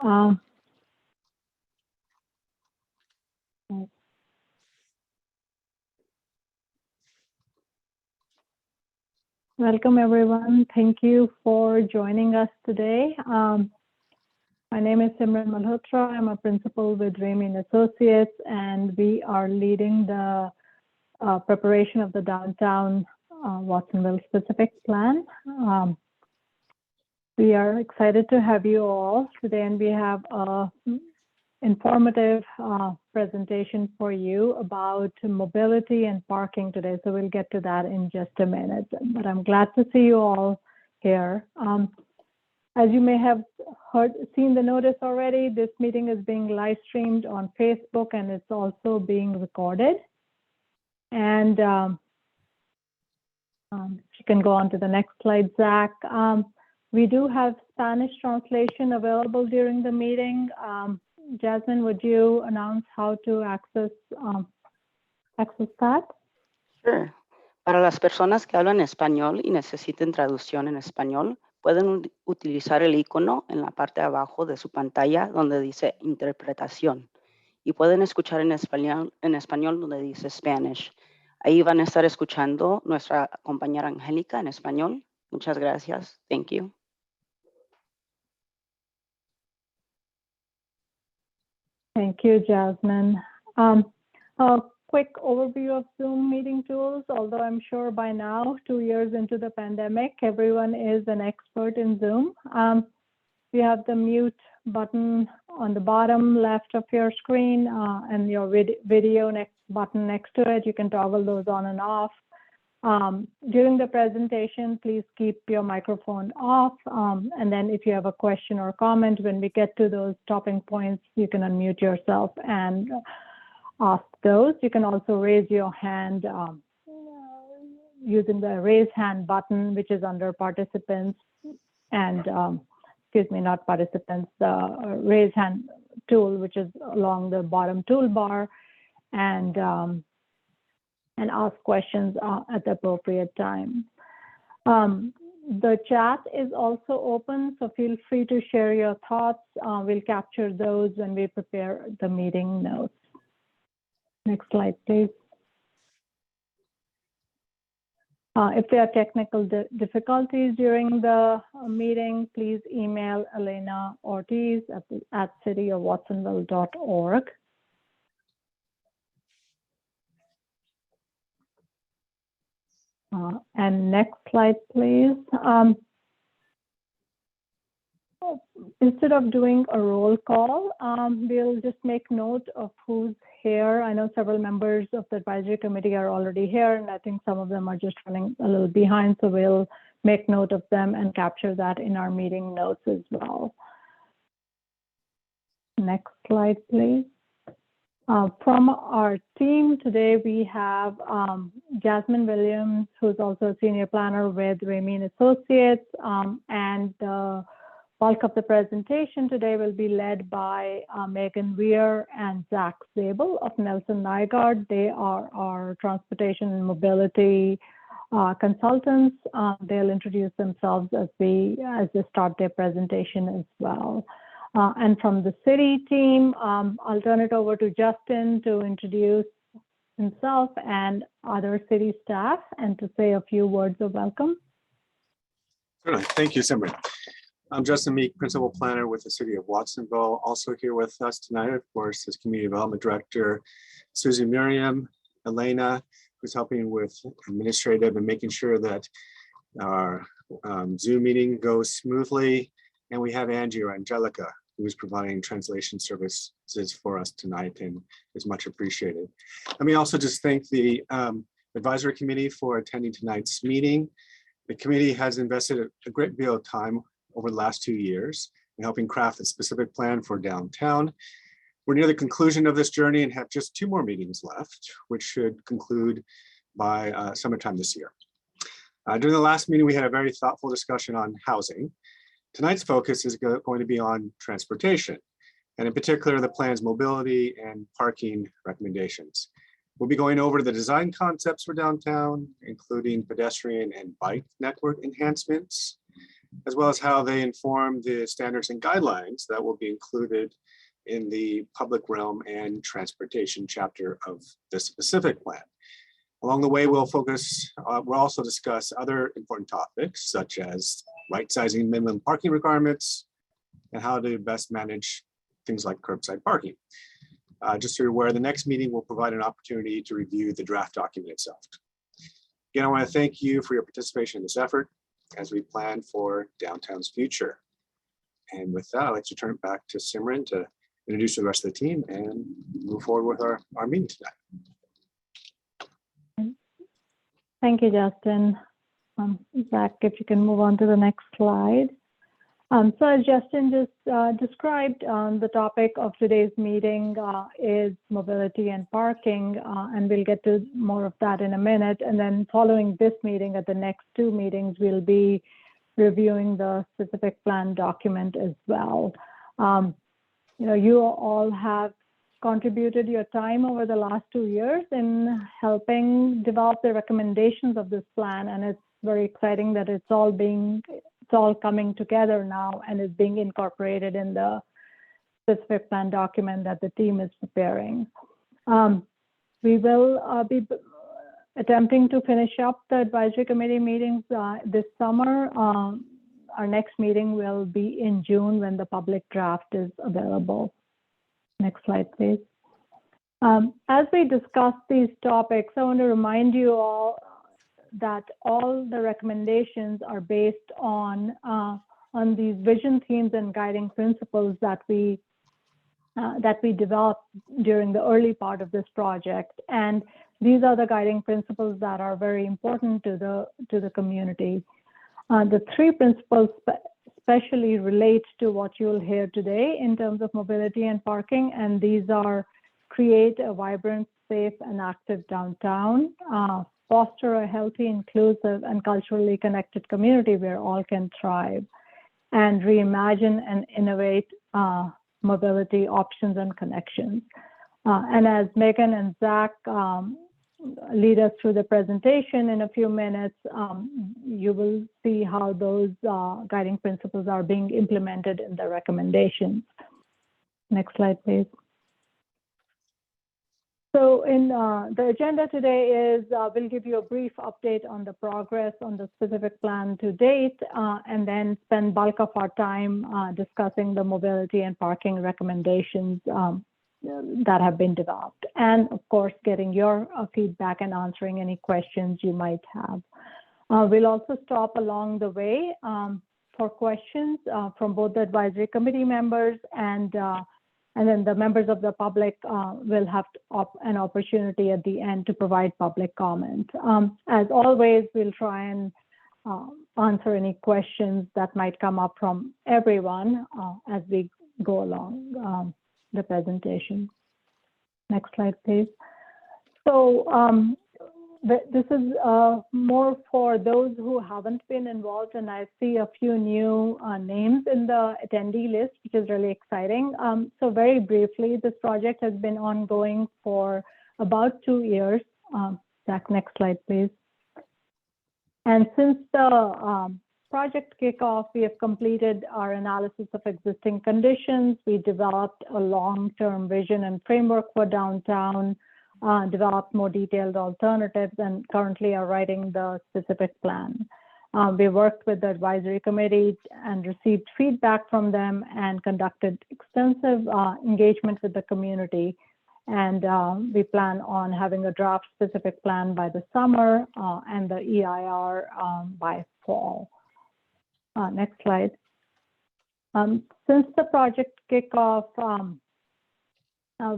Um, Welcome, everyone. Thank you for joining us today. My name is Simran Malhotra. I'm a principal with Raymond Associates, and we are leading the preparation of the downtown Watsonville specific plan. We are excited to have you all today, and we have a informative presentation for you about mobility and parking today. So we'll get to that in just a minute, but I'm glad to see you all here. As you may have seen the notice already, this meeting is being live streamed on Facebook, and it's also being recorded. And you can go on to the next slide, Zach. We do have Spanish translation available during the meeting. Jasmine, would you announce how to access that? Sure. Para las personas que hablan español y necesiten traducción en español, pueden utilizar el icono en la parte de abajo de su pantalla donde dice interpretación y pueden escuchar en español donde dice Spanish. Ahí van a estar escuchando nuestra compañera Angélica en español. Muchas gracias. Thank you. Thank you, Jasmine. A quick overview of Zoom meeting tools. Although I'm sure by now, 2 years into the pandemic, everyone is an expert in Zoom. We have the mute button on the bottom left of your screen and your video button next to it. You can toggle those on and off. During the presentation, please keep your microphone off. And then if you have a question or comment, when we get to those topping points, you can unmute yourself and ask those. You can also raise your hand using the raise hand button, which is under participants and, excuse me, not participants, the raise hand tool, which is along the bottom toolbar, and ask questions at the appropriate time. The chat is also open, so feel free to share your thoughts. We'll capture those when we prepare the meeting notes. Next slide, please. If there are technical difficulties during the meeting, please email Elena Ortiz at cityofwatsonville.org. And next slide, please. Instead of doing a roll call, we'll just make note of who's here. I know several members of the advisory committee are already here, and I think some of them are just running a little behind, so we'll make note of them and capture that in our meeting notes as well. Next slide, please. From our team today, we have Jasmine Williams, who's also a senior planner with Raymond Associates, and the bulk of the presentation today will be led by Megan Weir and Zach Zabel of Nelson Nygaard. They are our transportation and mobility consultants. They'll introduce themselves as they start their presentation as well. And from the city team, I'll turn it over to Justin to introduce himself and other city staff and to say a few words of welcome. Certainly. Thank you, Simran. I'm Justin Meek, Principal Planner with the City of Watsonville. Also here with us tonight, of course, is Community Development Director Susie Miriam, Elena, who's helping with administrative and making sure that our Zoom meeting goes smoothly. And we have Angie or Angelica, who is providing translation services for us tonight and is much appreciated. Let me also just thank the advisory committee for attending tonight's meeting. The committee has invested a great deal of time over the last 2 years in helping craft a specific plan for downtown. We're near the conclusion of this journey and have just 2 more meetings left, which should conclude by summertime this year. During the last meeting, we had a very thoughtful discussion on housing. Tonight's focus is going to be on transportation, and in particular, the plan's mobility and parking recommendations. We'll be going over the design concepts for downtown, including pedestrian and bike network enhancements, as well as how they inform the standards and guidelines that will be included in the public realm and transportation chapter of the specific plan. Along the way, we'll also discuss other important topics such as right-sizing minimum parking requirements and how to best manage things like curbside parking. Just so you're aware, the next meeting will provide an opportunity to review the draft document itself. Again, I want to thank you for your participation in this effort as we plan for downtown's future. And with that, I'd like to turn it back to Simran to introduce the rest of the team and move forward with our meeting tonight. Thank you, Justin. Zach, if you can move on to the next slide. So as Justin just described, the topic of today's meeting is mobility and parking, and we'll get to more of that in a minute. And then following this meeting, at the next two meetings, we'll be reviewing the specific plan document as well. You all have contributed your time over the last 2 years in helping develop the recommendations of this plan, and it's very exciting that it's all coming together now and is being incorporated in the specific plan document that the team is preparing. We will be attempting to finish up the advisory committee meetings this summer. Our next meeting will be in June when the public draft is available. Next slide, please. As we discuss these topics, I want to remind you all that all the recommendations are based on these vision, themes, and guiding principles that we developed during the early part of this project. And these are the guiding principles that are very important to the community. The three principles especially relate to what you'll hear today in terms of mobility and parking, and these are: create a vibrant, safe, and active downtown, foster a healthy, inclusive, and culturally connected community where all can thrive, and reimagine and innovate mobility options and connections. And as Megan and Zach lead us through the presentation in a few minutes, you will see how those guiding principles are being implemented in the recommendations. Next slide, please. So in the agenda today is we'll give you a brief update on the progress on the specific plan to date, and then spend bulk of our time discussing the mobility and parking recommendations that have been developed, and of course getting your feedback and answering any questions you might have. We'll also stop along the way for questions from both the advisory committee members and then the members of the public will have an opportunity at the end to provide public comment. As always, we'll try and answer any questions that might come up from everyone as we go along the presentation. Next slide, please. So this is more for those who haven't been involved, and I see a few new names in the attendee list, which is really exciting. So very briefly, this project has been ongoing for about 2 years. Zach, next slide, please. And since the project kickoff, we have completed our analysis of existing conditions. We developed a long-term vision and framework for downtown, developed more detailed alternatives, and currently are writing the specific plan. We worked with the advisory committee and received feedback from them and conducted extensive engagement with the community. And we plan on having a draft specific plan by the summer and the EIR by fall. Next slide. Since the project kickoff,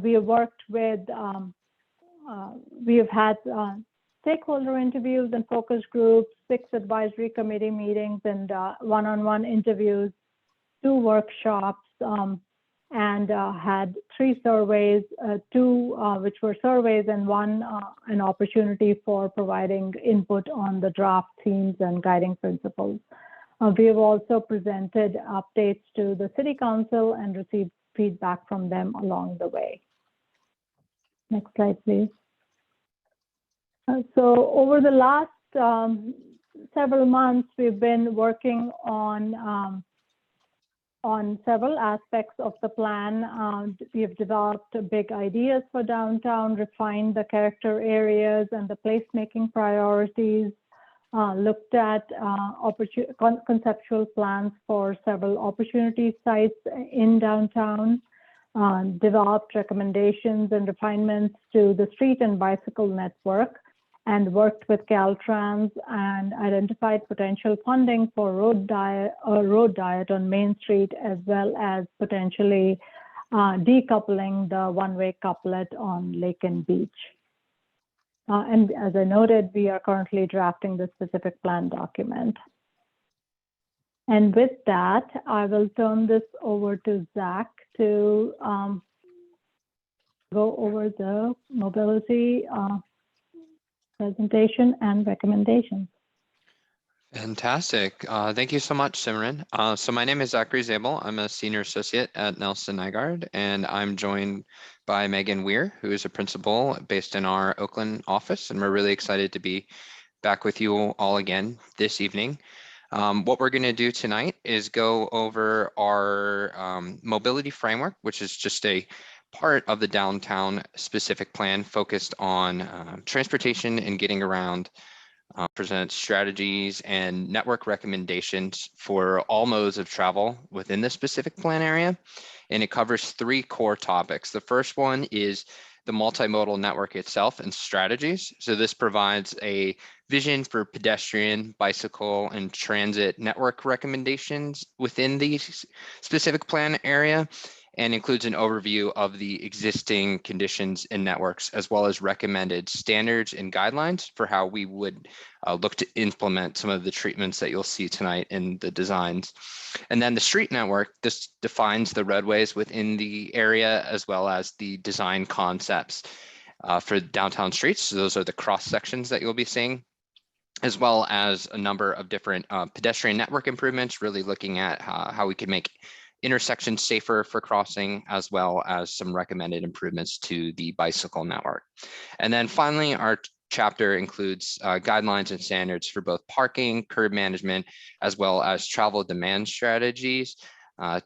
we have worked with, we have had stakeholder interviews and focus groups, 6 advisory committee meetings, and one-on-one interviews, 2 workshops, and had 3 surveys, 2 which were surveys, and 1 an opportunity for providing input on the draft themes and guiding principles. We have also presented updates to the City Council and received feedback from them along the way. Next slide, please. So over the last several months, we've been working on several aspects of the plan. We've developed big ideas for downtown, refined the character areas and the placemaking priorities, looked at conceptual plans for several opportunity sites in downtown, developed recommendations and refinements to the street and bicycle network, and worked with Caltrans and identified potential funding for road diet on Main Street, as well as potentially decoupling the one-way couplet on Lake and Beach. And as I noted, we are currently drafting the specific plan document. And with that, I will turn this over to Zach to go over the mobility presentation and recommendations. Fantastic. Thank you so much, Simran. So my name is Zachary Zabel. I'm a senior associate at Nelson Nygaard, and I'm joined by Megan Weir, who is a principal based in our Oakland office. And we're really excited to be back with you all again this evening. What we're going to do tonight is go over our mobility framework, which is just a part of the downtown specific plan focused on transportation and getting around, present strategies and network recommendations for all modes of travel within the specific plan area. And it covers three core topics. The first one is the multimodal network itself and strategies. So this provides a vision for pedestrian, bicycle, and transit network recommendations within the specific plan area, and includes an overview of the existing conditions and networks, as well as recommended standards and guidelines for how we would look to implement some of the treatments that you'll see tonight in the designs. And then the street network, this defines the roadways within the area, as well as the design concepts for downtown streets. So those are the cross sections that you'll be seeing, as well as a number of different pedestrian network improvements, really looking at how we can make intersections safer for crossing, as well as some recommended improvements to the bicycle network. And then finally, our chapter includes guidelines and standards for both parking, curb management, as well as travel demand strategies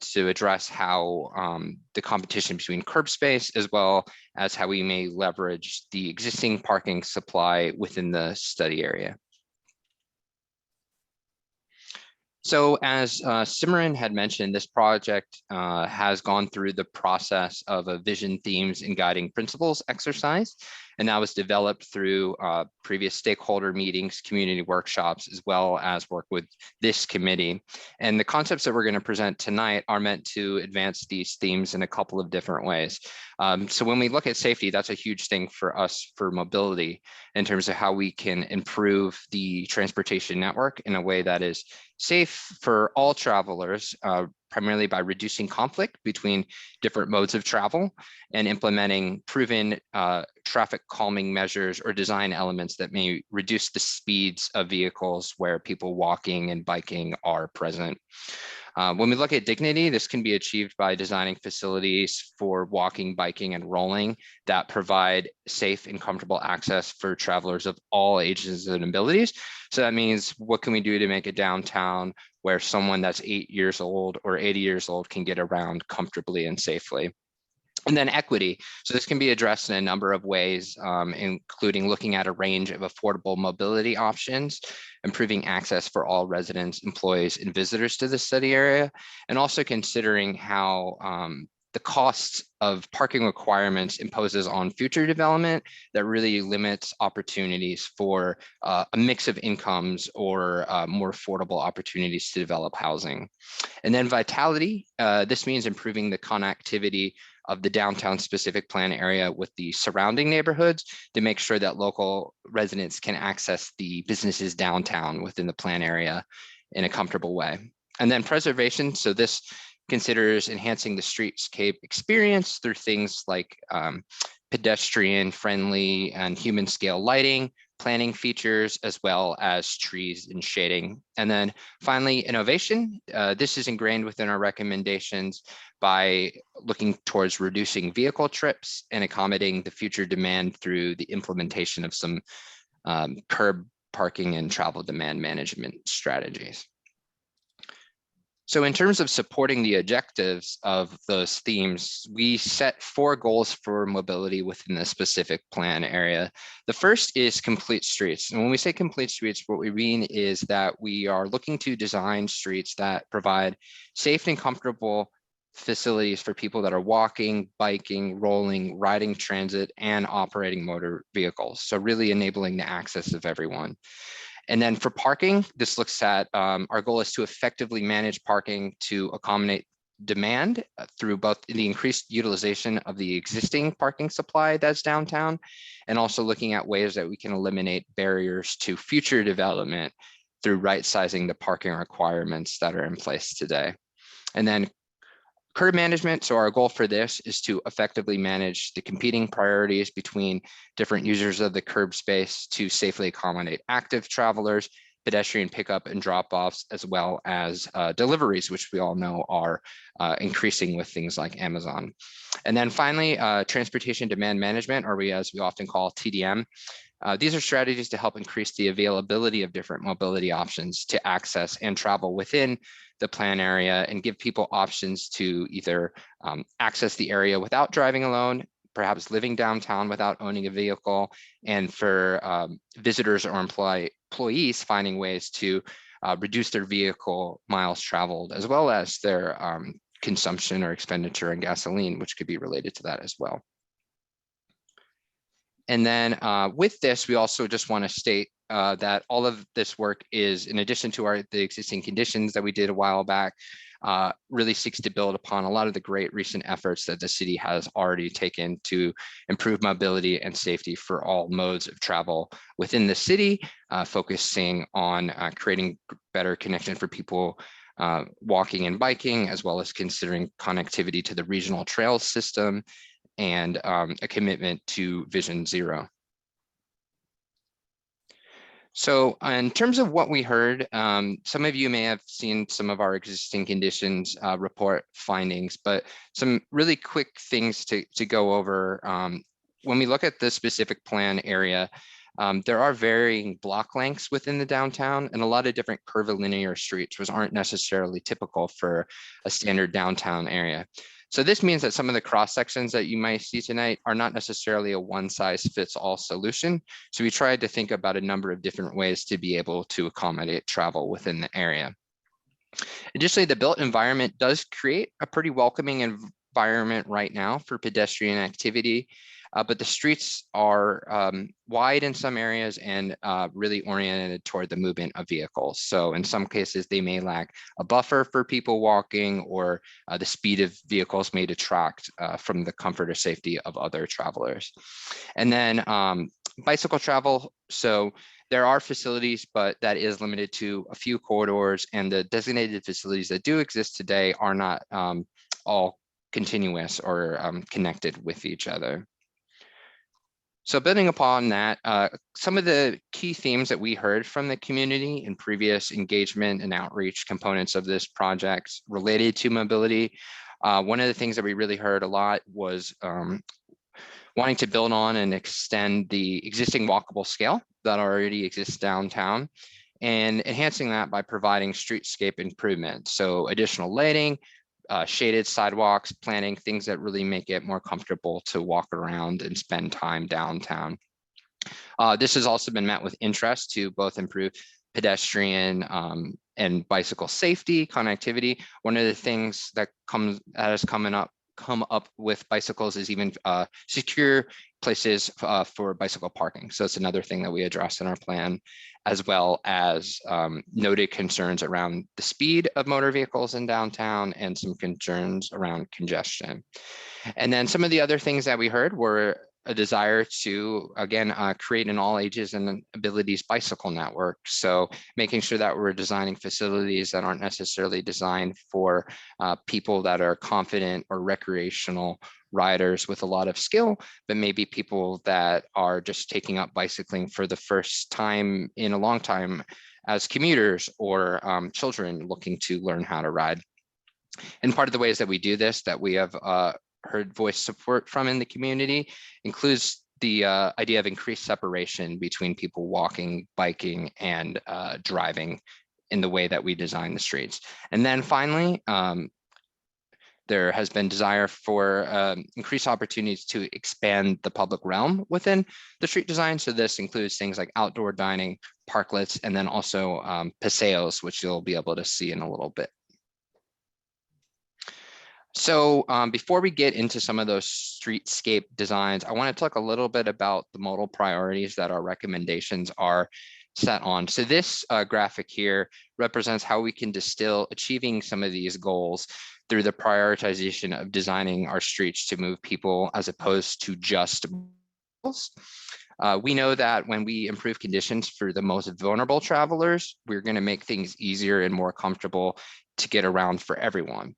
to address how the competition between curb space, as well as how we may leverage the existing parking supply within the study area. So as Simran had mentioned, this project has gone through the process of a vision, themes, and guiding principles exercise, and that was developed through previous stakeholder meetings, community workshops, as well as work with this committee. And the concepts that we're going to present tonight are meant to advance these themes in a couple of different ways. So when we look at safety, that's a huge thing for us for mobility in terms of how we can improve the transportation network in a way that is safe for all travelers, primarily by reducing conflict between different modes of travel and implementing proven traffic calming measures or design elements that may reduce the speeds of vehicles where people walking and biking are present. When we look at dignity, this can be achieved by designing facilities for walking, biking, and rolling that provide safe and comfortable access for travelers of all ages and abilities. So that means, what can we do to make a downtown where someone that's 8 years old or 80 years old can get around comfortably and safely? And then equity. So this can be addressed in a number of ways, including looking at a range of affordable mobility options, improving access for all residents, employees, and visitors to the study area, and also considering how the costs of parking requirements imposes on future development that really limits opportunities for a mix of incomes or more affordable opportunities to develop housing. And then vitality, this means improving the connectivity of the downtown specific plan area with the surrounding neighborhoods to make sure that local residents can access the businesses downtown within the plan area in a comfortable way. And then preservation, so this considers enhancing the streetscape experience through things like pedestrian friendly and human scale lighting, planning features, as well as trees and shading. And then finally, innovation. This is ingrained within our recommendations by looking towards reducing vehicle trips and accommodating the future demand through the implementation of some curb parking and travel demand management strategies. So in terms of supporting the objectives of those themes, we set 4 goals for mobility within the specific plan area. The first is complete streets. And when we say complete streets, what we mean is that we are looking to design streets that provide safe and comfortable facilities for people that are walking, biking, rolling, riding transit, and operating motor vehicles. So really enabling the access of everyone. And then for parking, this looks at, our goal is to effectively manage parking to accommodate demand through both the increased utilization of the existing parking supply that's downtown, and also looking at ways that we can eliminate barriers to future development through right-sizing the parking requirements that are in place today. And then curb management. So our goal for this is to effectively manage the competing priorities between different users of the curb space to safely accommodate active travelers, pedestrian pickup and drop-offs, as well as deliveries, which we all know are increasing with things like Amazon. And then finally, transportation demand management, or as we often call TDM. These are strategies to help increase the availability of different mobility options to access and travel within the plan area and give people options to either access the area without driving alone, perhaps living downtown without owning a vehicle, and for visitors or employees finding ways to reduce their vehicle miles traveled, as well as their consumption or expenditure in gasoline, which could be related to that as well. And then with this, we also just want to state that all of this work is, in addition to the existing conditions that we did a while back, really seeks to build upon a lot of the great recent efforts that the city has already taken to improve mobility and safety for all modes of travel within the city, focusing on creating better connection for people walking and biking, as well as considering connectivity to the regional trails system, and a commitment to Vision Zero. So in terms of what we heard, some of you may have seen some of our existing conditions report findings, but some really quick things to go over. When we look at the specific plan area, there are varying block lengths within the downtown and a lot of different curvilinear streets, which aren't necessarily typical for a standard downtown area. So this means that some of the cross sections that you might see tonight are not necessarily a one-size-fits-all solution. So we tried to think about a number of different ways to be able to accommodate travel within the area. Additionally, the built environment does create a pretty welcoming environment right now for pedestrian activity, but the streets are wide in some areas and really oriented toward the movement of vehicles. So in some cases, they may lack a buffer for people walking, or the speed of vehicles may detract from the comfort or safety of other travelers. And then bicycle travel. So there are facilities, but that is limited to a few corridors, and the designated facilities that do exist today are not all continuous or connected with each other. So building upon that, some of the key themes that we heard from the community in previous engagement and outreach components of this project related to mobility. One of the things that we really heard a lot was wanting to build on and extend the existing walkable scale that already exists downtown, and enhancing that by providing streetscape improvements. So additional lighting, shaded sidewalks, planting, things that really make it more comfortable to walk around and spend time downtown. This has also been met with interest to both improve pedestrian and bicycle safety, connectivity. One of the things that has come up with bicycles is even secure places for bicycle parking. So it's another thing that we address in our plan, as well as noted concerns around the speed of motor vehicles in downtown and some concerns around congestion. And then some of the other things that we heard were a desire to, again, create an all ages and abilities bicycle network. So making sure that we're designing facilities that aren't necessarily designed for people that are confident or recreational riders with a lot of skill, but maybe people that are just taking up bicycling for the first time in a long time as commuters, or children looking to learn how to ride. And part of the ways that we do this, that we have heard voice support from in the community, includes the idea of increased separation between people walking, biking, and driving in the way that we design the streets. And then finally, there has been desire for increased opportunities to expand the public realm within the street design. So this includes things like outdoor dining, parklets, and then also paseos, which you'll be able to see in a little bit. So before we get into some of those streetscape designs, I want to talk a little bit about the modal priorities that our recommendations are set on. So this graphic here represents how we can distill achieving some of these goals through the prioritization of designing our streets to move people as opposed to just vehicles. We know that when we improve conditions for the most vulnerable travelers, we're going to make things easier and more comfortable to get around for everyone.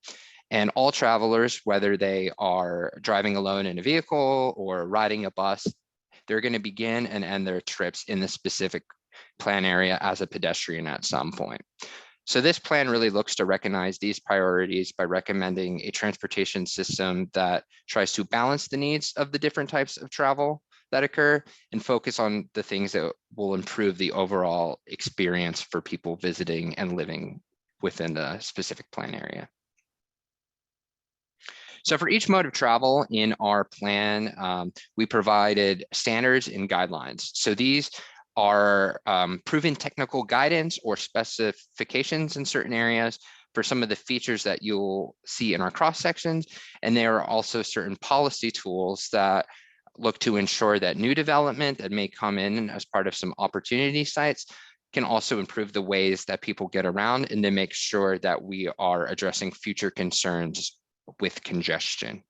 And all travelers, whether they are driving alone in a vehicle or riding a bus, they're going to begin and end their trips in the specific plan area as a pedestrian at some point. So this plan really looks to recognize these priorities by recommending a transportation system that tries to balance the needs of the different types of travel that occur and focus on the things that will improve the overall experience for people visiting and living within the specific plan area. So for each mode of travel in our plan, we provided standards and guidelines. So these are proven technical guidance or specifications in certain areas for some of the features that you'll see in our cross sections. And there are also certain policy tools that look to ensure that new development that may come in as part of some opportunity sites can also improve the ways that people get around and to make sure that we are addressing future concerns with congestion.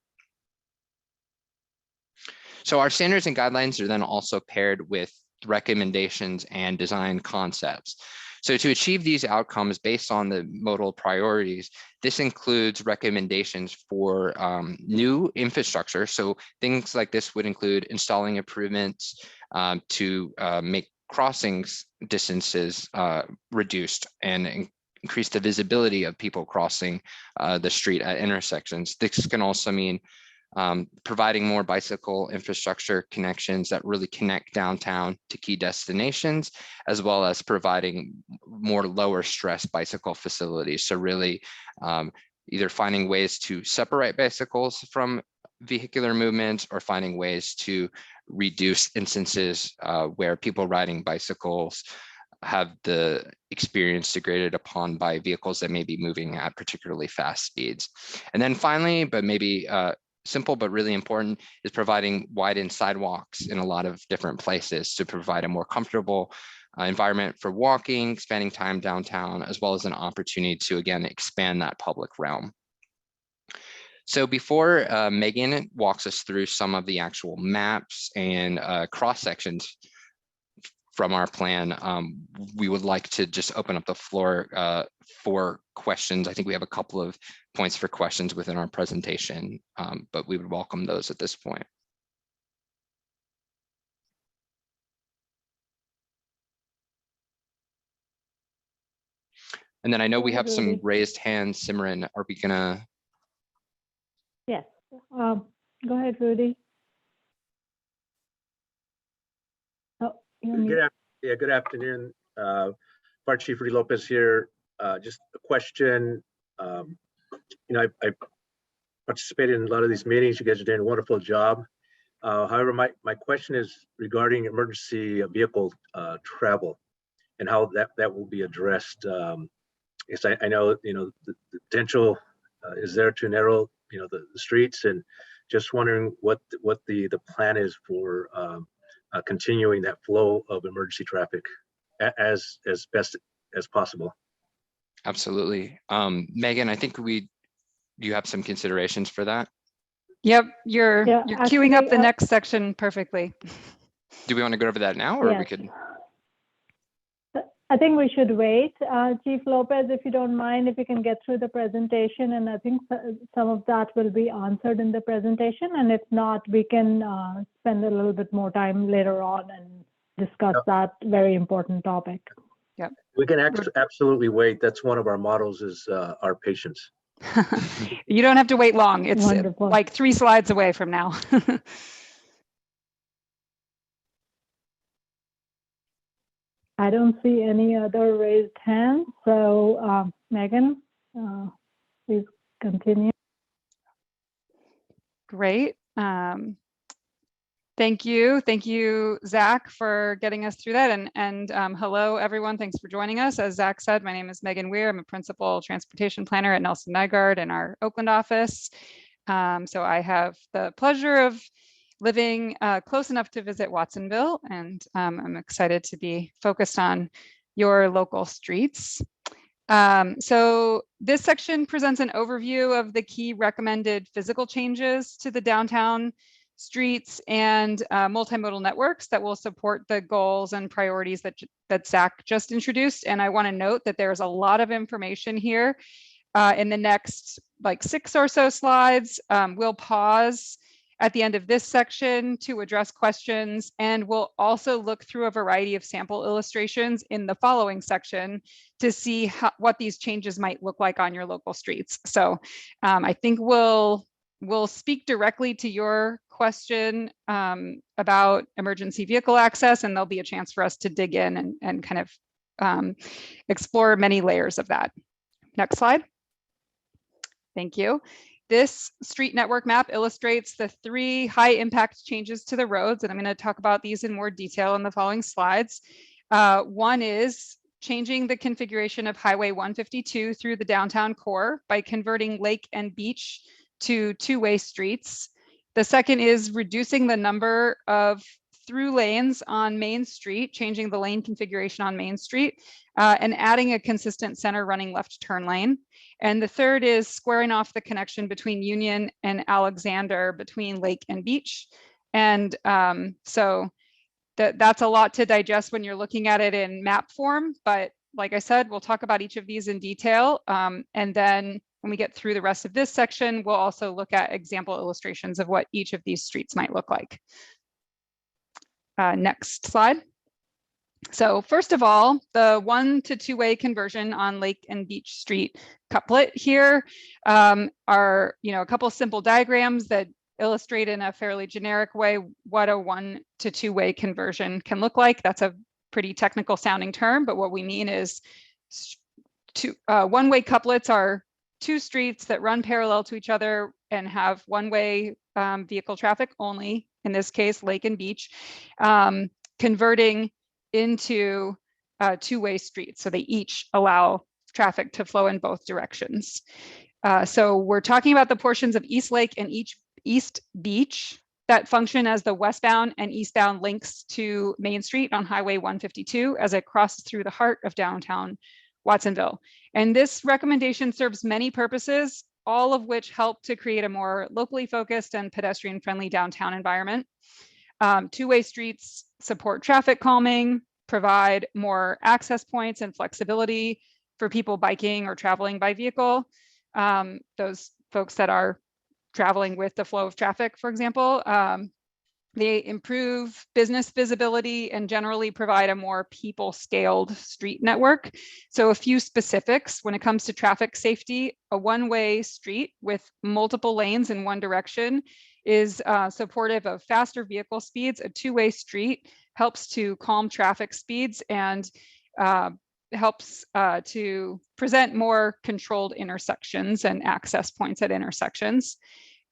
So our standards and guidelines are then also paired with recommendations and design concepts. So to achieve these outcomes based on the modal priorities, this includes recommendations for new infrastructure. So things like this would include installing improvements to make crossings distances reduced and increase the visibility of people crossing the street at intersections. This can also mean providing more bicycle infrastructure connections that really connect downtown to key destinations, as well as providing more lower stress bicycle facilities. So really either finding ways to separate bicycles from vehicular movements or finding ways to reduce instances where people riding bicycles have the experience degraded upon by vehicles that may be moving at particularly fast speeds. And then finally, but maybe simple but really important, is providing widened sidewalks in a lot of different places to provide a more comfortable environment for walking, spending time downtown, as well as an opportunity to, again, expand that public realm. So before Megan walks us through some of the actual maps and cross sections from our plan, we would like to just open up the floor for questions. I think we have a couple of points for questions within our presentation, but we would welcome those at this point. And then I know we have some raised hands. Simran, are we gonna? Yes, go ahead, Rudy. Oh, good afternoon. Fire Chief Rudy Lopez here. Just a question. I participated in a lot of these meetings. You guys are doing a wonderful job. However, my question is regarding emergency vehicle travel and how that will be addressed. Yes, I know the potential is there to narrow the streets, and just wondering what the plan is for continuing that flow of emergency traffic as best as possible. Absolutely. Megan, I think you have some considerations for that. Yep, you're queuing up the next section perfectly. Do we want to go over that now, or yes. we could? I think we should wait. Chief Lopez, if you don't mind, if you can get through the presentation, and I think some of that will be answered in the presentation. And if not, we can spend a little bit more time later on and discuss that very important topic. Yep. We can absolutely wait. That's one of our models, is our patience. You don't have to wait long. It's Wonderful. like 3 slides away from now. I don't see any other raised hands. So Megan, please continue. Great. Thank you, Zach, for getting us through that. And hello, everyone. Thanks for joining us. As Zach said, my name is Megan Weir. I'm a principal transportation planner at Nelson Nygaard in our Oakland office. So I have the pleasure of living close enough to visit Watsonville, and I'm excited to be focused on your local streets. So this section presents an overview of the key recommended physical changes to the downtown streets and multimodal networks that will support the goals and priorities that Zach just introduced. And I want to note that there's a lot of information here. In the next 6 or so slides, we'll pause at the end of this section to address questions, and we'll also look through a variety of sample illustrations in the following section to see what these changes might look like on your local streets. So I think we'll speak directly to your question about emergency vehicle access, and there'll be a chance for us to dig in and kind of explore many layers of that. Next slide. Thank you. This street network map illustrates the 3 high impact changes to the roads, and I'm going to talk about these in more detail in the following slides. One is changing the configuration of Highway 152 through the downtown core by converting Lake and Beach to 2-way streets. The second is reducing the number of through lanes on Main Street, changing the lane configuration on Main Street, and adding a consistent center running left turn lane. And the third is squaring off the connection between Union and Alexander between Lake and Beach. And so that's a lot to digest when you're looking at it in map form. But like I said, we'll talk about each of these in detail. And then when we get through the rest of this section, we'll also look at example illustrations of what each of these streets might look like. Next slide. So first of all, the 1 to 2-way conversion on Lake and Beach Street couplet here are a couple simple diagrams that illustrate in a fairly generic way what a 1 to 2-way conversion can look like. That's a pretty technical sounding term, but what we mean is 1-way couplets are 2 streets that run parallel to each other and have 1-way vehicle traffic only, in this case, Lake and Beach, converting into 2-way streets. So they each allow traffic to flow in both directions. So we're talking about the portions of East Lake and East Beach that function as the westbound and eastbound links to Main Street on Highway 152 as it crosses through the heart of downtown Watsonville. And this recommendation serves many purposes, all of which help to create a more locally focused and pedestrian-friendly downtown environment. 2-way streets support traffic calming, provide more access points and flexibility for people biking or traveling by vehicle. Those folks that are traveling with the flow of traffic, for example. They improve business visibility and generally provide a more people-scaled street network. So a few specifics when it comes to traffic safety: a 1-way street with multiple lanes in one direction is supportive of faster vehicle speeds. A 2-way street helps to calm traffic speeds and helps to present more controlled intersections and access points at intersections.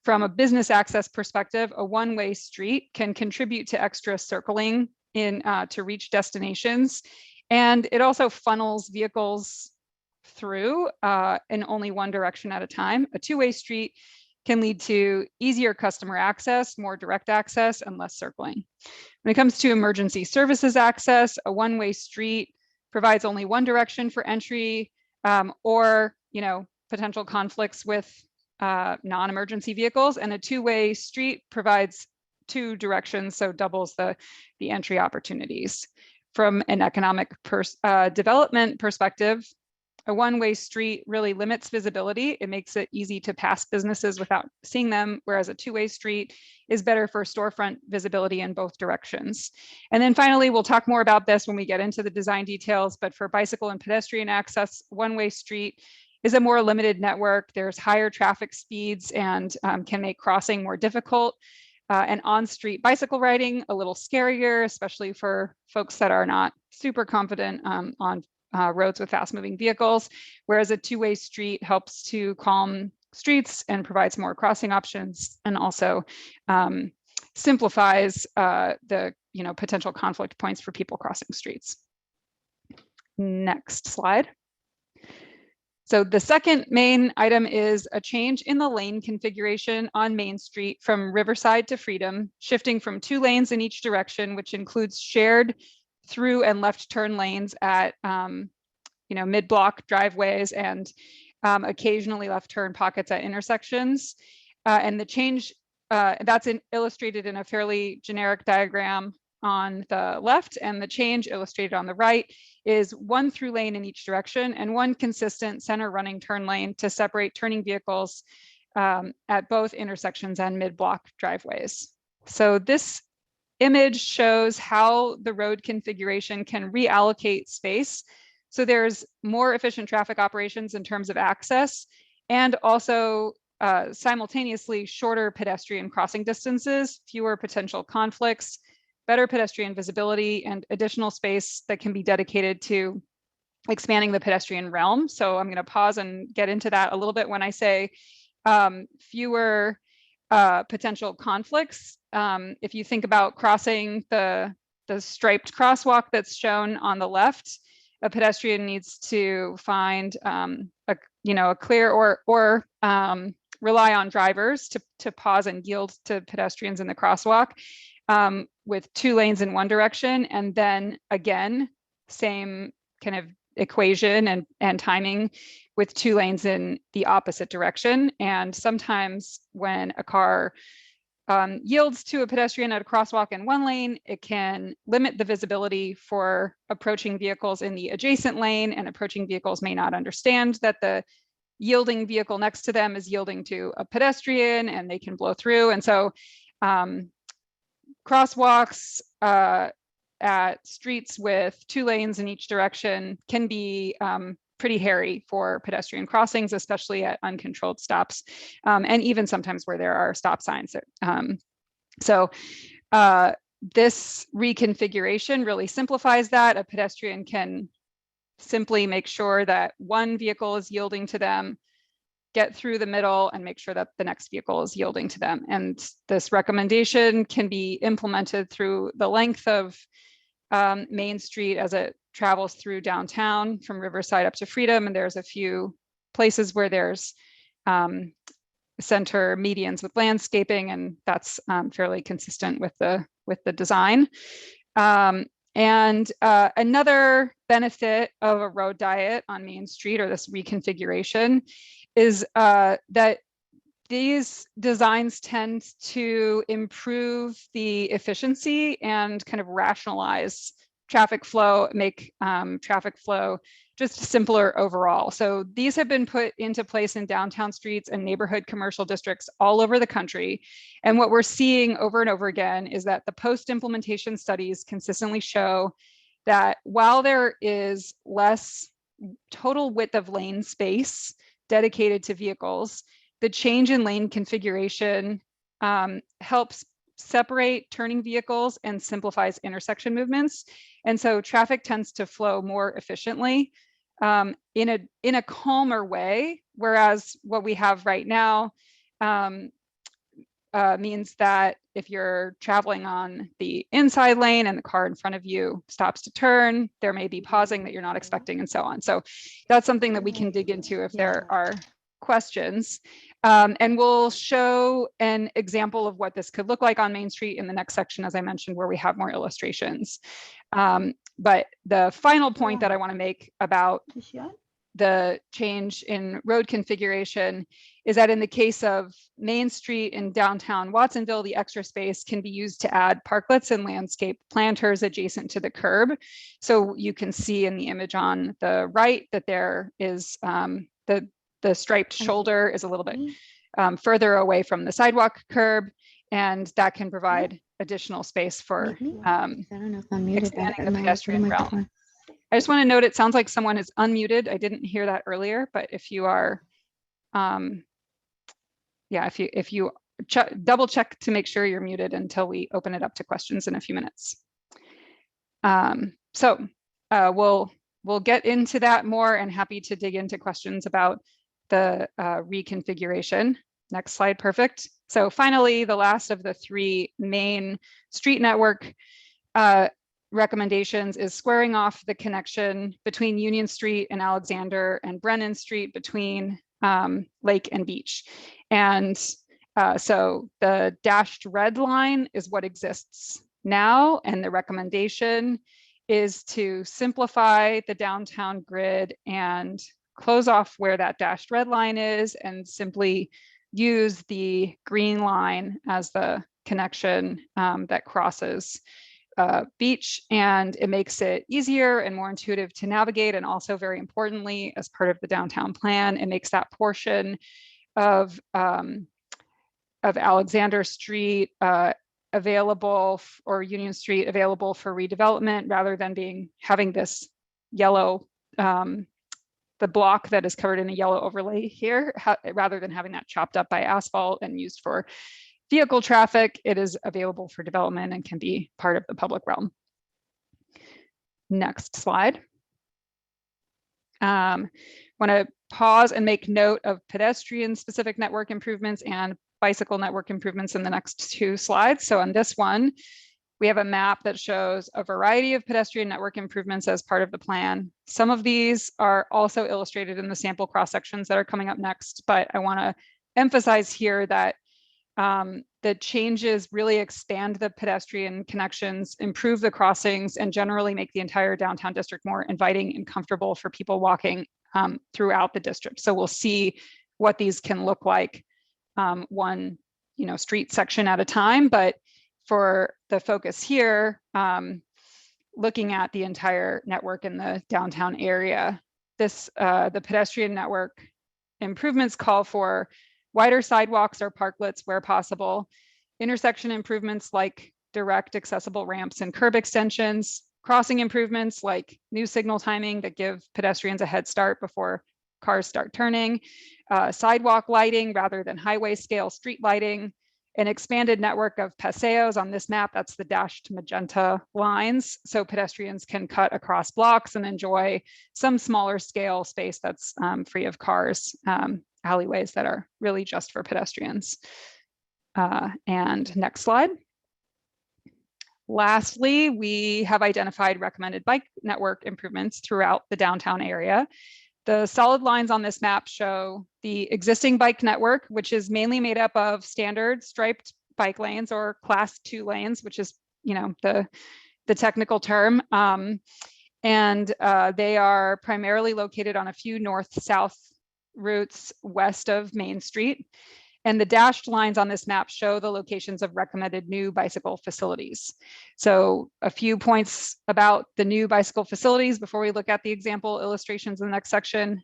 From a business access perspective, a 1-way street can contribute to extra circling to reach destinations. And it also funnels vehicles through in only one direction at a time. A 2-way street can lead to easier customer access, more direct access, and less circling. When it comes to emergency services access, a 1-way street provides only one direction for entry or potential conflicts with non-emergency vehicles, and a 2-way street provides 2 directions, so doubles the entry opportunities. From an economic development perspective, a 1-way street really limits visibility. It makes it easy to pass businesses without seeing them, whereas a 2-way street is better for storefront visibility in both directions. And then finally, we'll talk more about this when we get into the design details, but for bicycle and pedestrian access, 1-way street is a more limited network. There's higher traffic speeds and can make crossing more difficult. and on-street bicycle riding a little scarier, especially for folks that are not super confident on roads with fast-moving vehicles, whereas a two-way street helps to calm streets and provides more crossing options, and also simplifies the potential conflict points for people crossing streets. Next slide. So the second main item is a change in the lane configuration on Main Street from Riverside to Freedom, shifting from 2 lanes in each direction, which includes shared through and left turn lanes at mid-block driveways and occasionally left turn pockets at intersections. And the change that's illustrated in a fairly generic diagram on the left, and the change illustrated on the right is 1 through lane in each direction and 1 consistent center running turn lane to separate turning vehicles at both intersections and mid-block driveways. So this image shows how the road configuration can reallocate space. So there's more efficient traffic operations in terms of access, and also simultaneously shorter pedestrian crossing distances, fewer potential conflicts, better pedestrian visibility, and additional space that can be dedicated to expanding the pedestrian realm. So I'm going to pause and get into that a little bit when I say fewer potential conflicts. If you think about crossing the striped crosswalk that's shown on the left, a pedestrian needs to find a clear or rely on drivers to pause and yield to pedestrians in the crosswalk. With 2 lanes in one direction, and then again, same kind of equation and timing with 2 lanes in the opposite direction. And sometimes when a car yields to a pedestrian at a crosswalk in 1 lane, it can limit the visibility for approaching vehicles in the adjacent lane, and approaching vehicles may not understand that the yielding vehicle next to them is yielding to a pedestrian, and they can blow through. And so crosswalks at streets with 2 lanes in each direction can be pretty hairy for pedestrian crossings, especially at uncontrolled stops, and even sometimes where there are stop signs. So this reconfiguration really simplifies that. A pedestrian can simply make sure that 1 vehicle is yielding to them, get through the middle, and make sure that the next vehicle is yielding to them. And this recommendation can be implemented through the length of Main Street as it travels through downtown from Riverside up to Freedom. And there's a few places where there's center medians with landscaping, and that's fairly consistent with the design. And another benefit of a road diet on Main Street, or this reconfiguration, is that these designs tend to improve the efficiency and kind of rationalize traffic flow, make traffic flow just simpler overall. So these have been put into place in downtown streets and neighborhood commercial districts all over the country. And what we're seeing over and over again is that the post-implementation studies consistently show that while there is less total width of lane space dedicated to vehicles, the change in lane configuration helps separate turning vehicles and simplifies intersection movements. And so traffic tends to flow more efficiently in a calmer way, whereas what we have right now means that if you're traveling on the inside lane and the car in front of you stops to turn, there may be pausing that you're not expecting, and so on. So that's something that we can dig into if there are questions. And we'll show an example of what this could look like on Main Street in the next section, as I mentioned, where we have more illustrations. But the final point that I want to make about the change in road configuration is that in the case of Main Street in downtown Watsonville, the extra space can be used to add parklets and landscape planters adjacent to the curb. So you can see in the image on the right that there is the striped shoulder is a little bit further away from the sidewalk curb, and that can provide additional space for expanding the pedestrian realm. I just want to note, it sounds like someone is unmuted. I didn't hear that earlier, but if you are, if you double check to make sure you're muted until we open it up to questions in a few minutes. We'll get into that more, and happy to dig into questions about the reconfiguration. Next slide, perfect. So finally, the last of the 3 main street network recommendations is squaring off the connection between Union Street and Alexander and Brennan Street between Lake and Beach. And so the dashed red line is what exists now, and the recommendation is to simplify the downtown grid and close off where that dashed red line is and simply use the green line as the connection that crosses Beach, and it makes it easier and more intuitive to navigate. And also, very importantly, as part of the downtown plan, it makes that portion of Alexander Street available, or Union Street available for redevelopment, rather than having this yellow, the block that is covered in a yellow overlay here, rather than having that chopped up by asphalt and used for vehicle traffic. It is available for development and can be part of the public realm. Next slide. Want to pause and make note of pedestrian specific network improvements and bicycle network improvements in the next 2 slides. So on this one, we have a map that shows a variety of pedestrian network improvements as part of the plan. Some of these are also illustrated in the sample cross sections that are coming up next, but I want to emphasize here that the changes really expand the pedestrian connections, improve the crossings, and generally make the entire downtown district more inviting and comfortable for people walking throughout the district. So we'll see what these can look like one street section at a time, but for the focus here, looking at the entire network in the downtown area, the pedestrian network improvements call for wider sidewalks or parklets where possible, intersection improvements like direct accessible ramps and curb extensions, crossing improvements like new signal timing that give pedestrians a head start before cars start turning, sidewalk lighting rather than highway scale street lighting, an expanded network of paseos on this map. That's the dashed magenta lines. So pedestrians can cut across blocks and enjoy some smaller scale space that's free of cars, alleyways that are really just for pedestrians. And next slide. Lastly, we have identified recommended bike network improvements throughout the downtown area. The solid lines on this map show the existing bike network, which is mainly made up of standard striped bike lanes, or class 2 lanes, which is the technical term. And they are primarily located on a few north-south routes west of Main Street. And the dashed lines on this map show the locations of recommended new bicycle facilities. So a few points about the new bicycle facilities before we look at the example illustrations in the next section.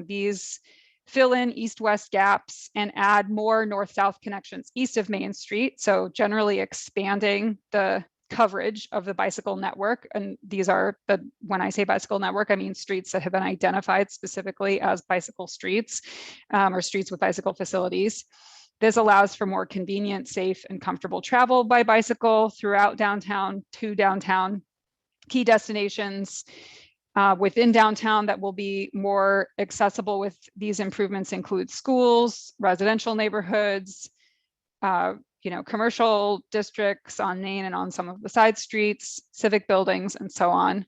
These fill in east-west gaps and add more north-south connections east of Main Street. So generally expanding the coverage of the bicycle network. And these are when I say bicycle network, I mean streets that have been identified specifically as bicycle streets, or streets with bicycle facilities. This allows for more convenient, safe, and comfortable travel by bicycle throughout downtown to downtown key destinations within downtown that will be more accessible with these improvements include schools, residential neighborhoods, commercial districts on Main and on some of the side streets, civic buildings, and so on.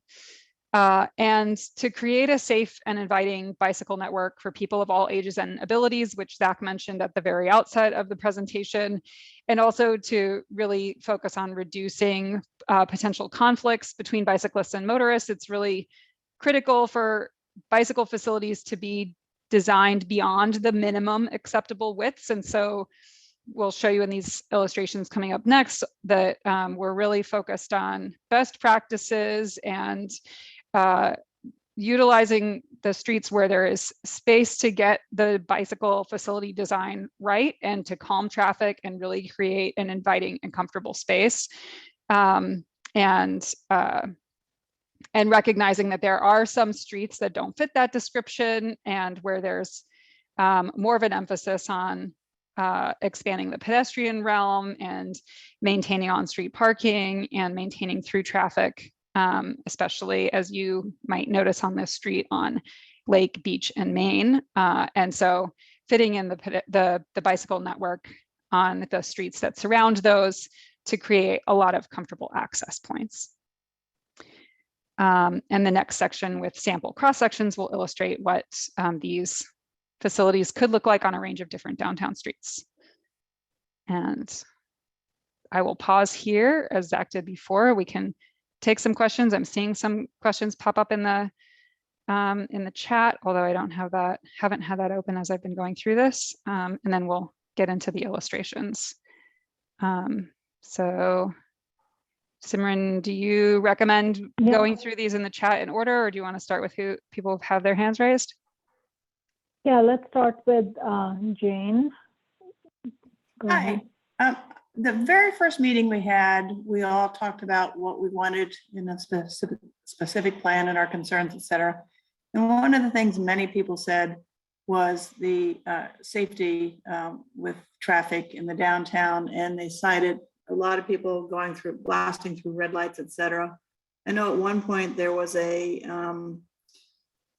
And to create a safe and inviting bicycle network for people of all ages and abilities, which Zach mentioned at the very outset of the presentation, and also to really focus on reducing potential conflicts between bicyclists and motorists. It's really critical for bicycle facilities to be designed beyond the minimum acceptable widths. And so we'll show you in these illustrations coming up next that we're really focused on best practices and utilizing the streets where there is space to get the bicycle facility design right and to calm traffic and really create an inviting and comfortable space. And recognizing that there are some streets that don't fit that description and where there's more of an emphasis on expanding the pedestrian realm and maintaining on-street parking and maintaining through traffic, especially as you might notice on this street on Lake, Beach, and Maine. And so fitting in the bicycle network on the streets that surround those to create a lot of comfortable access points. And the next section with sample cross sections will illustrate what these facilities could look like on a range of different downtown streets. And I will pause here, as Zach did before. We can take some questions. I'm seeing some questions pop up in the chat, although I don't have that, haven't had that open as I've been going through this. And then we'll get into the illustrations. So Simran, do you recommend going through these in the chat in order, or do you want to start with who people have their hands raised? Yeah, let's start with Jane. Go ahead. Hi. The very first meeting we had, we all talked about what we wanted in a specific plan and our concerns, et cetera. And one of the things many people said was the safety with traffic in the downtown, and they cited a lot of people going through, blasting through red lights, et cetera. I know at one point there was a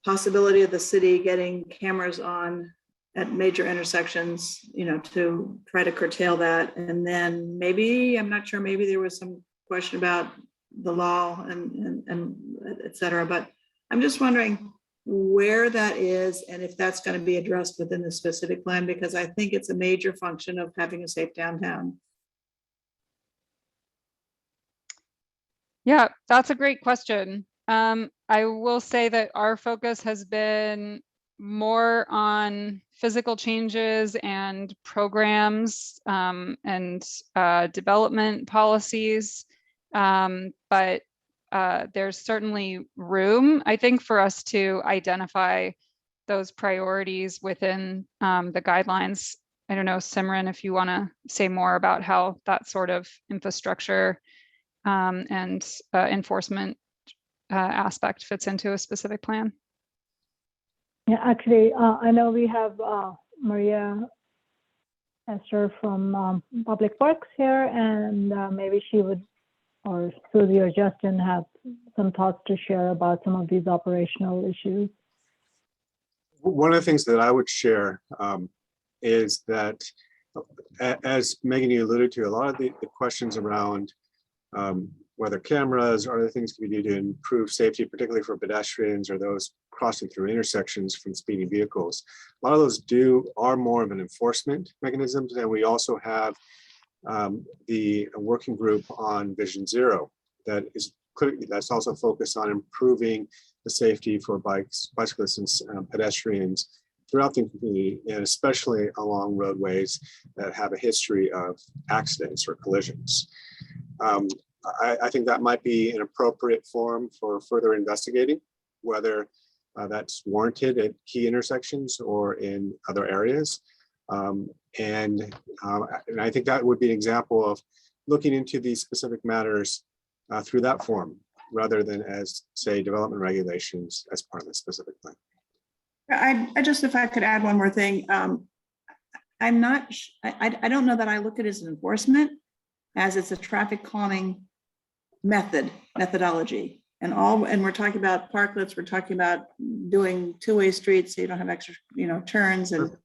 possibility of the city getting cameras on at major intersections, you know, to try to curtail that. And then maybe, I'm not sure, maybe there was some question about the law and et cetera. But I'm just wondering where that is and if that's going to be addressed within the specific plan, because I think it's a major function of having a safe downtown. Yeah, that's a great question. I will say that our focus has been more on physical changes and programs and development policies. But there's certainly room, I think, for us to identify those priorities within the guidelines. I don't know, Simran, if you want to say more about how that sort of infrastructure and enforcement aspect fits into a specific plan. Yeah, actually, I know we have Maria Esther from Public Works here, and maybe she would, or Susie or Justin, have some thoughts to share about some of these operational issues. One of the things that I would share is that, as Megan, you alluded to, a lot of the questions around whether cameras or other things can be done to improve safety, particularly for pedestrians or those crossing through intersections from speeding vehicles. A lot of those are more of an enforcement mechanisms. And we also have the working group on Vision Zero that's also focused on improving the safety for bicyclists and pedestrians throughout the community, and especially along roadways that have a history of accidents or collisions. I think that might be an appropriate forum for further investigating whether that's warranted at key intersections or in other areas. And I think that would be an example of looking into these specific matters through that forum, rather than as, say, development regulations as part of the specific plan. I just, if I could add one more thing, I don't know that I look at it as an enforcement, as it's a traffic calming methodology. And we're talking about parklets, we're talking about doing two-way streets so you don't have extra, turns, and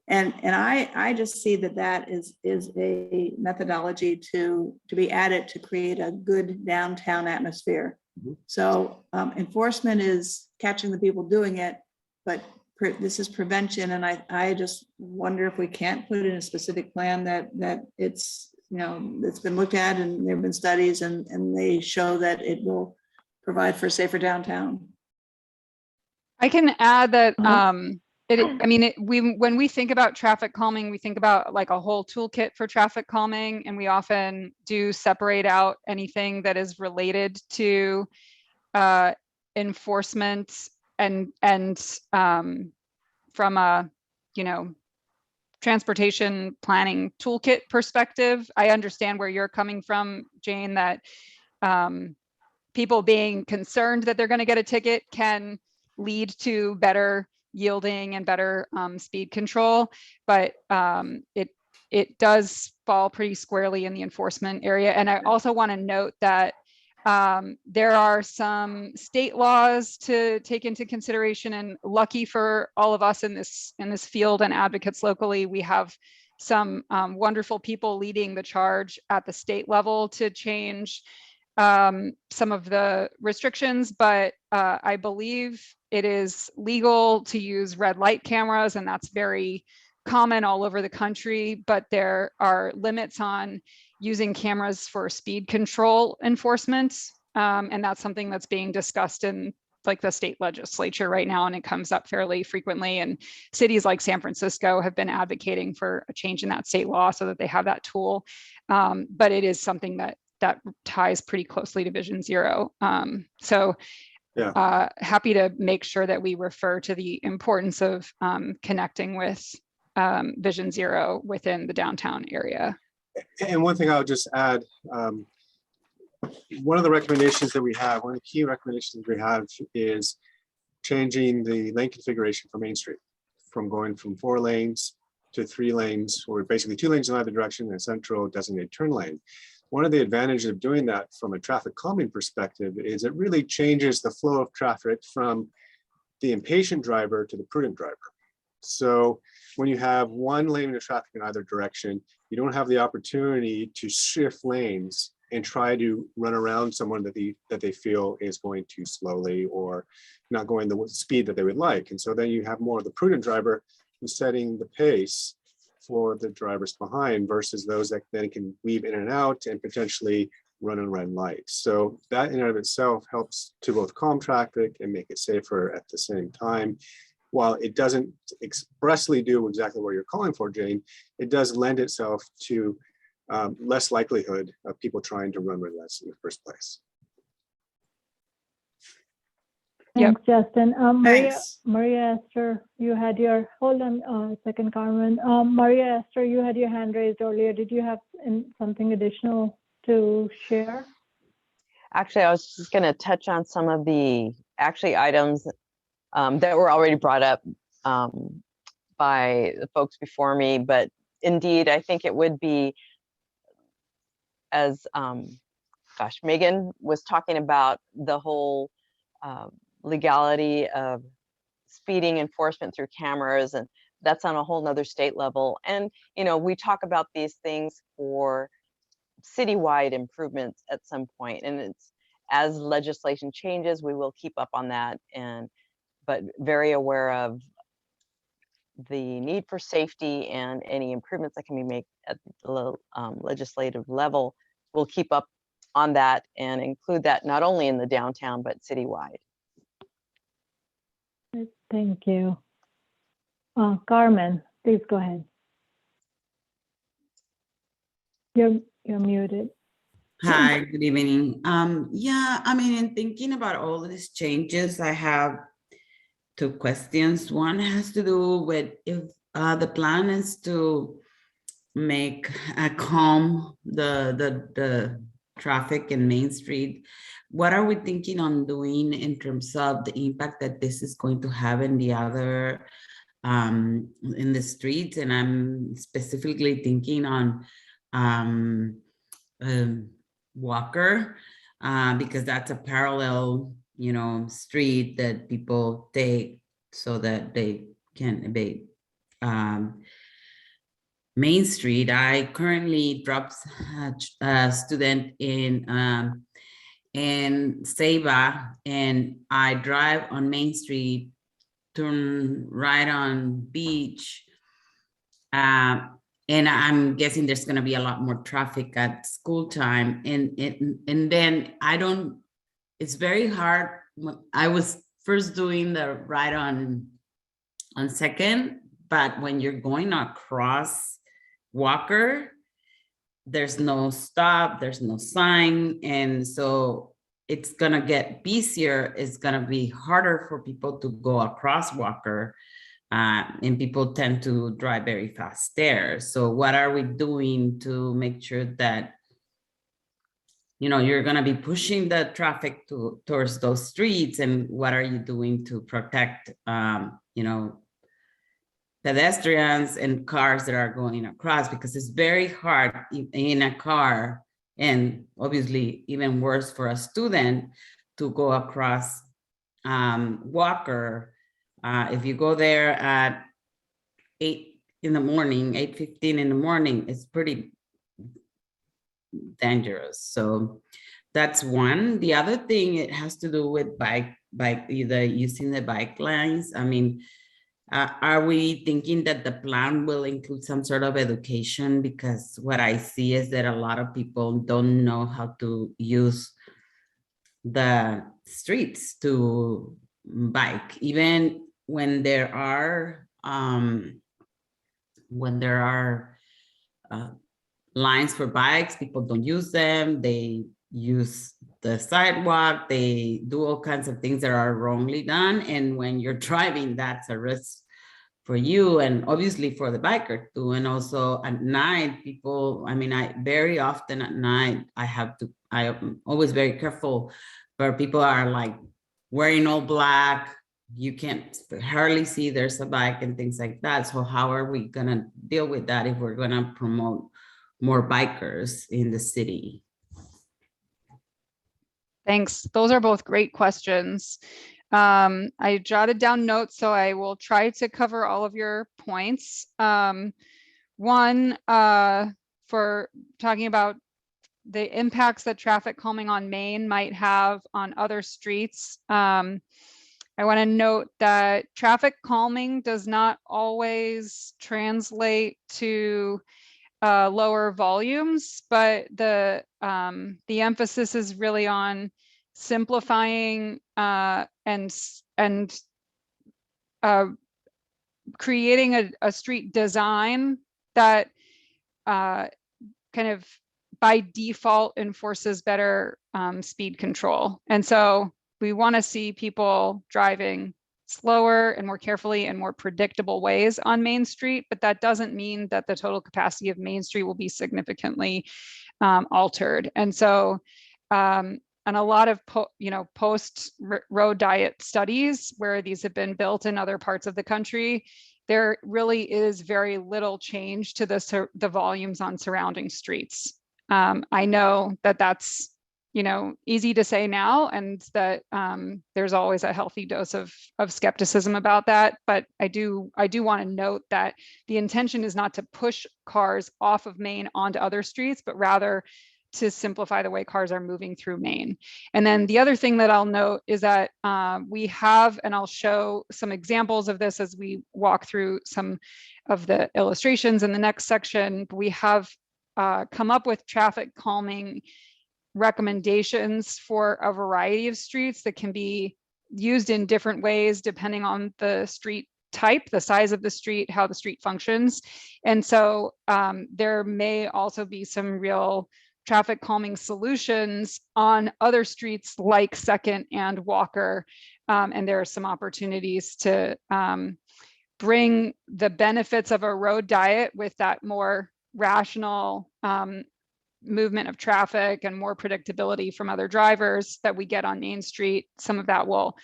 I just see that is a methodology to be added to create a good downtown atmosphere. Mm-hmm. So enforcement is catching the people doing it, but this is prevention, and I just wonder if we can't put in a specific plan that it's it's been looked at, and there have been studies, and they show that it will provide for a safer downtown. I can add that when we think about traffic calming, we think about like a whole toolkit for traffic calming, and we often do separate out anything that is related to enforcement and from a transportation planning toolkit perspective. I understand where you're coming from, Jane, that people being concerned that they're going to get a ticket can lead to better yielding and better speed control. But it does fall pretty squarely in the enforcement area. And I also want to note that there are some state laws to take into consideration, and lucky for all of us in this field and advocates locally, we have some wonderful people leading the charge at the state level to change some of the restrictions, but I believe it is legal to use red light cameras, and that's very common all over the country, but there are limits on using cameras for speed control enforcement. And that's something that's being discussed in like the state legislature right now, and it comes up fairly frequently. And cities like San Francisco have been advocating for a change in that state law so that they have that tool. But it is something that ties pretty closely to Vision Zero. Happy to make sure that we refer to the importance of connecting with Vision Zero within the downtown area. And one thing I'll just add, one of the recommendations that we have, one of the key recommendations we have is changing the lane configuration for Main Street, from going from 4 lanes to 3 lanes, or basically 2 lanes in either direction and a central designated turn lane. One of the advantages of doing that from a traffic calming perspective is it really changes the flow of traffic from the impatient driver to the prudent driver. So when you have 1 lane of traffic in either direction, you don't have the opportunity to shift lanes and try to run around someone that they feel is going too slowly or not going the speed that they would like. And so then you have more of the prudent driver who's setting the pace for the drivers behind versus those that then can weave in and out and potentially run on red lights. So that in and of itself helps to both calm traffic and make it safer at the same time. While it doesn't expressly do exactly what you're calling for, Jane, it does lend itself to less likelihood of people trying to run red lights in the first place. Thanks, Justin. Thanks. Maria Esther, you had your, hold on a second, Carmen. Maria Esther, you had your hand raised earlier. Did you have something additional to share? Actually, I was just going to touch on some of the items that were already brought up by the folks before me. But indeed, I think it would be, as Megan was talking about, the whole legality of speeding enforcement through cameras, and that's on a whole nother state level. And, you know, we talk about these things for citywide improvements at some point, and it's, as legislation changes, we will keep up on that, but very aware of the need for safety and any improvements that can be made at the legislative level. We'll keep up on that and include that not only in the downtown, but citywide. Thank you. Carmen, please go ahead. You're muted. Hi, good evening. Yeah, I mean, in thinking about all these changes, I have 2 questions. One has to do with if the plan is to make calm the traffic in Main Street. What are we thinking on doing in terms of the impact that this is going to have in the other in the streets? And I'm specifically thinking on Walker, because that's a parallel, you know, street that people take so that they can evade Main Street. I currently dropped a student in Ceiba, and I drive on Main Street, turn right on Beach, and I'm guessing there's going to be a lot more traffic at school time, and then I don't. It's very hard. I was first doing the right on Second, but when you're going across Walker, there's no stop, there's no sign, and so it's gonna get busier. It's gonna be harder for people to go across Walker, and people tend to drive very fast there. So what are we doing to make sure that, you know, you're gonna be pushing the traffic towards those streets, and what are you doing to protect, you know, pedestrians and cars that are going across, because it's very hard in a car, and obviously even worse for a student to go across Walker. If you go there at 8 in the morning, 8:15 in the morning, it's pretty dangerous. So that's one. The other thing, it has to do with bike either using the bike lanes. I mean, are we thinking that the plan will include some sort of education? Because what I see is that a lot of people don't know how to use the streets to bike, even when there are lines for bikes, people don't use them. They use the sidewalk. They do all kinds of things that are wrongly done. And when you're driving, that's a risk for you and obviously for the biker too. And also at night, people, I mean, very often at night, I'm always very careful where people are like wearing all black. You can't hardly see there's a bike and things like that. So how are we gonna deal with that if we're gonna promote more bikers in the city? Thanks. Those are both great questions. I jotted down notes, so I will try to cover all of your points. One, for talking about the impacts that traffic calming on Maine might have on other streets. I want to note that traffic calming does not always translate to lower volumes, but the emphasis is really on simplifying and creating a street design that kind of by default enforces better speed control. And so we want to see people driving slower and more carefully and more predictable ways on Main Street, but that doesn't mean that the total capacity of Main Street will be significantly altered. And so, and a lot of post road diet studies where these have been built in other parts of the country, there really is very little change to the volumes on surrounding streets. I know that that's easy to say now, and that there's always a healthy dose of skepticism about that. But I do want to note that the intention is not to push cars off of Maine onto other streets, but rather to simplify the way cars are moving through Maine. And then the other thing that I'll note is that we have, and I'll show some examples of this as we walk through some of the illustrations in the next section, we have come up with traffic calming recommendations for a variety of streets that can be used in different ways depending on the street type, the size of the street, how the street functions. And so there may also be some real traffic calming solutions on other streets like 2nd and Walker. And there are some opportunities to bring the benefits of a road diet with that more rational movement of traffic and more predictability from other drivers that we get on Main Street. Some of that will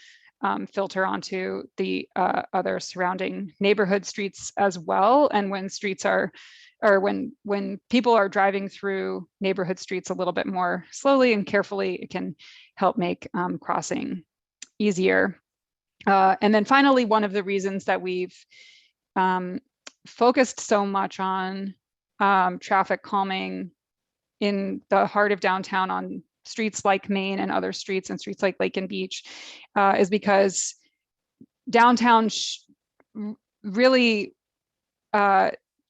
filter onto the other surrounding neighborhood streets as well. And when streets are, or when people are driving through neighborhood streets a little bit more slowly and carefully, it can help make crossing easier. And then finally, one of the reasons that we've focused so much on traffic calming in the heart of downtown on streets like Maine and other streets and streets like Lake and Beach is because downtown really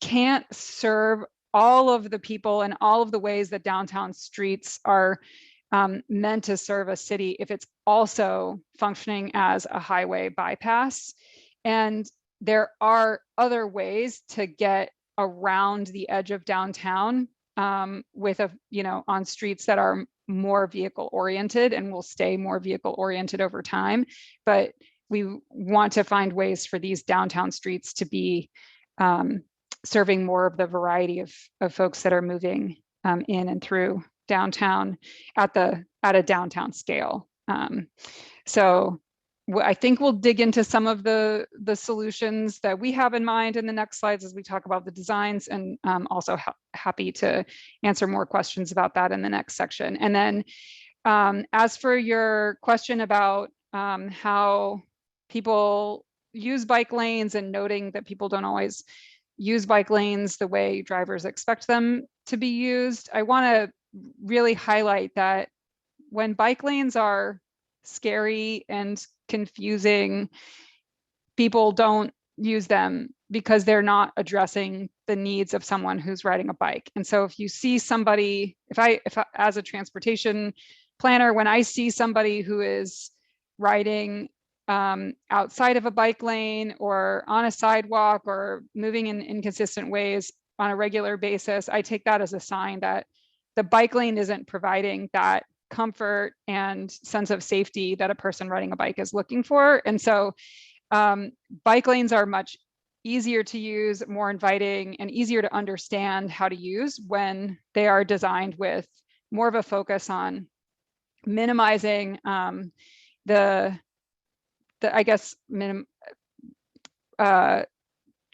can't serve all of the people and all of the ways that downtown streets are meant to serve a city if it's also functioning as a highway bypass. And there are other ways to get around the edge of downtown with on streets that are more vehicle oriented and will stay more vehicle oriented over time. But we want to find ways for these downtown streets to be serving more of the variety of folks that are moving in and through downtown at a downtown scale. So I think we'll dig into some of the solutions that we have in mind in the next slides as we talk about the designs, and also happy to answer more questions about that in the next section. And then as for your question about how people use bike lanes and noting that people don't always use bike lanes the way drivers expect them to be used, I want to really highlight that when bike lanes are scary and confusing, people don't use them because they're not addressing the needs of someone who's riding a bike. And so if you see somebody, if I as a transportation planner, when I see somebody who is riding outside of a bike lane or on a sidewalk or moving in inconsistent ways on a regular basis, I take that as a sign that the bike lane isn't providing that comfort and sense of safety that a person riding a bike is looking for. And so bike lanes are much easier to use, more inviting, and easier to understand how to use when they are designed with more of a focus on minimizing I guess kind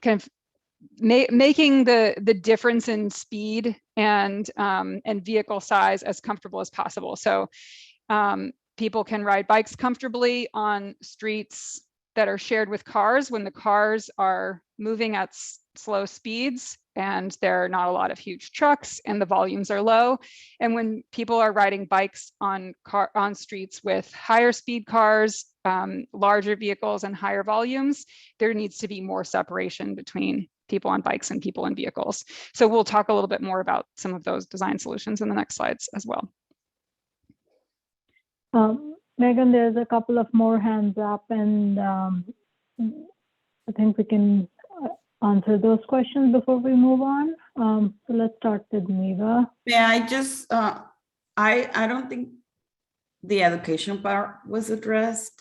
of making the difference in speed and vehicle size as comfortable as possible. So people can ride bikes comfortably on streets that are shared with cars when the cars are moving at slow speeds and there are not a lot of huge trucks and the volumes are low. And when people are riding bikes on streets with higher speed cars, larger vehicles and higher volumes, there needs to be more separation between people on bikes and people in vehicles. So we'll talk a little bit more about some of those design solutions in the next slides as well. Megan, there's a couple of more hands up, and I think we can answer those questions before we move on. So let's start with Neva. Yeah, I just, I don't think the education part was addressed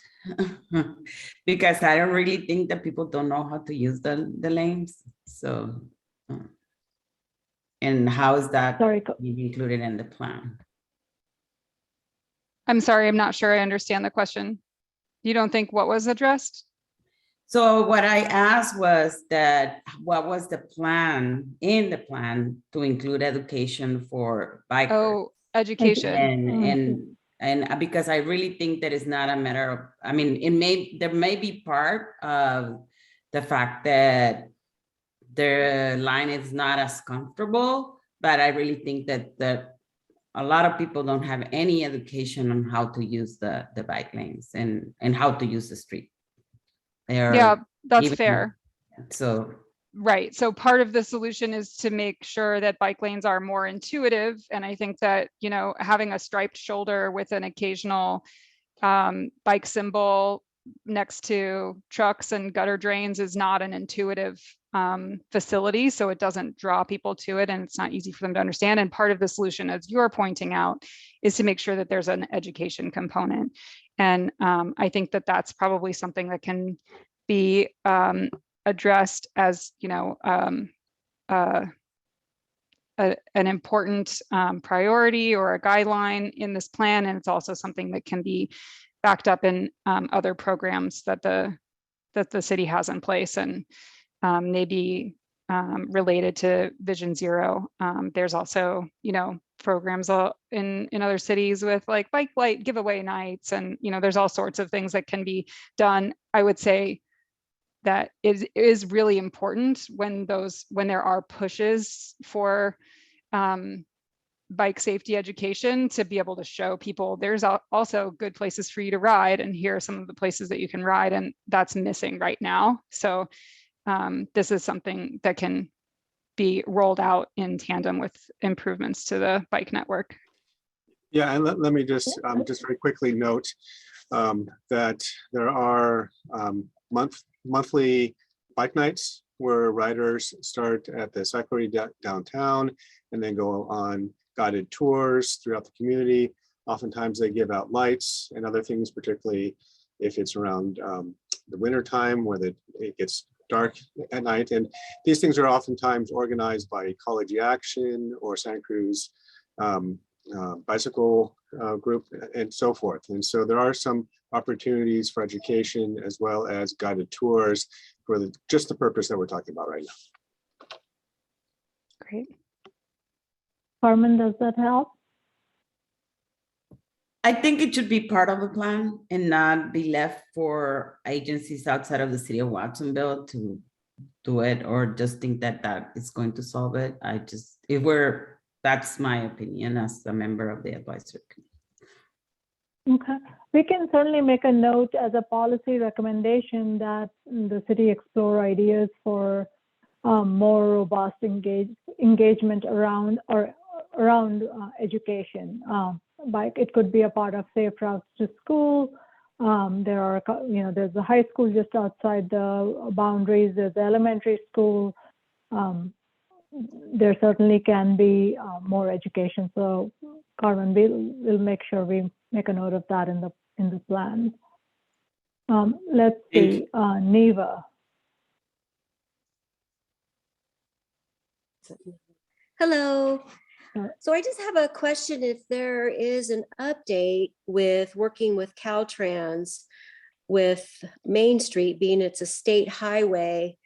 because I don't really think that people don't know how to use the lanes. So, and how is that included in the plan? I'm sorry, I'm not sure I understand the question. You don't think what was addressed? So what I asked was that what was the plan in the plan to include education for bikers? Oh, education. And because I really think that it's not a matter of, I mean, there may be part of the fact that the line is not as comfortable, but I really think that a lot of people don't have any education on how to use the bike lanes and how to use the street. Yeah, that's fair. So right. So part of the solution is to make sure that bike lanes are more intuitive. And I think that, you know, having a striped shoulder with an occasional bike symbol next to trucks and gutter drains is not an intuitive facility. So it doesn't draw people to it and it's not easy for them to understand. And part of the solution, as you're pointing out, is to make sure that there's an education component. And I think that that's probably something that can be addressed as, you know, an important priority or a guideline in this plan. And it's also something that can be backed up in other programs that the city has in place and maybe related to Vision Zero. There's also, you know, programs in other cities with like bike light giveaway nights, and you know, there's all sorts of things that can be done. I would say that it is really important when there are pushes for bike safety education to be able to show people there's also good places for you to ride, and here are some of the places that you can ride, and that's missing right now. So this is something that can be rolled out in tandem with improvements to the bike network. Yeah, and let me just very quickly note that there are monthly bike nights where riders start at the cyclery downtown and then go on guided tours throughout the community. Oftentimes they give out lights and other things, particularly if it's around the winter time where it gets dark at night. And these things are oftentimes organized by Ecology Action or Santa Cruz bicycle group and so forth. And so there are some opportunities for education as well as guided tours for just the purpose that we're talking about right now. Great. Carmen, does that help? I think it should be part of the plan and not be left for agencies outside of the city of Watsonville to do it, or just think that that is going to solve it. That's my opinion as a member of the advisory committee. Okay, we can certainly make a note as a policy recommendation that the city explore ideas for more robust engagement around education. It could be a part of safe routes to school. There's a high school just outside the boundaries. There's the elementary school. There certainly can be more education. So, Carmen, we'll make sure we make a note of that in the plan. Let's see, Neva. Hello. Sure. So I just have a question if there is an update with working with Caltrans with Main Street, being it's a state highway.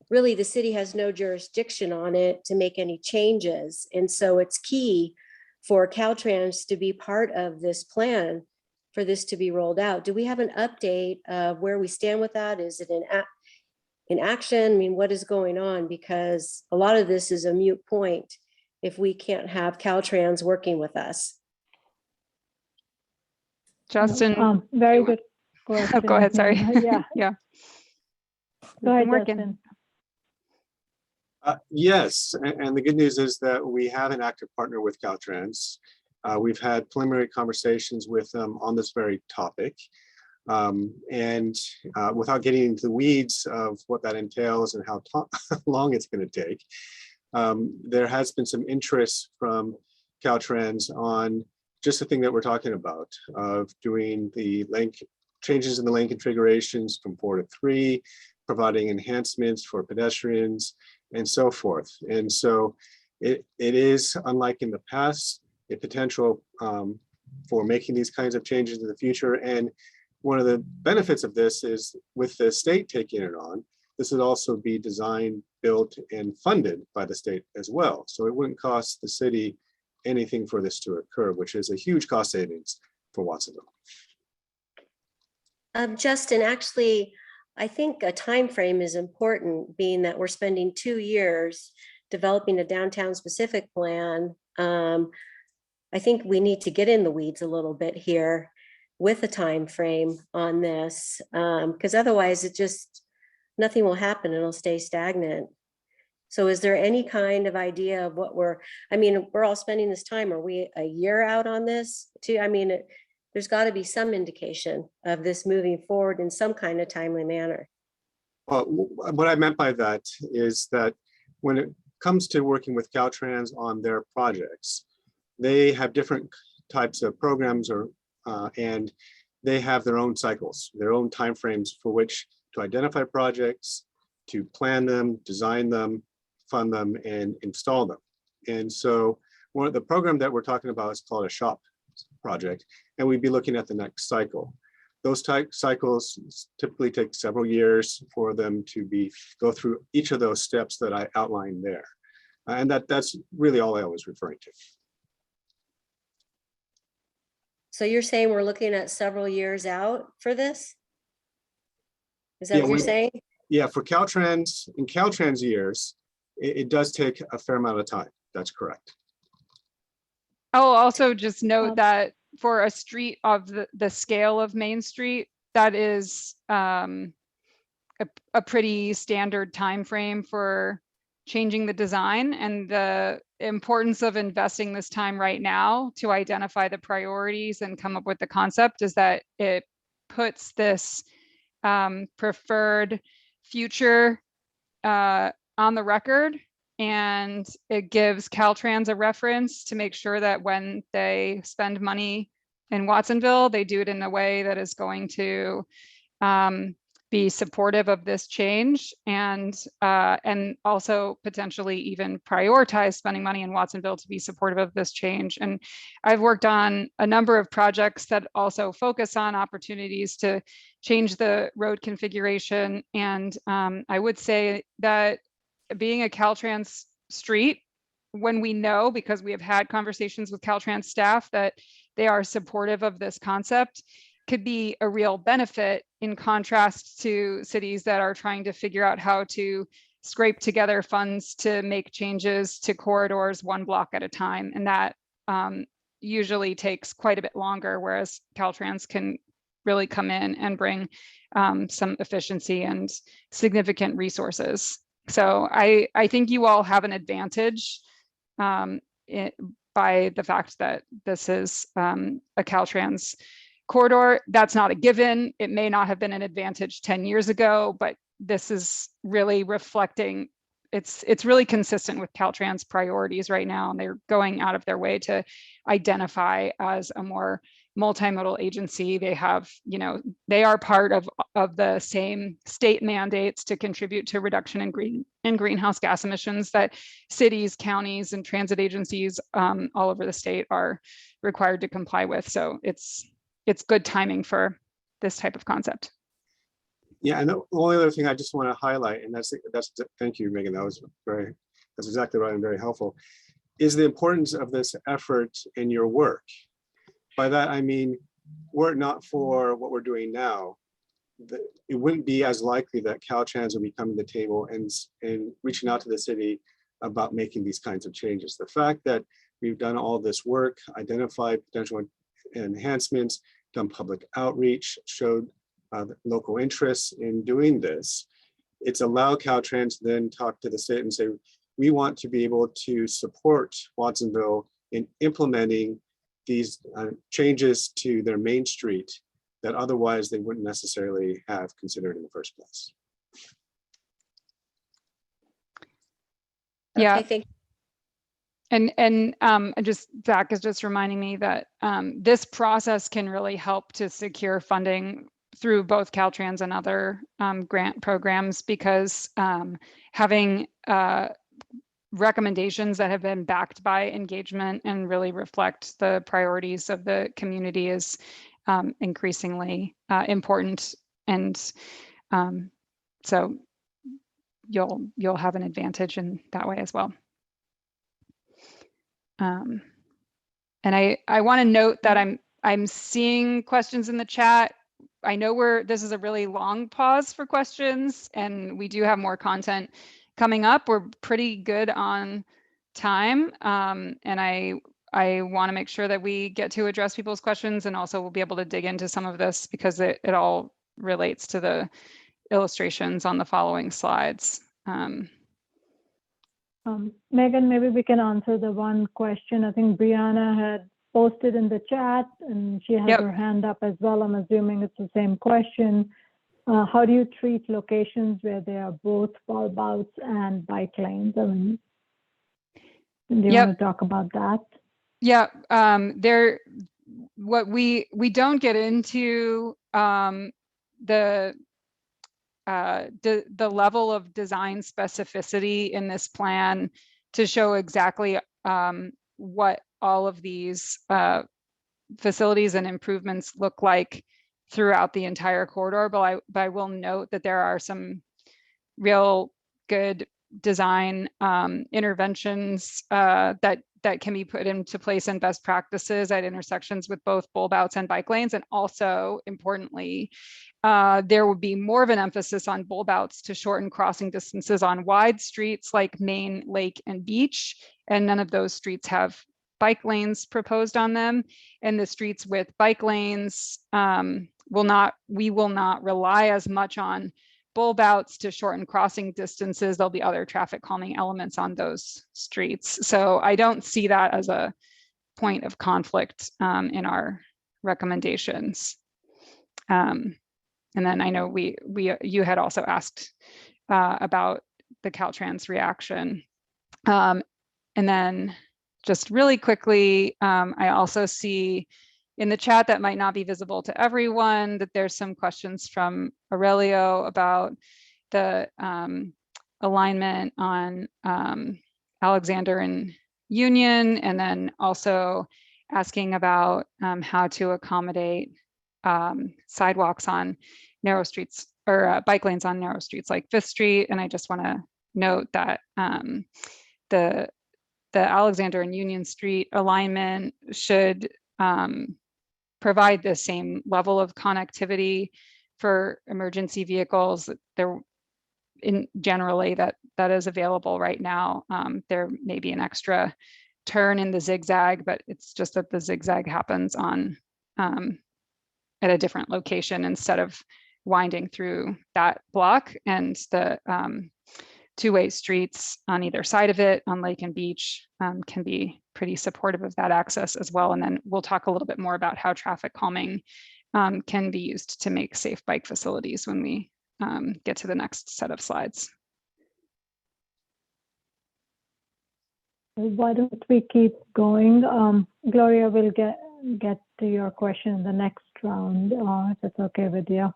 Really, the city has no jurisdiction on it to make any changes. And so it's key for Caltrans to be part of this plan for this to be rolled out. Do we have an update of where we stand with that? Is it in action? I mean, what is going on? Because a lot of this is a moot point if we can't have Caltrans working with us. Justin. Very good question. Oh, go ahead, sorry. Yeah. Yeah. Go ahead, working. Justin. Yes, and the good news is that we have an active partner with Caltrans. We've had preliminary conversations with them on this very topic. And without getting into the weeds of what that entails and how long it's going to take, there has been some interest from Caltrans on just the thing that we're talking about, of doing the changes in the lane configurations from 4 to 3, providing enhancements for pedestrians, and so forth. And so it is, unlike in the past, a potential for making these kinds of changes in the future. And one of the benefits of this is, with the state taking it on, this would also be designed, built, and funded by the state as well. So it wouldn't cost the city anything for this to occur, which is a huge cost savings for Watsonville. Justin, actually, I think a time frame is important, being that we're spending 2 years developing a downtown specific plan. I think we need to get in the weeds a little bit here with a time frame on this, because otherwise nothing will happen and it'll stay stagnant. So is there any kind of idea of what we're all spending this time. Are we a year out on this too? There's got to be some indication of this moving forward in some kind of timely manner. Well, what I meant by that is that when it comes to working with Caltrans on their projects, they have different types of programs and they have their own cycles, their own timeframes for which to identify projects, to plan them, design them, fund them, and install them. And so the program that we're talking about is called a SHOP project, and we'd be looking at the next cycle. Those type cycles typically take several years for them to go through each of those steps that I outlined there. And that's really all I was referring to. So you're saying we're looking at several years out for this? Is that what you're saying? Yeah, for Caltrans, in Caltrans years, it does take a fair amount of time. That's correct. I'll also just note that for a street of the scale of Main Street, that is a pretty standard time frame for changing the design, and the importance of investing this time right now to identify the priorities and come up with the concept is that it puts this preferred future on the record, and it gives Caltrans a reference to make sure that when they spend money in Watsonville, they do it in a way that is going to be supportive of this change and also potentially even prioritize spending money in Watsonville to be supportive of this change. And I've worked on a number of projects that also focus on opportunities to change the road configuration. And I would say that being a Caltrans street, when we know, because we have had conversations with Caltrans staff, that they are supportive of this concept, could be a real benefit in contrast to cities that are trying to figure out how to scrape together funds to make changes to corridors one block at a time. And that usually takes quite a bit longer, whereas Caltrans can really come in and bring some efficiency and significant resources. So I think you all have an advantage by the fact that this is a Caltrans corridor. That's not a given. It may not have been an advantage 10 years ago, but this is really reflecting, it's really consistent with Caltrans priorities right now. And they're going out of their way to identify as a more multimodal agency. They have, they are part of the same state mandates to contribute to reduction in greenhouse gas emissions that cities, counties, and transit agencies all over the state are required to comply with. So it's good timing for this type of concept. Yeah, and the only other thing I just want to highlight, and that's thank you, Megan. That's exactly right and very helpful, is the importance of this effort in your work. By that I mean, were it not for what we're doing now, it wouldn't be as likely that Caltrans would be coming to the table and reaching out to the city about making these kinds of changes. The fact that we've done all this work, identified potential enhancements, done public outreach, showed local interests in doing this, it's allowed Caltrans to then talk to the state and say, we want to be able to support Watsonville in implementing these changes to their main street that otherwise they wouldn't necessarily have considered in the first place. Yeah. Okay, thank you. And just Zach is just reminding me that this process can really help to secure funding through both Caltrans and other grant programs, because having recommendations that have been backed by engagement and really reflect the priorities of the community is increasingly important. And so you'll have an advantage in that way as well. And I want to note that I'm seeing questions in the chat. I know this is a really long pause for questions, and we do have more content coming up. We're pretty good on time, and I want to make sure that we get to address people's questions, and also we'll be able to dig into some of this because it all relates to the illustrations on the following slides. Megan, maybe we can answer the one question. I think Brianna had posted in the chat, and she has her hand up as well. I'm assuming it's the same question. How do you treat locations where there are both bulb outs and bike lanes? I mean, do you want to talk about that? Yeah, what we don't get into the level of design specificity in this plan to show exactly what all of these facilities and improvements look like throughout the entire corridor. But I will note that there are some real good design interventions that can be put into place and best practices at intersections with both bulb outs and bike lanes. And also, importantly, there would be more of an emphasis on bulb outs to shorten crossing distances on wide streets like Maine, Lake, and Beach. And none of those streets have bike lanes proposed on them. And the streets with bike lanes, we will not rely as much on bulb outs to shorten crossing distances. There'll be other traffic calming elements on those streets. So I don't see that as a point of conflict in our recommendations. And then I know you had also asked about the Caltrans reaction. And then just really quickly, I also see in the chat that might not be visible to everyone, that there's some questions from Aurelio about the alignment on Alexander and Union, and then also asking about how to accommodate sidewalks on narrow streets, or bike lanes on narrow streets like 5th Street. And I just want to note that the Alexander and Union Street alignment should provide the same level of connectivity for emergency vehicles. There, in generally, that is available right now. There may be an extra turn in the zigzag, but it's just that the zigzag happens on at a different location instead of winding through that block. And the two-way streets on either side of it on Lake and Beach can be pretty supportive of that access as well. And then we'll talk a little bit more about how traffic calming can be used to make safe bike facilities when we get to the next set of slides. Why don't we keep going? Gloria will get to your question in the next round, if it's okay with you.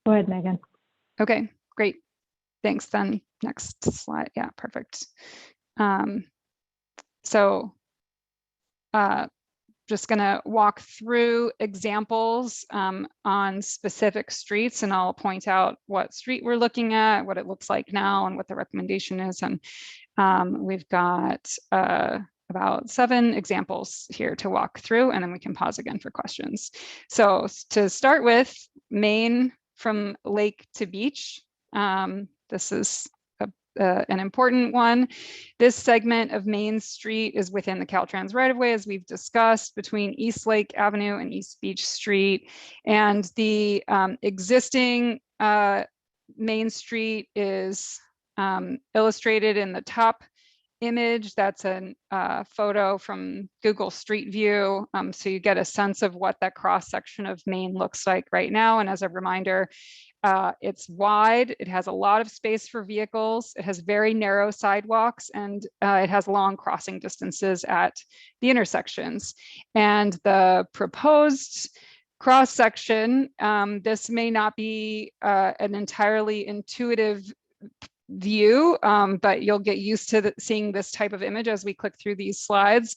Go ahead, Megan. Okay, great. Thanks. Then next slide. Yeah, perfect. Just gonna walk through examples on specific streets, and I'll point out what street we're looking at, what it looks like now, and what the recommendation is. And we've got about 7 examples here to walk through, and then we can pause again for questions. So to start with, Maine from Lake to Beach. This is an important one. This segment of Main Street is within the Caltrans right-of-way, as we've discussed, between East Lake Avenue and East Beach Street. And the existing Main Street is illustrated in the top image. That's a photo from Google Street View. So you get a sense of what that cross section of Maine looks like right now. And as a reminder, it's wide, it has a lot of space for vehicles, it has very narrow sidewalks, and it has long crossing distances at the intersections. And the proposed cross section, this may not be an entirely intuitive view, but you'll get used to seeing this type of image as we click through these slides,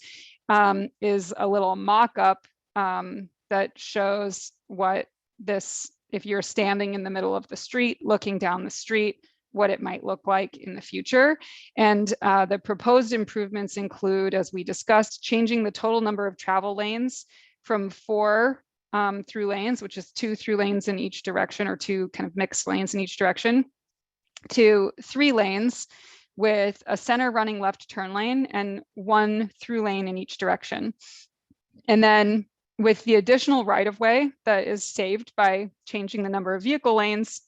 is a little mock-up that shows what this, if you're standing in the middle of the street, looking down the street, what it might look like in the future. And the proposed improvements include, as we discussed, changing the total number of travel lanes from 4 through lanes, which is 2 through lanes in each direction, or 2 kind of mixed lanes in each direction, to 3 lanes with a center running left turn lane and 1 through lane in each direction. And then with the additional right-of-way that is saved by changing the number of vehicle lanes,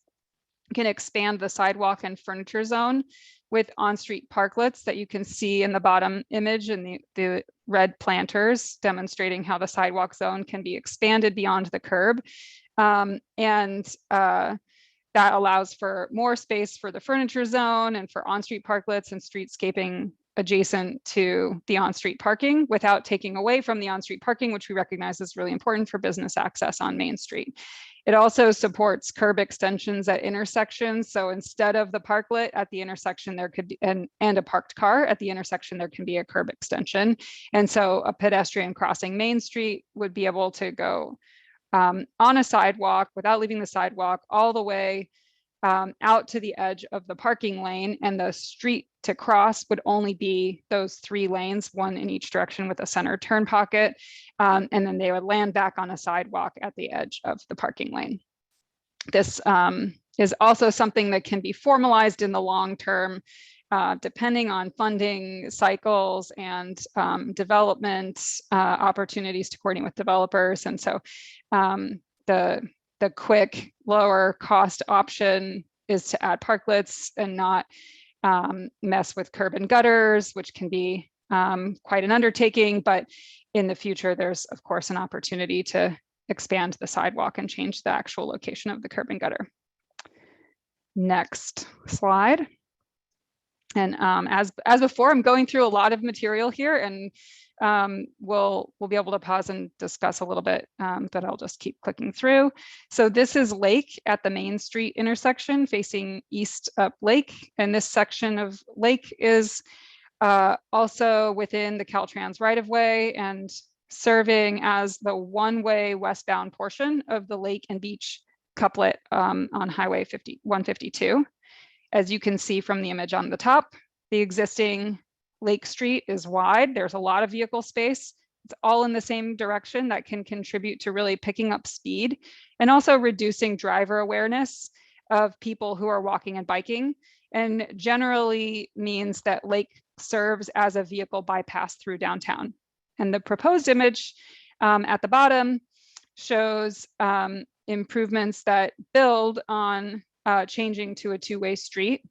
can expand the sidewalk and furniture zone with on-street parklets that you can see in the bottom image, and the red planters demonstrating how the sidewalk zone can be expanded beyond the curb. That allows for more space for the furniture zone and for on-street parklets and streetscaping adjacent to the on-street parking, without taking away from the on-street parking, which we recognize is really important for business access on Main Street. It also supports curb extensions at intersections. So instead of the parklet at the intersection, there could be, and a parked car at the intersection, there can be a curb extension. And so a pedestrian crossing Main Street would be able to go on a sidewalk without leaving the sidewalk all the way out to the edge of the parking lane, and the street to cross would only be those 3 lanes, 1 in each direction with a center turn pocket, and then they would land back on a sidewalk at the edge of the parking lane. This is also something that can be formalized in the long term, depending on funding cycles and development opportunities to coordinate with developers. And so the quick, lower cost option is to add parklets and not mess with curb and gutters, which can be quite an undertaking. But in the future, there's of course an opportunity to expand the sidewalk and change the actual location of the curb and gutter. Next slide. And as before, I'm going through a lot of material here, and we'll be able to pause and discuss a little bit, but I'll just keep clicking through. So this is Lake at the Main Street intersection facing east up Lake. And this section of Lake is also within the Caltrans right-of-way and serving as the one-way westbound portion of the Lake and Beach couplet on Highway 152. As you can see from the image on the top, the existing Lake Street is wide. There's a lot of vehicle space. It's all in the same direction that can contribute to really picking up speed and also reducing driver awareness of people who are walking and biking, and generally means that Lake serves as a vehicle bypass through downtown. And the proposed image at the bottom shows improvements that build on changing to a two-way street.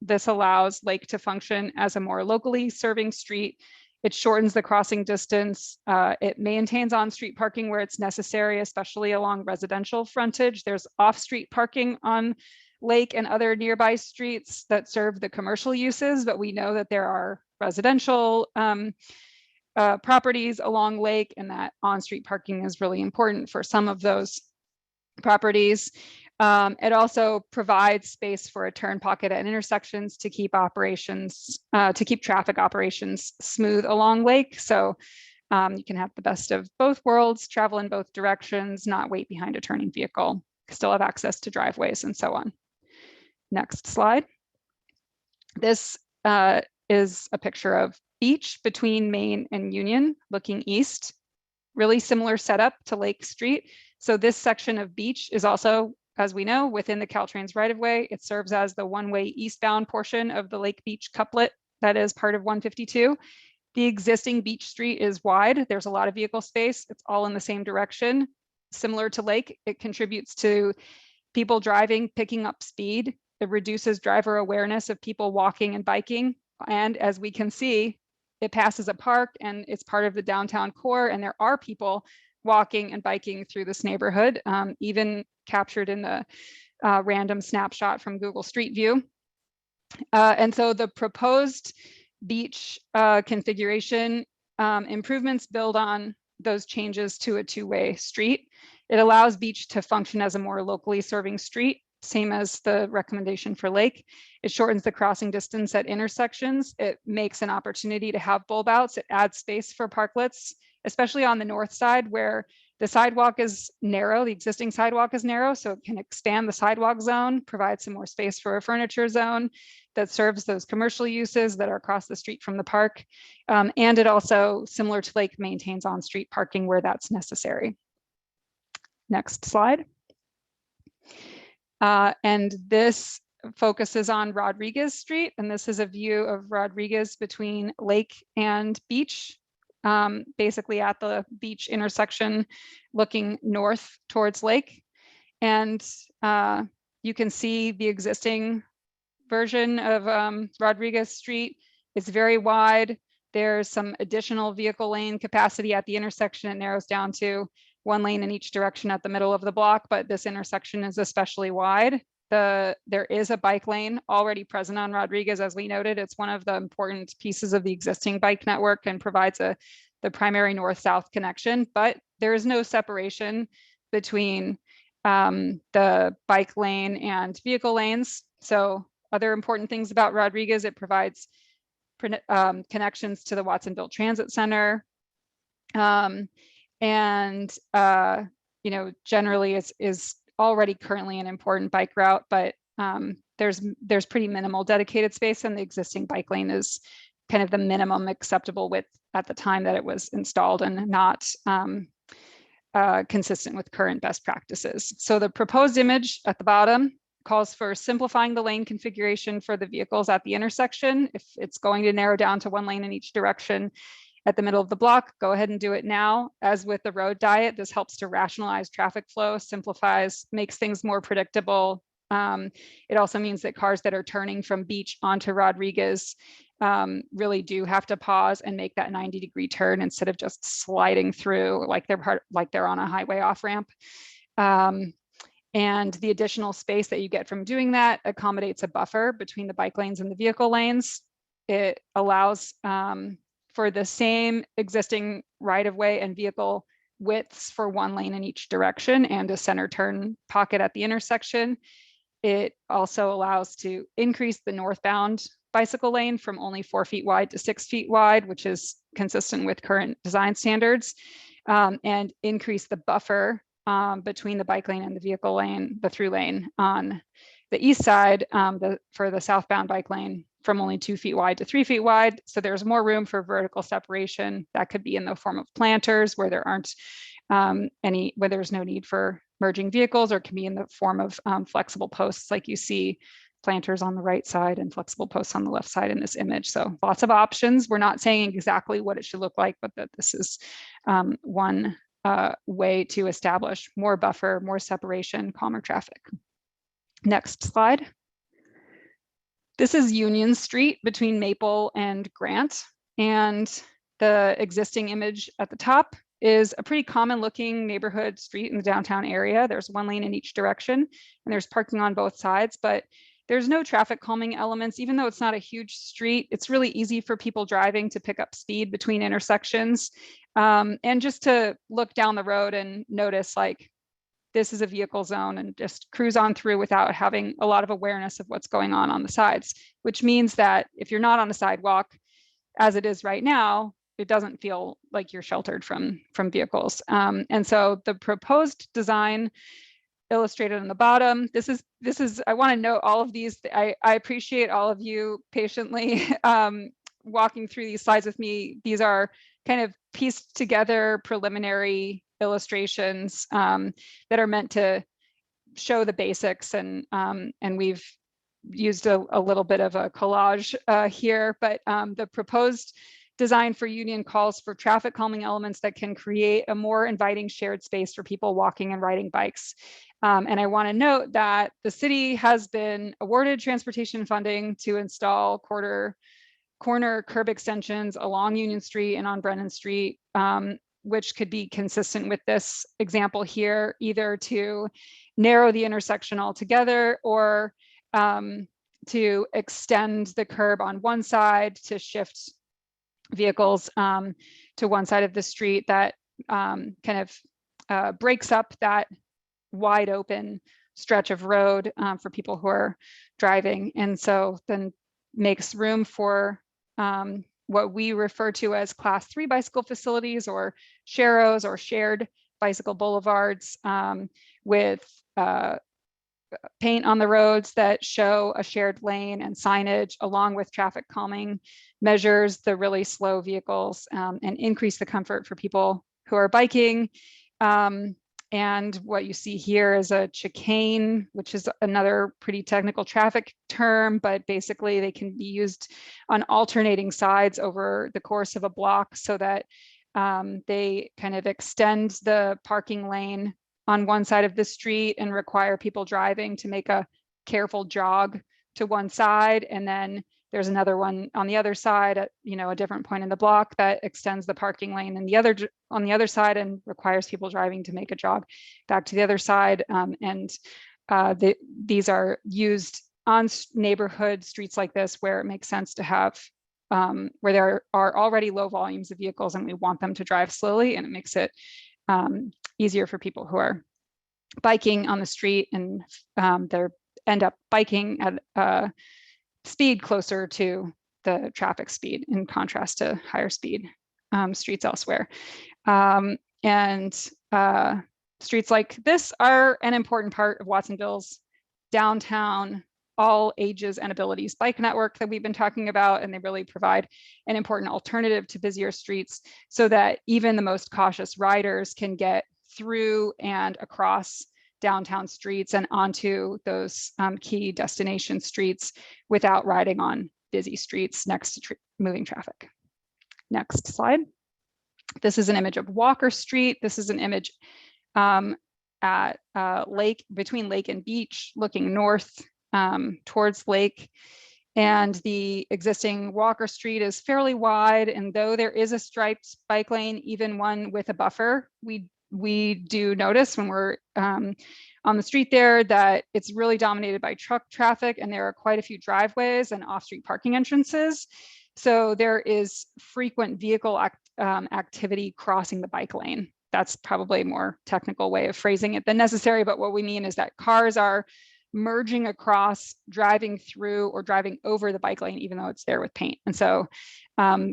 This allows Lake to function as a more locally serving street. It shortens the crossing distance. It maintains on-street parking where it's necessary, especially along residential frontage. There's off-street parking on Lake and other nearby streets that serve the commercial uses, but we know that there are residential properties along Lake, and that on-street parking is really important for some of those properties. It also provides space for a turn pocket at intersections to keep traffic operations smooth along Lake. So you can have the best of both worlds, travel in both directions, not wait behind a turning vehicle, still have access to driveways and so on. Next slide. This is a picture of Beach between Maine and Union looking east. Really similar setup to Lake Street. So this section of Beach is also, as we know, within the Caltrans right-of-way. It serves as the one-way eastbound portion of the Lake Beach couplet that is part of 152. The existing Beach Street is wide. There's a lot of vehicle space. It's all in the same direction. Similar to Lake, it contributes to people driving, picking up speed. It reduces driver awareness of people walking and biking. And as we can see, it passes a park and it's part of the downtown core, and there are people walking and biking through this neighborhood, even captured in the random snapshot from Google Street View. And so the proposed beach configuration improvements build on those changes to a two-way street. It allows Beach to function as a more locally serving street, same as the recommendation for Lake. It shortens the crossing distance at intersections. It makes an opportunity to have bulb outs. It adds space for parklets, especially on the north side where the sidewalk is narrow, the existing sidewalk is narrow, so it can expand the sidewalk zone, provide some more space for a furniture zone that serves those commercial uses that are across the street from the park. And it also, similar to Lake, maintains on-street parking where that's necessary. Next slide. And this focuses on Rodriguez Street, and this is a view of Rodriguez between Lake and Beach, basically at the Beach intersection looking north towards Lake. And you can see the existing version of Rodriguez Street. It's very wide. There's some additional vehicle lane capacity at the intersection. It narrows down to one lane in each direction at the middle of the block, but this intersection is especially wide. There is a bike lane already present on Rodriguez, as we noted. It's one of the important pieces of the existing bike network and provides the primary north-south connection, but there is no separation between the bike lane and vehicle lanes. So other important things about Rodriguez, it provides connections to the Watsonville Transit Center. Generally is already currently an important bike route, but there's pretty minimal dedicated space, and the existing bike lane is kind of the minimum acceptable width at the time that it was installed, and not consistent with current best practices. So the proposed image at the bottom calls for simplifying the lane configuration for the vehicles at the intersection. If it's going to narrow down to one lane in each direction at the middle of the block, go ahead and do it now. As with the road diet, this helps to rationalize traffic flow, simplifies, makes things more predictable. It also means that cars that are turning from Beach onto Rodriguez really do have to pause and make that 90-degree turn instead of just sliding through like they're on a highway off ramp. And the additional space that you get from doing that accommodates a buffer between the bike lanes and the vehicle lanes. It allows for the same existing right-of-way and vehicle widths for one lane in each direction and a center turn pocket at the intersection. It also allows to increase the northbound bicycle lane from only 4 feet wide to 6 feet wide, which is consistent with current design standards, and increase the buffer between the bike lane and the vehicle lane, the through lane on the east side for the southbound bike lane from only 2 feet wide to 3 feet wide. So there's more room for vertical separation. That could be in the form of planters where there aren't where there's no need for merging vehicles, or it can be in the form of flexible posts like you see planters on the right side and flexible posts on the left side in this image. So lots of options. We're not saying exactly what it should look like, but that this is one way to establish more buffer, more separation, calmer traffic. Next slide. This is Union Street between Maple and Grant. And the existing image at the top is a pretty common looking neighborhood street in the downtown area. There's one lane in each direction and there's parking on both sides, but there's no traffic calming elements. Even though it's not a huge street, it's really easy for people driving to pick up speed between intersections. And just to look down the road and notice like, this is a vehicle zone, and just cruise on through without having a lot of awareness of what's going on the sides, which means that if you're not on a sidewalk, as it is right now, it doesn't feel like you're sheltered from vehicles. And so the proposed design illustrated on the bottom, this is I want to note all of these. I appreciate all of you patiently walking through these slides with me. These are kind of pieced together preliminary illustrations that are meant to show the basics, and we've used a little bit of a collage here, but the proposed design for Union calls for traffic calming elements that can create a more inviting shared space for people walking and riding bikes. And I want to note that the city has been awarded transportation funding to install corner curb extensions along Union Street and on Brennan Street, which could be consistent with this example here, either to narrow the intersection altogether or to extend the curb on one side to shift vehicles to one side of the street that kind of breaks up that wide open stretch of road for people who are driving, and so then makes room for what we refer to as class 3 bicycle facilities, or sharrows, or shared bicycle boulevards, with paint on the roads that show a shared lane and signage, along with traffic calming measures the really slow vehicles, and increase the comfort for people who are biking. And what you see here is a chicane, which is another pretty technical traffic term, but basically they can be used on alternating sides over the course of a block, so that they kind of extend the parking lane on one side of the street and require people driving to make a careful jog to one side. And then there's another one on the other side at a different point in the block that extends the parking lane and on the other side and requires people driving to make a jog back to the other side. These are used on neighborhood streets like this, where it makes sense to have where there are already low volumes of vehicles and we want them to drive slowly, and it makes it easier for people who are biking on the street, and they end up biking at speed closer to the traffic speed, in contrast to higher speed streets elsewhere. Streets like this are an important part of Watsonville's downtown all ages and abilities bike network that we've been talking about, and they really provide an important alternative to busier streets, so that even the most cautious riders can get through and across downtown streets and onto those key destination streets without riding on busy streets next to moving traffic. Next slide. This is an image of Walker Street. This is an image at between Lake and Beach, looking north towards Lake. And the existing Walker Street is fairly wide, and though there is a striped bike lane, even one with a buffer, we do notice when we're on the street there that it's really dominated by truck traffic, and there are quite a few driveways and off-street parking entrances. So there is frequent vehicle activity crossing the bike lane. That's probably a more technical way of phrasing it than necessary, but what we mean is that cars are merging across, driving through, or driving over the bike lane, even though it's there with paint. And so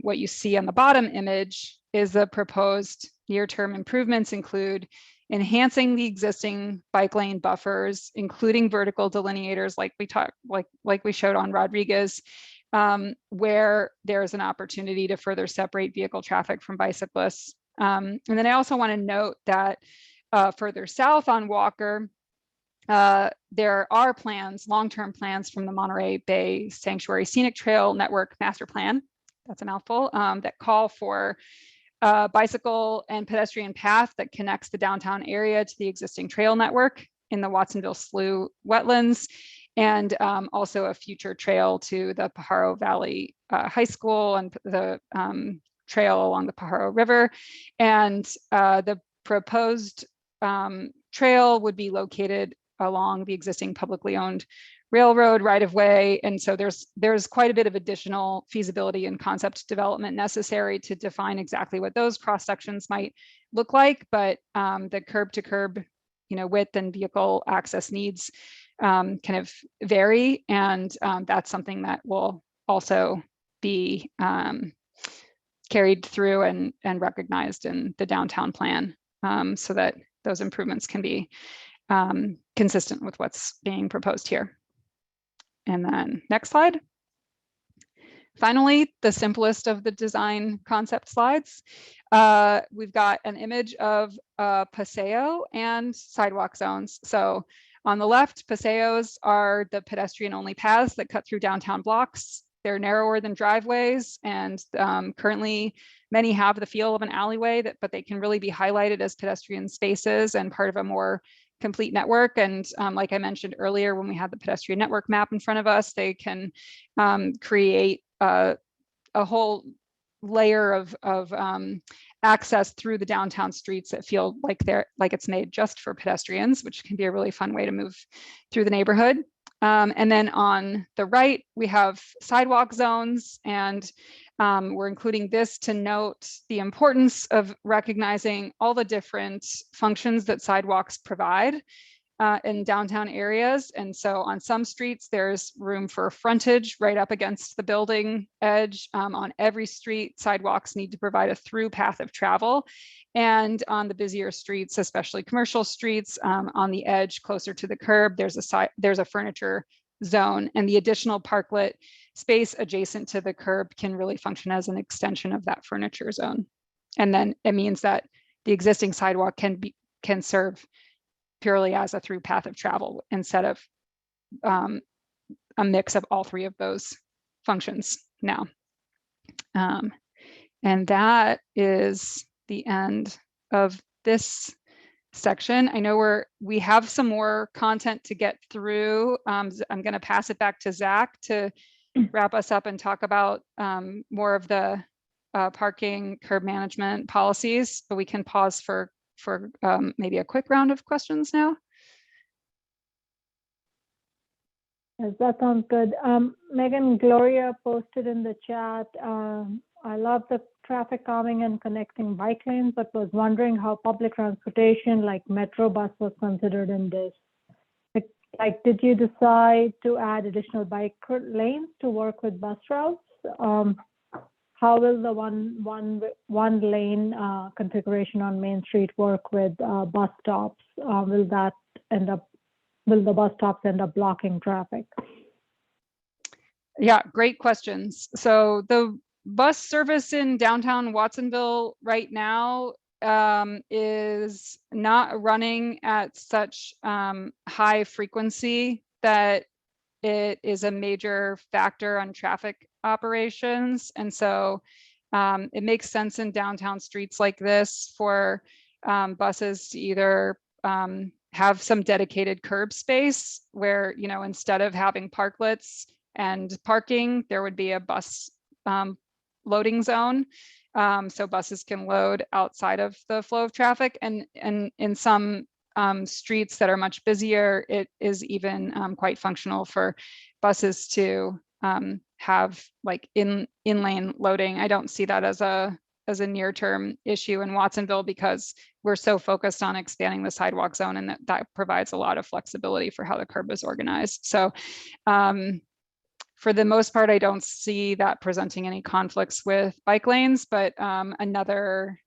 what you see on the bottom image is the proposed near-term improvements include enhancing the existing bike lane buffers, including vertical delineators like we showed on Rodriguez, where there's an opportunity to further separate vehicle traffic from bicyclists. And then I also want to note that further south on Walker, there are plans, long-term plans from the Monterey Bay Sanctuary Scenic Trail Network Master Plan, that's a mouthful, that call for a bicycle and pedestrian path that connects the downtown area to the existing trail network in the Watsonville Slough wetlands, and also a future trail to the Pajaro Valley High School and the trail along the Pajaro River. And the proposed trail would be located along the existing publicly owned railroad right of way. And so there's quite a bit of additional feasibility and concept development necessary to define exactly what those cross sections might look like. But the curb to curb, width and vehicle access needs kind of vary. And that's something that will also be carried through and recognized in the downtown plan, so that those improvements can be consistent with what's being proposed here. And then next slide. Finally, the simplest of the design concept slides. We've got an image of Paseo and sidewalk zones. So on the left, Paseos are the pedestrian only paths that cut through downtown blocks. They're narrower than driveways, and currently many have the feel of an alleyway, but they can really be highlighted as pedestrian spaces and part of a more complete network. And like I mentioned earlier, when we had the pedestrian network map in front of us, they can create a whole layer of access through the downtown streets that feel like it's made just for pedestrians, which can be a really fun way to move through the neighborhood. And then on the right, we have sidewalk zones, and we're including this to note the importance of recognizing all the different functions that sidewalks provide in downtown areas. And so on some streets, there's room for frontage right up against the building edge. On every street, sidewalks need to provide a through path of travel. And on the busier streets, especially commercial streets, on the edge closer to the curb, there's a furniture zone, and the additional parklet space adjacent to the curb can really function as an extension of that furniture zone. And then it means that the existing sidewalk can serve purely as a through path of travel instead of a mix of all three of those functions now. And that is the end of this section. I know we have some more content to get through. I'm going to pass it back to Zach to wrap us up and talk about more of the parking curb management policies, but we can pause for maybe a quick round of questions now. Yes, that sounds good. Megan, Gloria posted in the chat, I love the traffic calming and connecting bike lanes, but was wondering how public transportation like Metro bus was considered in this. Like, did you decide to add additional bike lanes to work with bus routes? How will the one lane configuration on Main Street work with bus stops? Will the bus stops end up blocking traffic? Yeah, great questions. So the bus service in downtown Watsonville right now is not running at such high frequency that it is a major factor on traffic operations. And so it makes sense in downtown streets like this for buses to either have some dedicated curb space where, instead of having parklets and parking, there would be a bus loading zone. So buses can load outside of the flow of traffic. And in some streets that are much busier, it is even quite functional for buses to have like in-lane loading. I don't see that as a near-term issue in Watsonville because we're so focused on expanding the sidewalk zone, and that provides a lot of flexibility for how the curb is organized. So for the most part, I don't see that presenting any conflicts with bike lanes, but another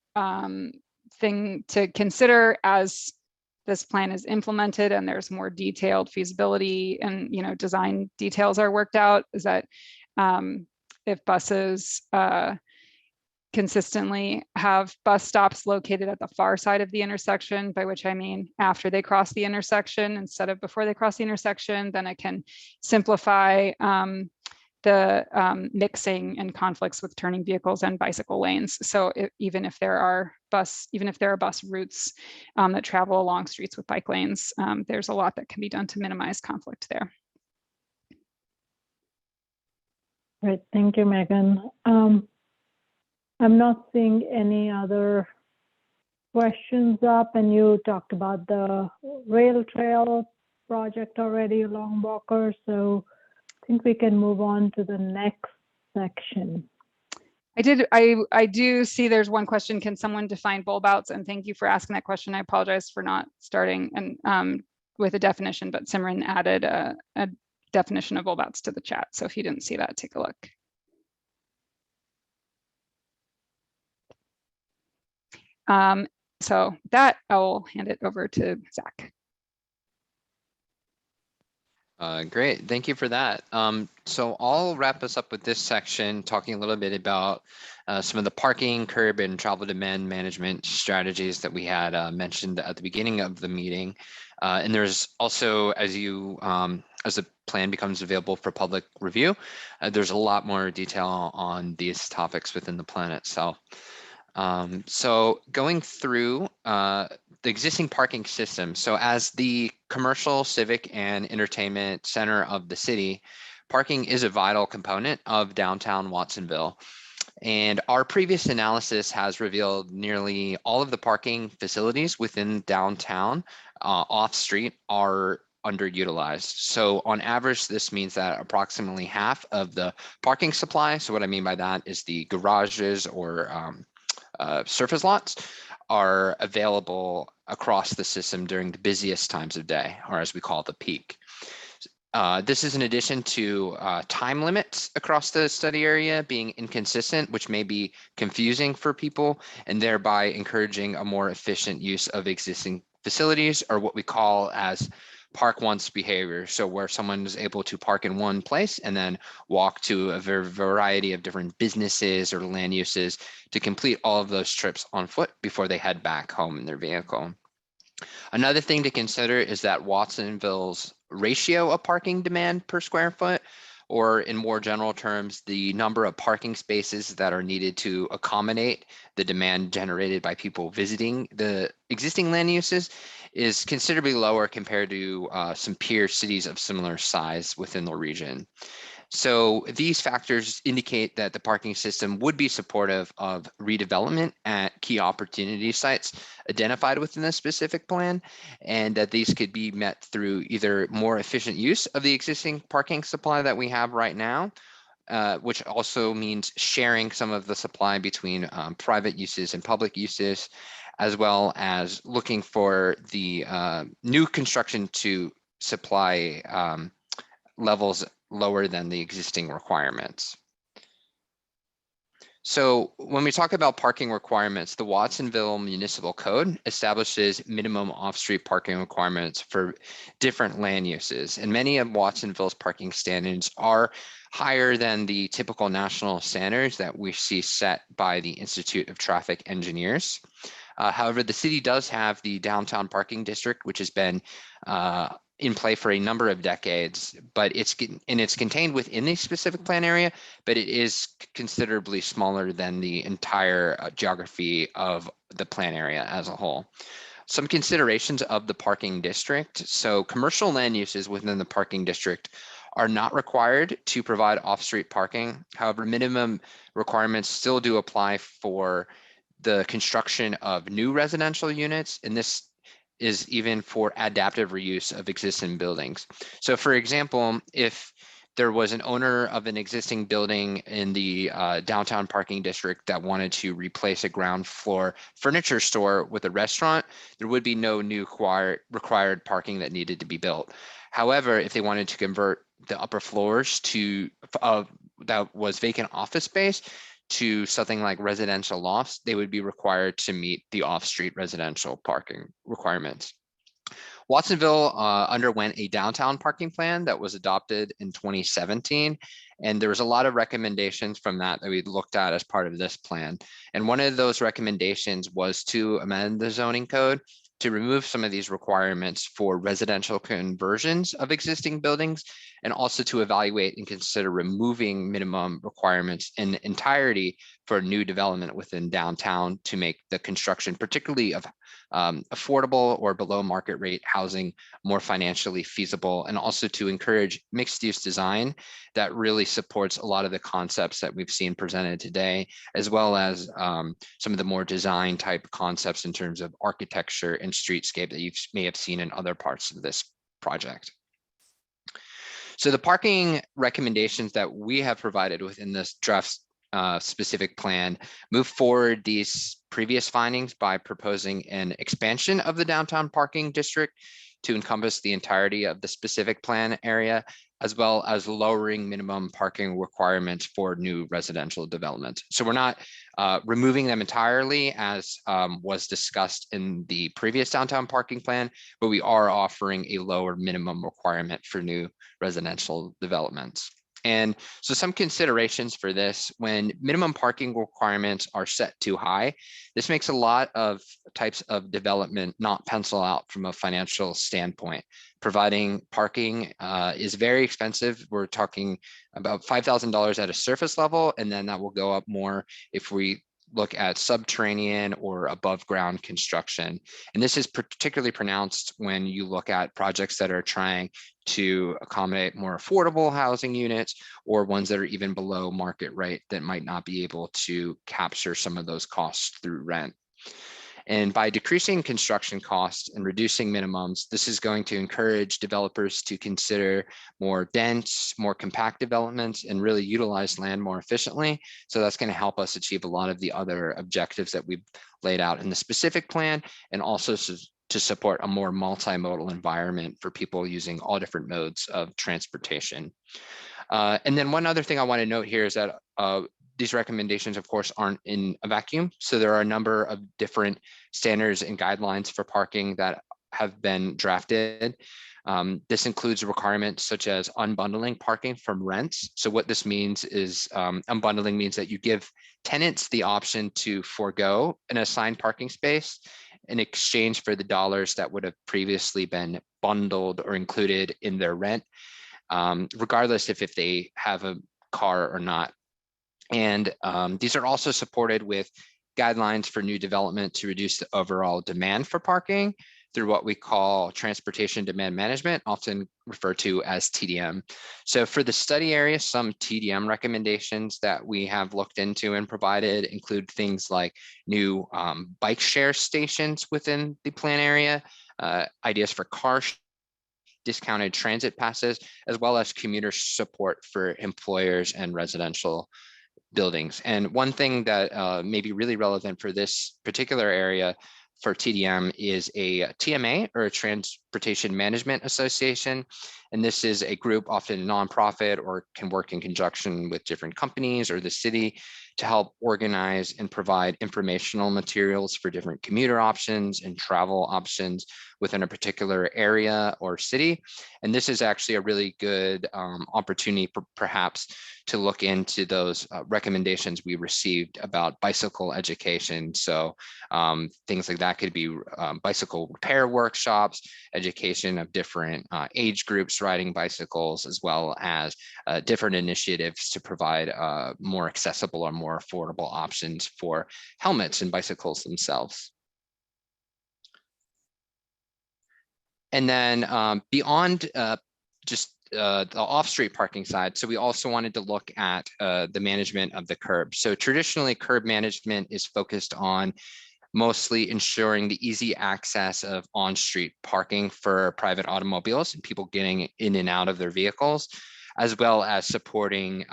thing to consider as this plan is implemented and there's more detailed feasibility and design details are worked out is that if buses consistently have bus stops located at the far side of the intersection, by which I mean after they cross the intersection instead of before they cross the intersection, then it can simplify the mixing and conflicts with turning vehicles and bicycle lanes. So even if there are bus routes that travel along streets with bike lanes, there's a lot that can be done to minimize conflict there. Great, thank you, Megan. I'm not seeing any other questions up, and you talked about the rail trail project already along Walker, so I think we can move on to the next section. I do see there's one question. Can someone define bulb outs? And thank you for asking that question. I apologize for not starting and with a definition, but Simran added a definition of bulb outs to the chat. So if you didn't see that, take a look. So that I will hand it over to Zach. Great, thank you for that. So I'll wrap us up with this section, talking a little bit about some of the parking, curb, and travel demand management strategies that we had mentioned at the beginning of the meeting. And there's also, as the plan becomes available for public review, there's a lot more detail on these topics within the plan itself. So going through the existing parking system. So as the commercial, civic, and entertainment center of the city, parking is a vital component of downtown Watsonville. And our previous analysis has revealed nearly all of the parking facilities within downtown off-street are underutilized. So on average, this means that approximately half of the parking supply, so what I mean by that is the garages or surface lots, are available across the system during the busiest times of day, or as we call the peak. This is in addition to time limits across the study area being inconsistent, which may be confusing for people, and thereby encouraging a more efficient use of existing facilities, or what we call as park once behavior. So where someone is able to park in one place and then walk to a variety of different businesses or land uses to complete all of those trips on foot before they head back home in their vehicle. Another thing to consider is that Watsonville's ratio of parking demand per square foot, or in more general terms, the number of parking spaces that are needed to accommodate the demand generated by people visiting the existing land uses, is considerably lower compared to some peer cities of similar size within the region. So these factors indicate that the parking system would be supportive of redevelopment at key opportunity sites identified within the specific plan, and that these could be met through either more efficient use of the existing parking supply that we have right now, which also means sharing some of the supply between private uses and public uses, as well as looking for the new construction to supply levels lower than the existing requirements. So when we talk about parking requirements, the Watsonville Municipal Code establishes minimum off-street parking requirements for different land uses, and many of Watsonville's parking standards are higher than the typical national standards that we see set by the Institute of Traffic Engineers. However, the city does have the downtown parking district, which has been in play for a number of decades, but it's contained within the specific plan area, but it is considerably smaller than the entire geography of the plan area as a whole. Some considerations of the parking district. So commercial land uses within the parking district are not required to provide off-street parking. However, minimum requirements still do apply for the construction of new residential units, and this is even for adaptive reuse of existing buildings. So for example, if there was an owner of an existing building in the downtown parking district that wanted to replace a ground floor furniture store with a restaurant. There would be no new required parking that needed to be built. However, if they wanted to convert the upper floors to that was vacant office space to something like residential lofts, they would be required to meet the off-street residential parking requirements. Watsonville underwent a downtown parking plan that was adopted in 2017. And there was a lot of recommendations from that we looked at as part of this plan. And one of those recommendations was to amend the zoning code to remove some of these requirements for residential conversions of existing buildings, and also to evaluate and consider removing minimum requirements in entirety for new development within downtown to make the construction, particularly of affordable or below market rate housing, more financially feasible, and also to encourage mixed use design that really supports a lot of the concepts that we've seen presented today, as well as some of the more design type concepts in terms of architecture and streetscape that you may have seen in other parts of this project. So the parking recommendations that we have provided within this draft specific plan move forward these previous findings by proposing an expansion of the downtown parking district to encompass the entirety of the specific plan area, as well as lowering minimum parking requirements for new residential development. So we're not removing them entirely as was discussed in the previous downtown parking plan, but we are offering a lower minimum requirement for new residential developments. And so some considerations for this: when minimum parking requirements are set too high, this makes a lot of types of development not pencil out from a financial standpoint. Providing parking is very expensive. We're talking about $5,000 at a surface level, and then that will go up more if we look at subterranean or above ground construction. And this is particularly pronounced when you look at projects that are trying to accommodate more affordable housing units, or ones that are even below market rate that might not be able to capture some of those costs through rent. And by decreasing construction costs and reducing minimums, this is going to encourage developers to consider more dense, more compact developments and really utilize land more efficiently. So that's going to help us achieve a lot of the other objectives that we've laid out in the specific plan, and also to support a more multimodal environment for people using all different modes of transportation. And then one other thing I want to note here is that these recommendations, of course, aren't in a vacuum. So there are a number of different standards and guidelines for parking that have been drafted. This includes requirements such as unbundling parking from rents. So what this means is unbundling means that you give tenants the option to forego an assigned parking space in exchange for the dollars that would have previously been bundled or included in their rent, regardless if they have a car or not. And these are also supported with guidelines for new development to reduce the overall demand for parking through what we call transportation demand management, often referred to as TDM. So for the study area, some TDM recommendations that we have looked into and provided include things like new bike share stations within the plan area, ideas for car discounted transit passes, as well as commuter support for employers and residential buildings. And one thing that may be really relevant for this particular area for TDM is a TMA, or a Transportation Management Association. And this is a group, often a nonprofit, or can work in conjunction with different companies or the city to help organize and provide informational materials for different commuter options and travel options within a particular area or city. And this is actually a really good opportunity perhaps to look into those recommendations we received about bicycle education. So things like that could be bicycle repair workshops, education of different age groups riding bicycles, as well as different initiatives to provide more accessible or more affordable options for helmets and bicycles themselves. And then beyond just the off-street parking side, so we also wanted to look at the management of the curb. So traditionally, curb management is focused on mostly ensuring the easy access of on-street parking for private automobiles and people getting in and out of their vehicles. as well as supporting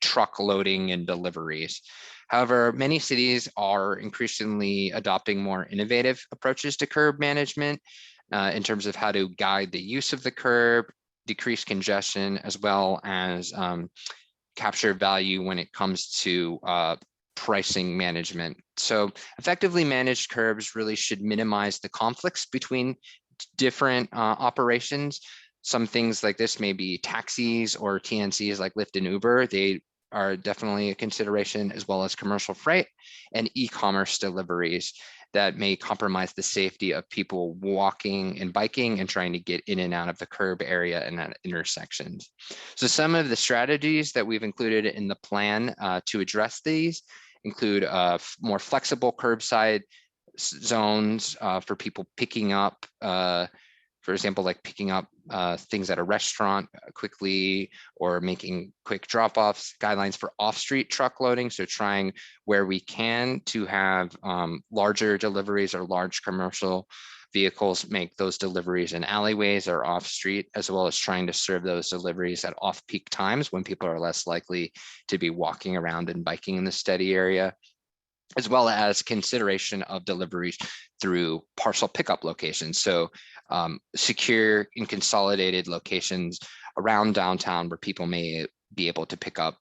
truck loading and deliveries. However, many cities are increasingly adopting more innovative approaches to curb management in terms of how to guide the use of the curb, decrease congestion, as well as capture value when it comes to pricing management. So effectively managed curbs really should minimize the conflicts between different operations. Some things like this may be taxis or TNCs like Lyft and Uber. They are definitely a consideration, as well as commercial freight and e-commerce deliveries that may compromise the safety of people walking and biking and trying to get in and out of the curb area and at intersections. So some of the strategies that we've included in the plan to address these include more flexible curbside zones for people picking up, for example, like picking up things at a restaurant quickly, or making quick drop-offs, guidelines for off-street truck loading. So trying where we can to have larger deliveries or large commercial vehicles make those deliveries in alleyways or off-street, as well as trying to serve those deliveries at off-peak times when people are less likely to be walking around and biking in the steady area, as well as consideration of deliveries through parcel pickup locations. So secure and consolidated locations around downtown where people may be able to pick up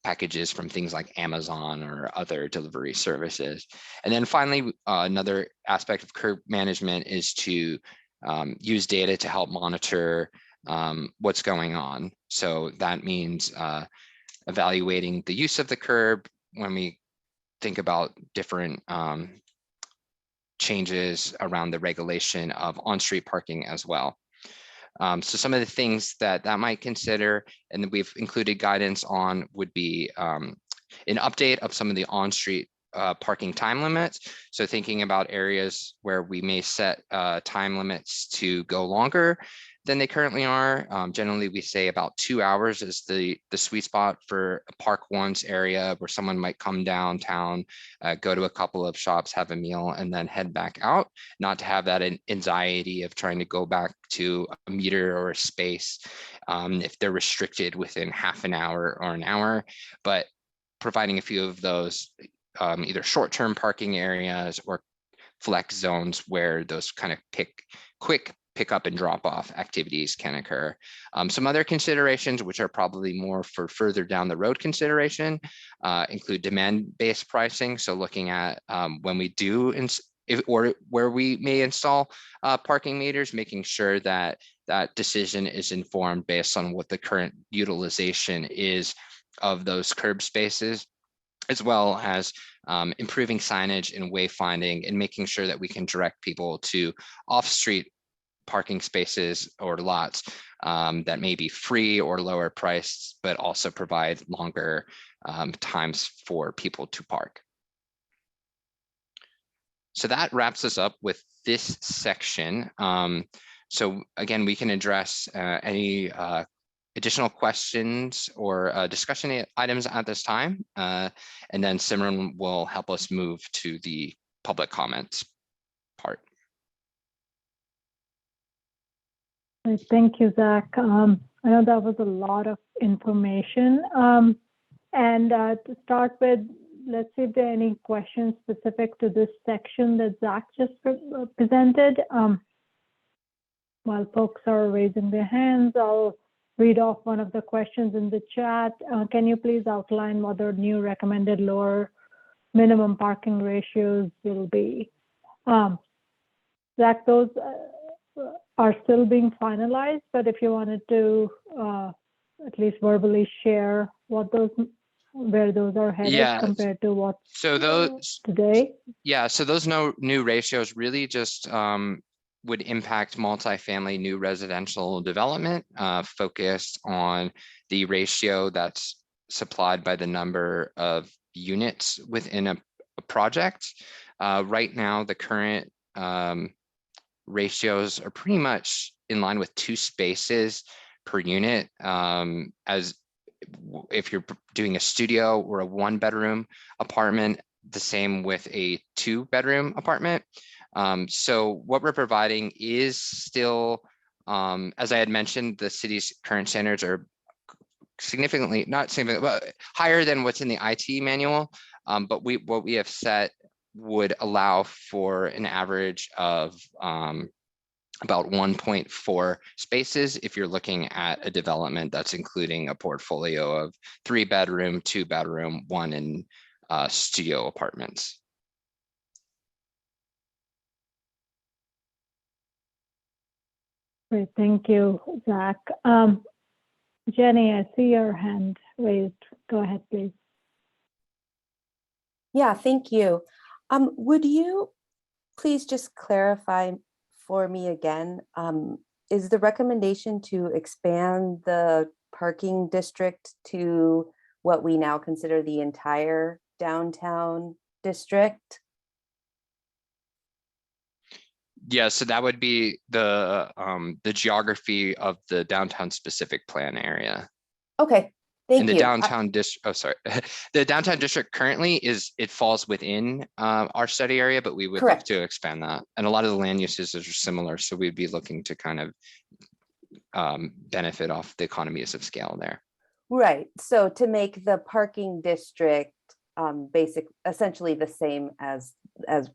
packages from things like Amazon or other delivery services. And then finally, another aspect of curb management is to use data to help monitor what's going on. So that means evaluating the use of the curb when we think about different changes around the regulation of on-street parking as well. So some of the things that might consider, and that we've included guidance on, would be an update of some of the on-street parking time limits. So thinking about areas where we may set time limits to go longer than they currently are. Generally, we say about 2 hours is the sweet spot for a park once area where someone might come downtown, go to a couple of shops, have a meal, and then head back out, not to have that anxiety of trying to go back to a meter or a space if they're restricted within half an hour or an hour, but providing a few of those either short-term parking areas or flex zones where those kind of quick pick up and drop off activities can occur. Some other considerations, which are probably more for further down the road consideration, include demand-based pricing. So looking at when we do, or where we may install parking meters, making sure that that decision is informed based on what the current utilization is of those curb spaces, as well as improving signage and wayfinding and making sure that we can direct people to off-street parking spaces or lots that may be free or lower priced, but also provide longer times for people to park. So that wraps us up with this section. So again, we can address any additional questions or discussion items at this time, and then Simran will help us move to the public comments part. Thank you, Zach. I know that was a lot of information. And to start with, let's see if there are any questions specific to this section that Zach just presented. While folks are raising their hands, I'll read off one of the questions in the chat. Can you please outline what the new recommended lower minimum parking ratios will be? Zach, those are still being finalized, but if you wanted to at least verbally share what those, where those are headed compared to what today. Yeah, so those new ratios really just would impact multifamily new residential development, focused on the ratio that's supplied by the number of units within a project. Right now, the current ratios are pretty much in line with 2 spaces per unit, as if you're doing a studio or a 1-bedroom apartment, the same with a 2-bedroom apartment. So what we're providing is still As I had mentioned, the city's current standards are significantly, not significant, but higher than what's in the IT manual. But what we have set would allow for an average of about 1.4 spaces if you're looking at a development that's including a portfolio of 3-bedroom, 2-bedroom, 1 and studio apartments. Great, thank you, Zach. Jenny, I see your hand raised. Go ahead, please. Yeah, thank you. Would you please just clarify for me again, is the recommendation to expand the parking district to what we now consider the entire downtown district? Yeah, so that would be the geography of the downtown specific plan area. Okay, thank And the you. downtown district, oh, sorry. The downtown district currently it falls within our study area, but we would look to expand that. And a lot of the land uses are similar. So we'd be looking to kind of benefit off the economies of scale there. Right, so to make the parking district essentially the same as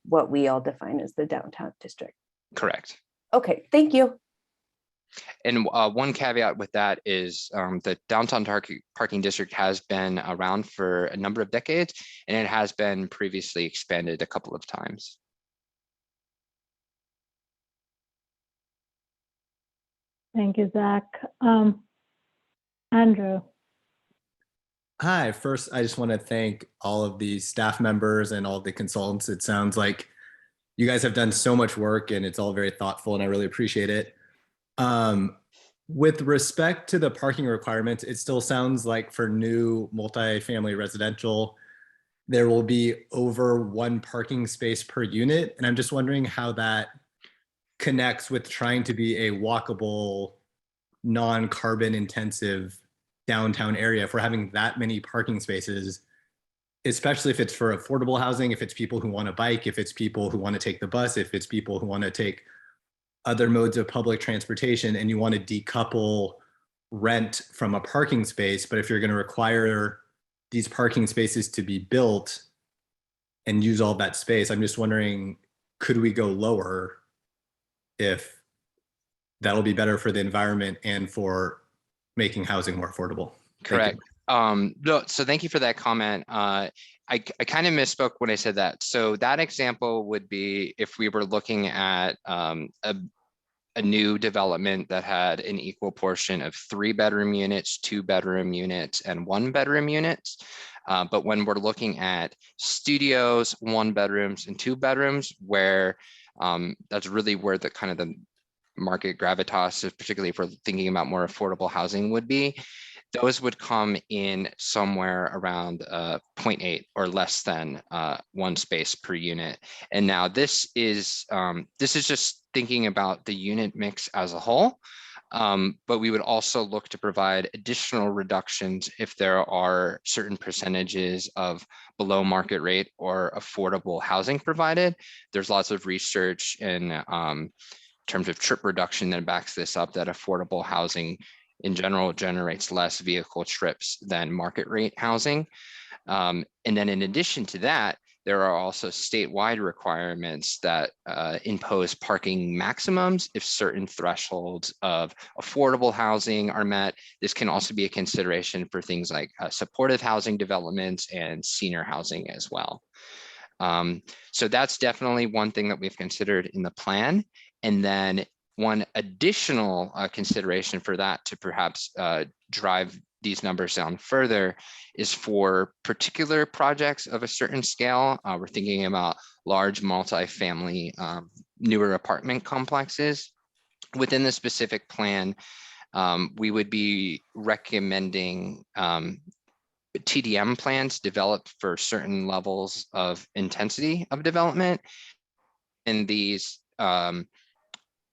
what we all define as the downtown district. Correct. Okay, thank you. And one caveat with that is the downtown parking district has been around for a number of decades, and it has been previously expanded a couple of times. Thank you, Zach. Andrew. Hi, first, I just want to thank all of the staff members and all the consultants. It sounds like you guys have done so much work and it's all very thoughtful and I really appreciate it. With respect to the parking requirements, it still sounds like for new multifamily residential, there will be over 1 parking space per unit. And I'm just wondering how that connects with trying to be a walkable, non-carbon intensive downtown area. If we're having that many parking spaces, especially if it's for affordable housing, if it's people who want to bike, if it's people who want to take the bus, if it's people who want to take other modes of public transportation, and you want to decouple rent from a parking space. But if you're going to require these parking spaces to be built and use all that space, I'm just wondering, could we go lower if that'll be better for the environment and for making housing more affordable? Correct. No, so thank you for that comment. I kind of misspoke when I said that. So that example would be if we were looking at a new development that had an equal portion of 3-bedroom units, 2-bedroom units, and 1-bedroom units. But when we're looking at studios, 1-bedrooms, and 2-bedrooms, where that's really where the kind of the market gravitas, particularly if we're thinking about more affordable housing, would be. Those would come in somewhere around 0.8 or less than 1 space per unit. And now this is just thinking about the unit mix as a whole, but we would also look to provide additional reductions if there are certain percentages of below market rate or affordable housing provided. There's lots of research in terms of trip reduction that backs this up, that affordable housing in general generates less vehicle trips than market rate housing. And then in addition to that, there are also statewide requirements that impose parking maximums if certain thresholds of affordable housing are met. This can also be a consideration for things like supportive housing developments and senior housing as well. So that's definitely one thing that we've considered in the plan. And then one additional consideration for that to perhaps drive these numbers down further is for particular projects of a certain scale. We're thinking about large multifamily newer apartment complexes. Within the specific plan, we would be recommending TDM plans developed for certain levels of intensity of development, and these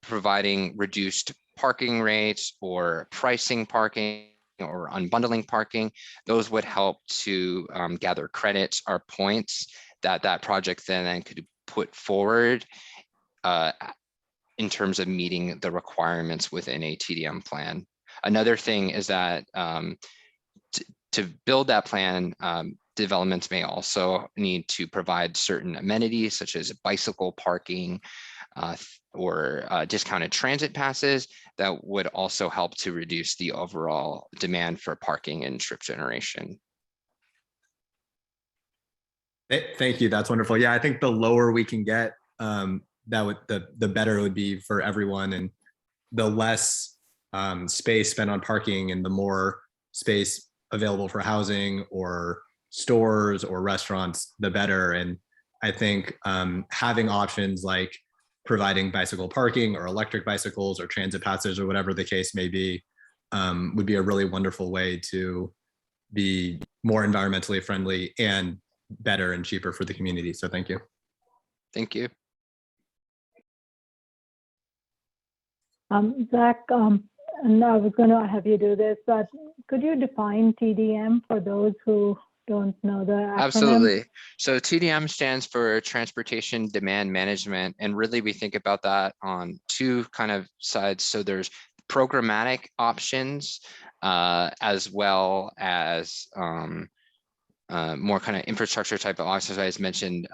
providing reduced parking rates or pricing parking or unbundling parking. Those would help to gather credits or points that that project then could put forward in terms of meeting the requirements within a TDM plan. Another thing is that to build that plan, developments may also need to provide certain amenities such as bicycle parking or discounted transit passes that would also help to reduce the overall demand for parking and trip generation. Thank you. That's wonderful. Yeah, I think the lower we can get, the better it would be for everyone, and the less space spent on parking and the more space available for housing or stores or restaurants, the better. And I think having options like providing bicycle parking or electric bicycles or transit passes or whatever the case may be would be a really wonderful way to be more environmentally friendly and better and cheaper for the community. So thank you. Thank you. Zach, and I was going to have you do this, but could you define TDM for those who don't know the acronym? Absolutely. So TDM stands for Transportation Demand Management. And really we think about that on two kind of sides. So there's programmatic options as well as more kind of infrastructure type of options. I just mentioned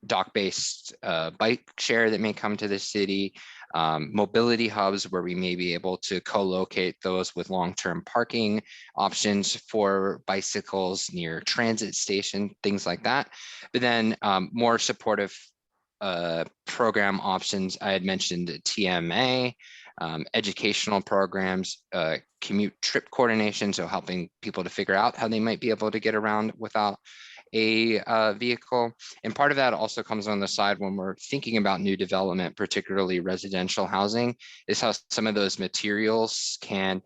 dock-based bike share that may come to the city, mobility hubs where we may be able to co-locate those with long-term parking options for bicycles near transit station, things like that. But then more supportive program options, I had mentioned TMA, educational programs, commute trip coordination, so helping people to figure out how they might be able to get around without a vehicle. And part of that also comes on the side when we're thinking about new development, particularly residential housing, is how some of those materials can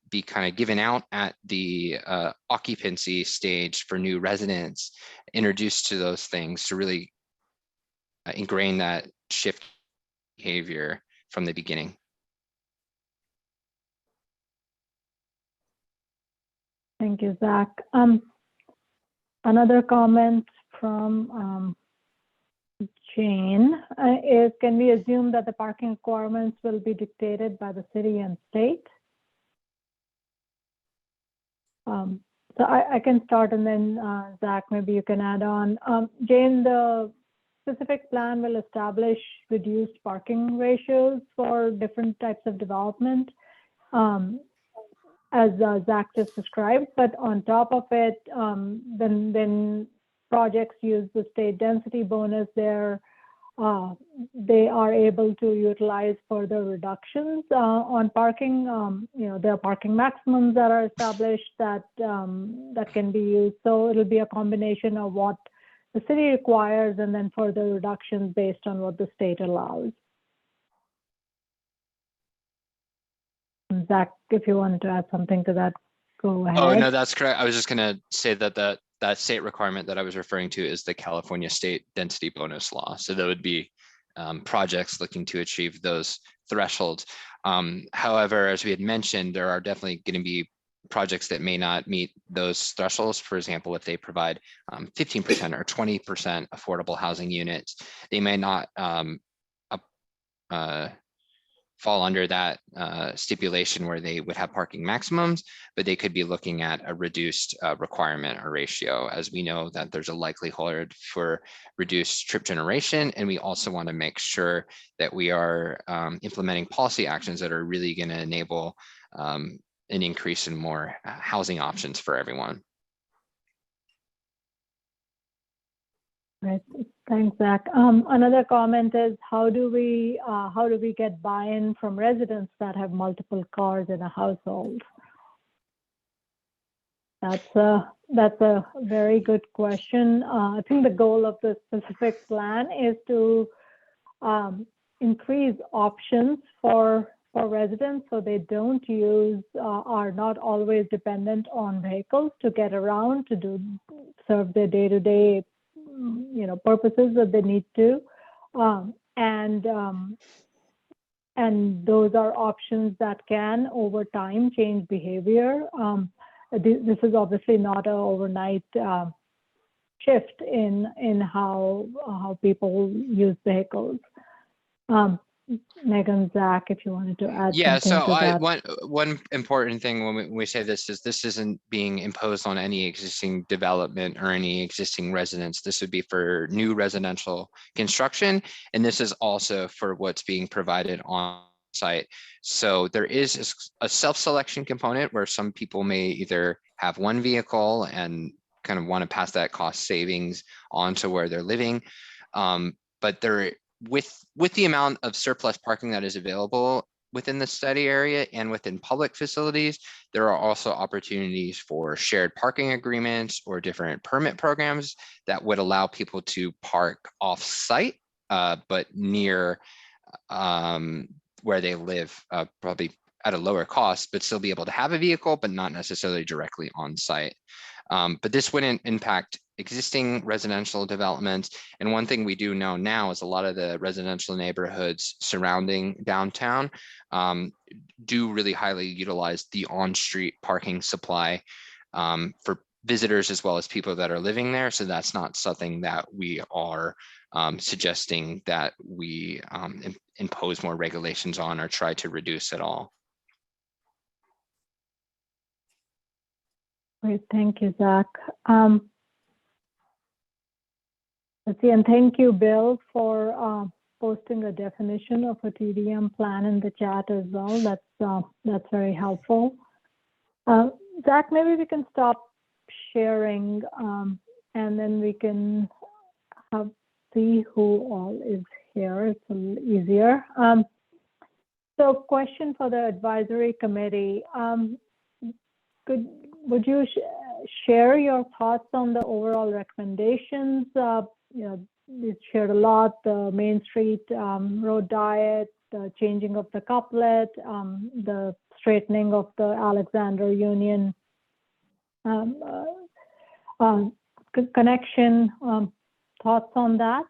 be kind of given out at the occupancy stage for new residents, introduced to those things to really ingrain that shift behavior from the beginning. Thank you, Zach. Another comment from Jane is, can we assume that the parking requirements will be dictated by the city and state? So I can start, and then Zach, maybe you can add on. Jane, the specific plan will establish reduced parking ratios for different types of development, as Zach just described. But on top of it, then projects use the state density bonus there. They are able to utilize further reductions on parking. There are parking maximums that are established that that can be used. So it'll be a combination of what the city requires and then further reductions based on what the state allows. Zach, if you wanted to add something to that, go ahead. Oh, no, that's correct. I was just going to say that that state requirement that I was referring to is the California State Density Bonus Law. So that would be projects looking to achieve those thresholds. However, as we had mentioned, there are definitely going to be projects that may not meet those thresholds. For example, if they provide 15% or 20% affordable housing units, they may not fall under that stipulation where they would have parking maximums, but they could be looking at a reduced requirement or ratio, as we know that there's a likelihood for reduced trip generation. And we also want to make sure that we are implementing policy actions that are really going to enable an increase in more housing options for everyone. Right. Thanks, Zach. Another comment is, how do we get buy-in from residents that have multiple cars in a household? That's a very good question. I think the goal of the specific plan is to increase options for residents, so they don't are not always dependent on vehicles to get around to serve their day-to-day purposes that they need to, and those are options that can over time change behavior. This is obviously not an overnight shift in how people use vehicles. Megan, Zach, if you wanted to add Yeah, something so to that. one important thing when we say this is this isn't being imposed on any existing development or any existing residents. This would be for new residential construction, and this is also for what's being provided on site. So there is a self-selection component where some people may either have one vehicle and kind of want to pass that cost savings on to where they're living. But there, with the amount of surplus parking that is available within the study area and within public facilities, there are also opportunities for shared parking agreements or different permit programs that would allow people to park off-site, but near where they live, probably at a lower cost, but still be able to have a vehicle, but not necessarily directly on site. But this wouldn't impact existing residential developments. And one thing we do know now is a lot of the residential neighborhoods surrounding downtown do really highly utilize the on-street parking supply for visitors as well as people that are living there. So that's not something that we are suggesting that we impose more regulations on or try to reduce at all. Great, thank you, Zach. Let's see, and thank you, Bill, for posting a definition of a TDM plan in the chat as well. That's very helpful. Zach, maybe we can stop sharing, and then we can see who all is here. It's a little easier. So, question for the advisory committee. Would you share your thoughts on the overall recommendations? You shared a lot, the Main Street road diet, the changing of the couplet, the straightening of the Alexander Union connection. Thoughts on that?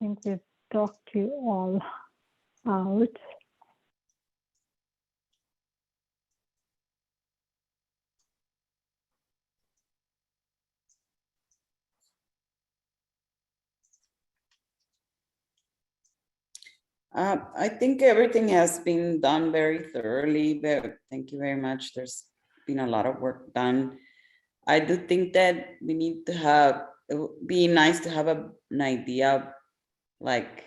I think we've talked you all out. I think everything has been done very thoroughly, but thank you very much. There's been a lot of work done. I do think that we need to have, it would be nice to have an idea of like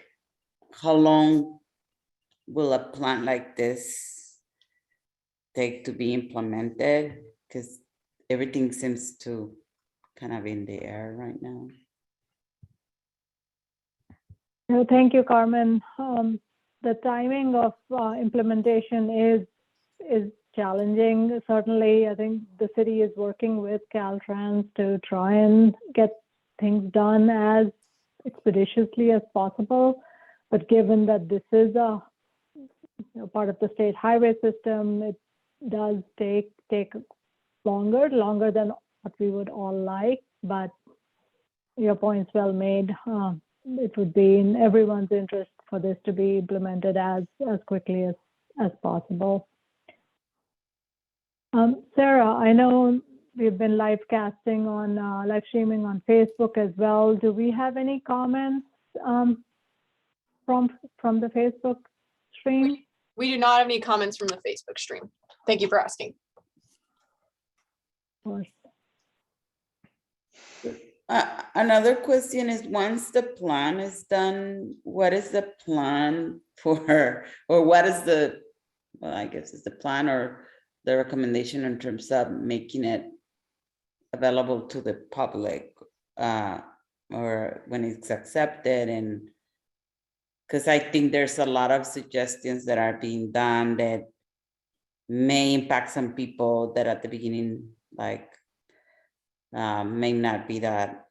how long will a plan like this take to be implemented? Because everything seems to kind of in the air right now. No, thank you, Carmen. The timing of implementation is challenging. Certainly, I think the city is working with Caltrans to try and get things done as expeditiously as possible. But given that this is a part of the state highway system, it does take longer than what we would all like. But your point's well made. It would be in everyone's interest for this to be implemented as quickly as possible. Sarah, I know we've been live streaming on Facebook as well. Do we have any comments from the Facebook stream? We do not have any comments from the Facebook stream. Thank you for asking. Of course. Another question is, once the plan is done, what is the plan for, or what is the, well, I guess it's the plan or the recommendation in terms of making it available to the public, or when it's accepted? And because I think there's a lot of suggestions that are being done that may impact some people that at the beginning, like, may not be that.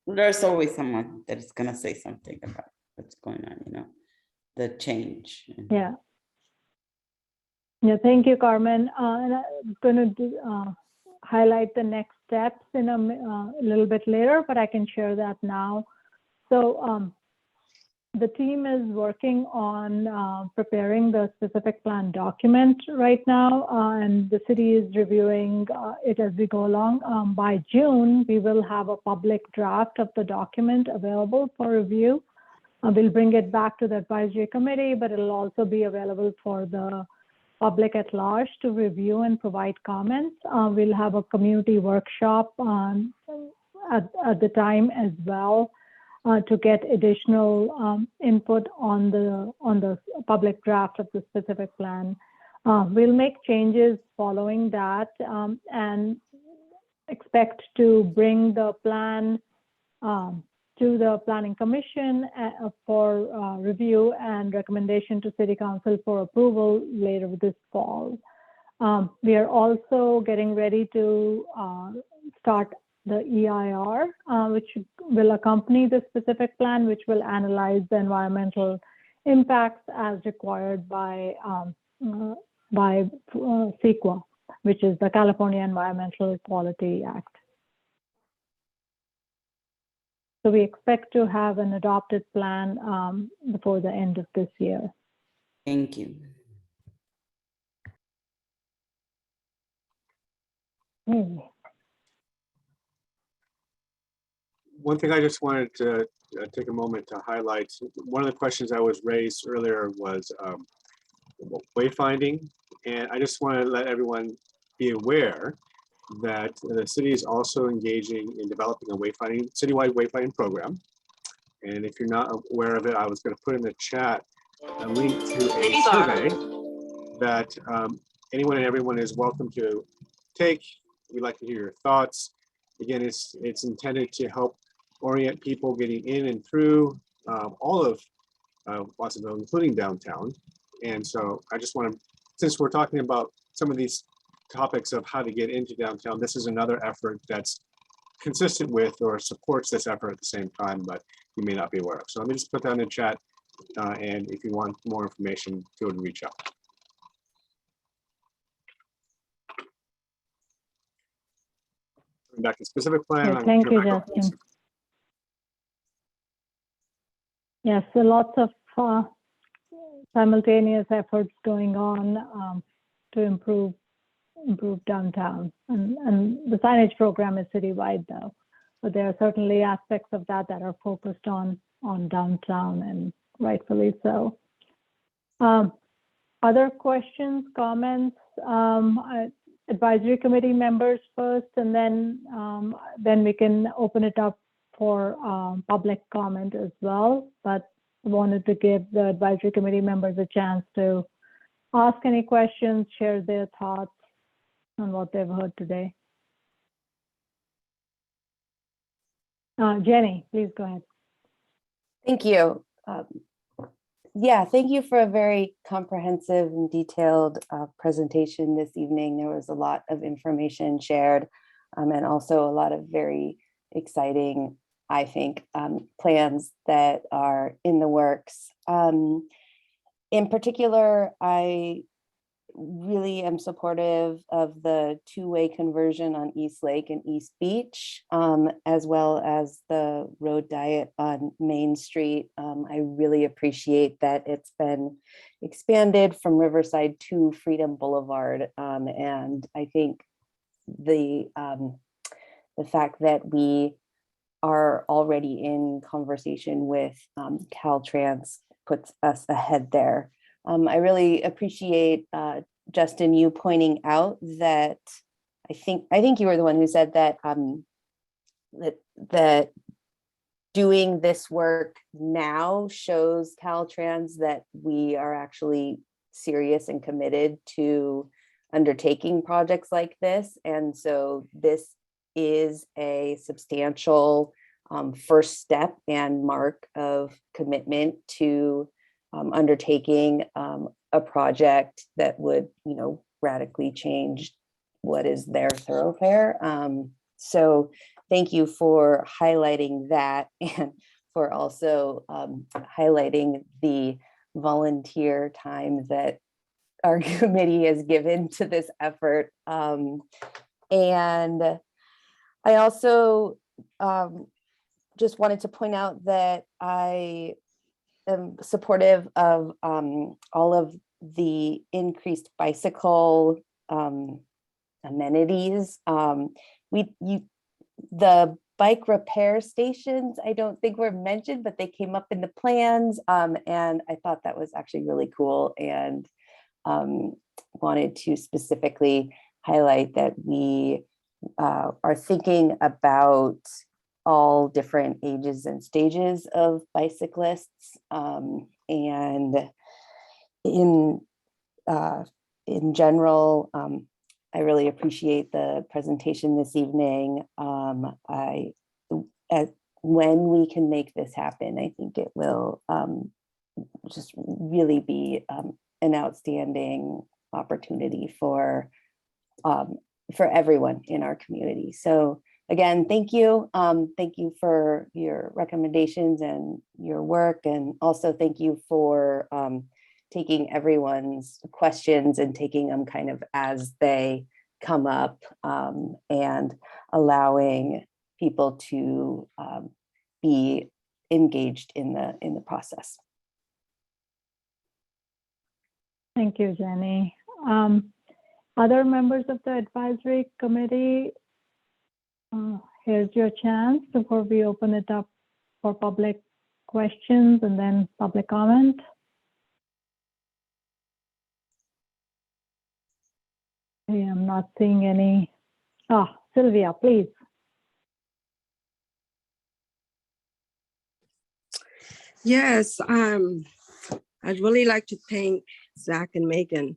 There's always someone that is gonna say something about what's going on, the change. Yeah. Yeah, thank you, Carmen. And I'm going to highlight the next steps in a little bit later, but I can share that now. So the team is working on preparing the specific plan document right now, and the city is reviewing it as we go along. By June, we will have a public draft of the document available for review. We'll bring it back to the advisory committee, but it'll also be available for the public at large to review and provide comments. We'll have a community workshop at the time as well to get additional input on the public draft of the specific plan. We'll make changes following that and expect to bring the plan to the Planning Commission for review and recommendation to City Council for approval later this fall. We are also getting ready to start the EIR, which will accompany the specific plan, which will analyze the environmental impacts as required by CEQA, which is the California Environmental Quality Act. So we expect to have an adopted plan before the end of this year. Thank you. One thing I just wanted to take a moment to highlight, one of the questions that was raised earlier was wayfinding. And I just want to let everyone be aware that the city is also engaging in developing a citywide wayfinding program. And if you're not aware of it, I was going to put in the chat a link to a survey that anyone and everyone is welcome to take. We'd like to hear your thoughts. Again, it's intended to help orient people getting in and through all of Watsonville, including downtown. And so I just want to, since we're talking about some of these topics of how to get into downtown, this is another effort that's consistent with or supports this effort at the same time, but you may not be aware of. So let me just put that in the chat, and if you want more information, feel free to reach out. Back to specific plan. Okay, thank you, Justin. Yes, so lots of simultaneous efforts going on to improve downtown, and the signage program is citywide though, but there are certainly aspects of that that are focused on downtown, and rightfully so. Other questions, comments? Advisory committee members first, and then we can open it up for public comment as well, but wanted to give the advisory committee members a chance to ask any questions, share their thoughts on what they've heard today. Jenny, please go ahead. Thank you. Yeah, thank you for a very comprehensive and detailed presentation this evening. There was a lot of information shared, and also a lot of very exciting, I think, plans that are in the works. In particular, I really am supportive of the two-way conversion on East Lake and East Beach, as well as the road diet on Main Street. I really appreciate that it's been expanded from Riverside to Freedom Boulevard. And I think the fact that we are already in conversation with Caltrans puts us ahead there. I really appreciate Justin, you pointing out that I think you were the one who said that that doing this work now shows Caltrans that we are actually serious and committed to undertaking projects like this. And so this is a substantial first step and mark of commitment to undertaking a project that would, radically change what is their thoroughfare. So thank you for highlighting that, and for also highlighting the volunteer time that our committee has given to this effort. And I also just wanted to point out that I supportive of all of the increased bicycle amenities. The bike repair stations, I don't think were mentioned, but they came up in the plans. And I thought that was actually really cool, and wanted to specifically highlight that we are thinking about all different ages and stages of bicyclists. And in general, I really appreciate the presentation this evening. When we can make this happen, I think it will just really be an outstanding opportunity for everyone in our community. So again, thank you. Thank you for your recommendations and your work. And also thank you for taking everyone's questions and taking them kind of as they come up, and allowing people to be engaged in the process. Thank you, Jenny. Other members of the advisory committee, here's your chance before we open it up for public questions and then public comment. Okay, I'm not seeing any. Sylvia, please. Yes, I'd really like to thank Zach and Megan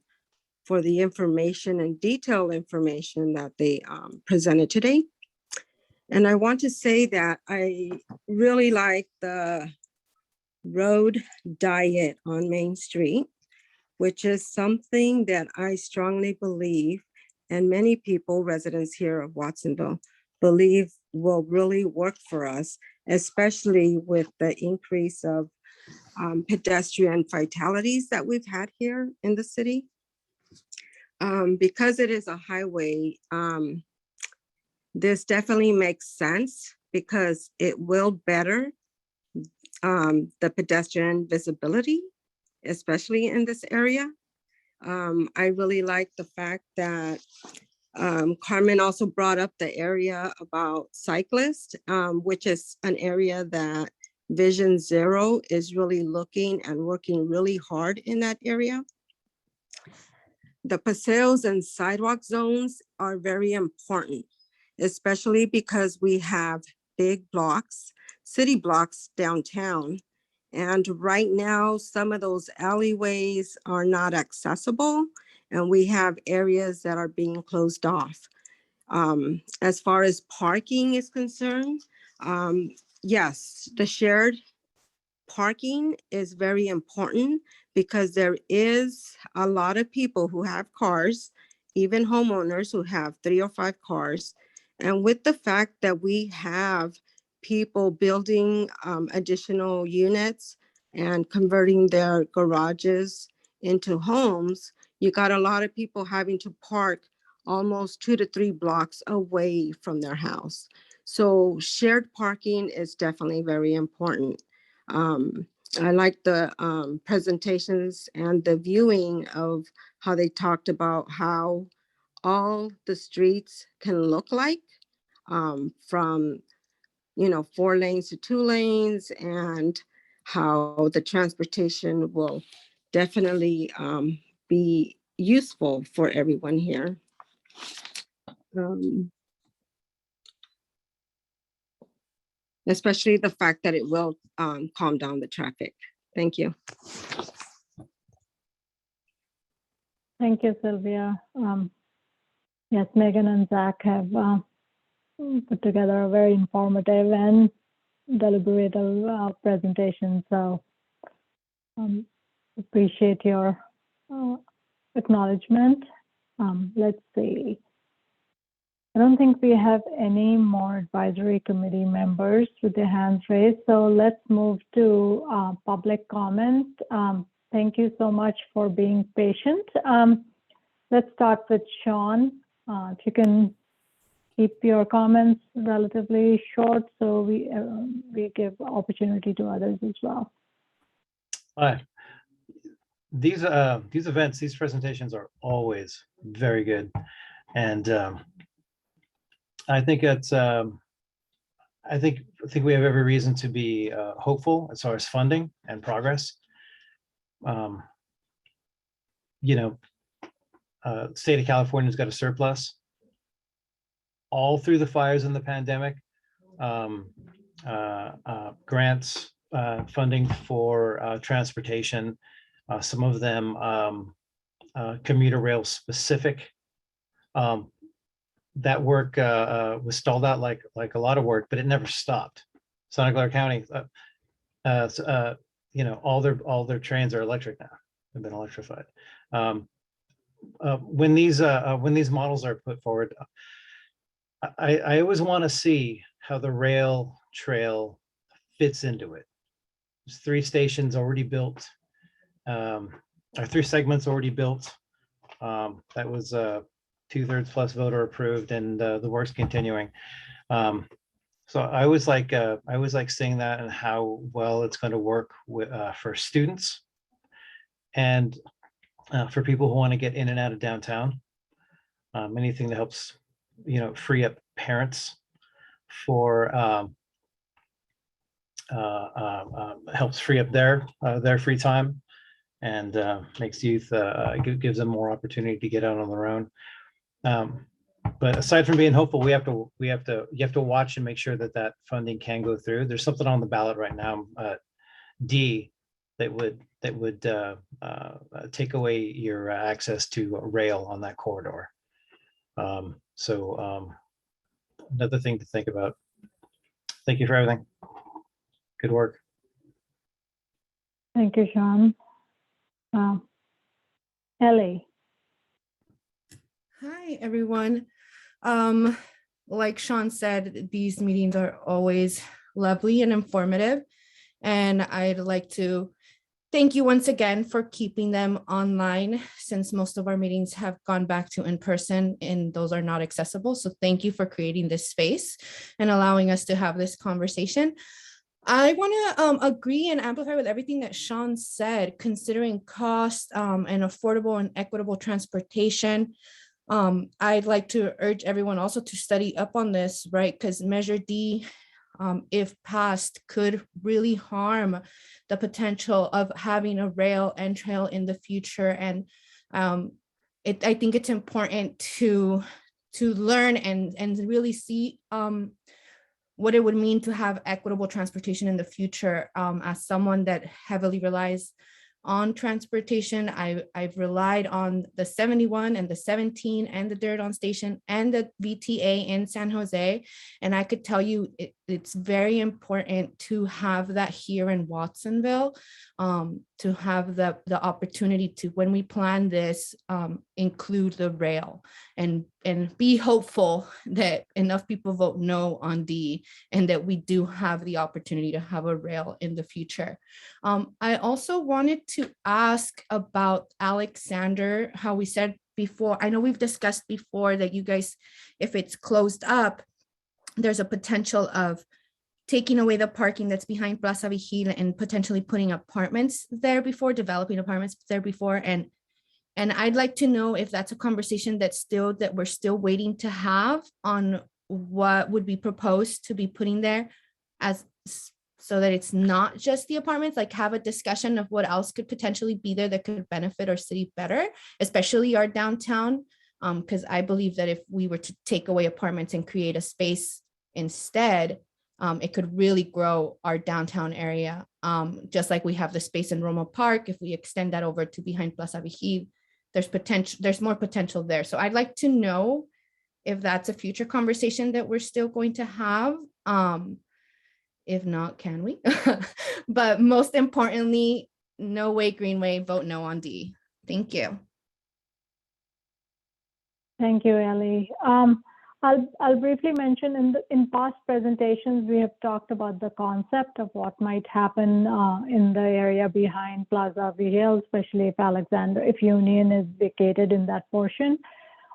for the information and detailed information that they presented today. And I want to say that I really like the road diet on Main Street, which is something that I strongly believe, and many people, residents here of Watsonville, believe will really work for us, especially with the increase of pedestrian fatalities that we've had here in the city. Because it is a highway, this definitely makes sense because it will better the pedestrian visibility, especially in this area. I really like the fact that Carmen also brought up the area about cyclists, which is an area that Vision Zero is really looking and working really hard in that area. The paseos and sidewalk zones are very important, especially because we have big blocks, city blocks downtown. And right now, some of those alleyways are not accessible, and we have areas that are being closed off. As far as parking is concerned, yes, the shared parking is very important because there is a lot of people who have cars, even homeowners who have 3 or 5 cars. And with the fact that we have people building additional units and converting their garages into homes, you got a lot of people having to park almost 2 to 3 blocks away from their house. So shared parking is definitely very important. I like the presentations and the viewing of how they talked about how all the streets can look like, from 4 lanes to 2 lanes, and how the transportation will definitely be useful for everyone here. Especially the fact that it will calm down the traffic. Thank you. Thank you, Sylvia. Yes, Megan and Zach have put together a very informative and deliberative presentation. So appreciate your acknowledgement. Let's see. I don't think we have any more advisory committee members with their hands raised. So let's move to public comment. Thank you so much for being patient. Let's start with Sean. If you can keep your comments relatively short so we give opportunity to others as well. Hi. These events, these presentations are always very good, and I think it's I think we have every reason to be hopeful as far as funding and progress. You know, state of California's got a surplus all through the fires and the pandemic. Grants, funding for transportation, some of them commuter rail specific. That work was stalled out like a lot of work, but it never stopped. Santa Clara County, you know, all their trains are electric now. They've been electrified. When these models are put forward, I always want to see how the rail trail fits into it. There's 3 stations already built, or 3 segments already built. That was 2/3 plus voter approved, and the work's continuing. So I was like seeing that and how well it's going to work with, for students and for people who want to get in and out of downtown. Anything that helps, you know, free up parents for helps free up their free time, and makes youth gives them more opportunity to get out on their own. But aside from being hopeful, you have to watch and make sure that funding can go through. There's something on the ballot right now, D, that would take away your access to rail on that corridor. So another thing to think about. Thank you for everything. Good work. Thank you, Sean. Ellie. Hi, everyone. Like Sean said, these meetings are always lovely and informative. And I'd like to thank you once again for keeping them online, since most of our meetings have gone back to in person and those are not accessible. So thank you for creating this space and allowing us to have this conversation. I want to agree and amplify with everything that Sean said, considering cost and affordable and equitable transportation. I'd like to urge everyone also to study up on this, right? Because Measure D, if passed, could really harm the potential of having a rail and trail in the future. And I think it's important to learn and really see what it would mean to have equitable transportation in the future. As someone that heavily relies on transportation, I've relied on the 71 and the 17 and the Diridon station and the VTA in San Jose. And I could tell you it's very important to have that here in Watsonville, to have the opportunity to, when we plan this, include the rail and be hopeful that enough people vote no on D and that we do have the opportunity to have a rail in the future. I also wanted to ask about Alexander, how we said before, I know we've discussed before that you guys, if it's closed up, there's a potential of taking away the parking that's behind Plaza Vigil and potentially putting apartments there before, developing apartments there before. And I'd like to know if that's a conversation that we're still waiting to have on what would be proposed to be putting there, as so that it's not just the apartments, like have a discussion of what else could potentially be there that could benefit our city better, especially our downtown. Because I believe that if we were to take away apartments and create a space instead, it could really grow our downtown area. Just like we have the space in Roma Park, if we extend that over to behind Plaza Vigil, there's more potential there. So I'd like to know if that's a future conversation that we're still going to have. If not, can we? But most importantly, no way Greenway, vote no on D. Thank you. Thank you, Ellie. I'll briefly mention in past presentations, we have talked about the concept of what might happen in the area behind Plaza Vigil, especially if Union is vacated in that portion.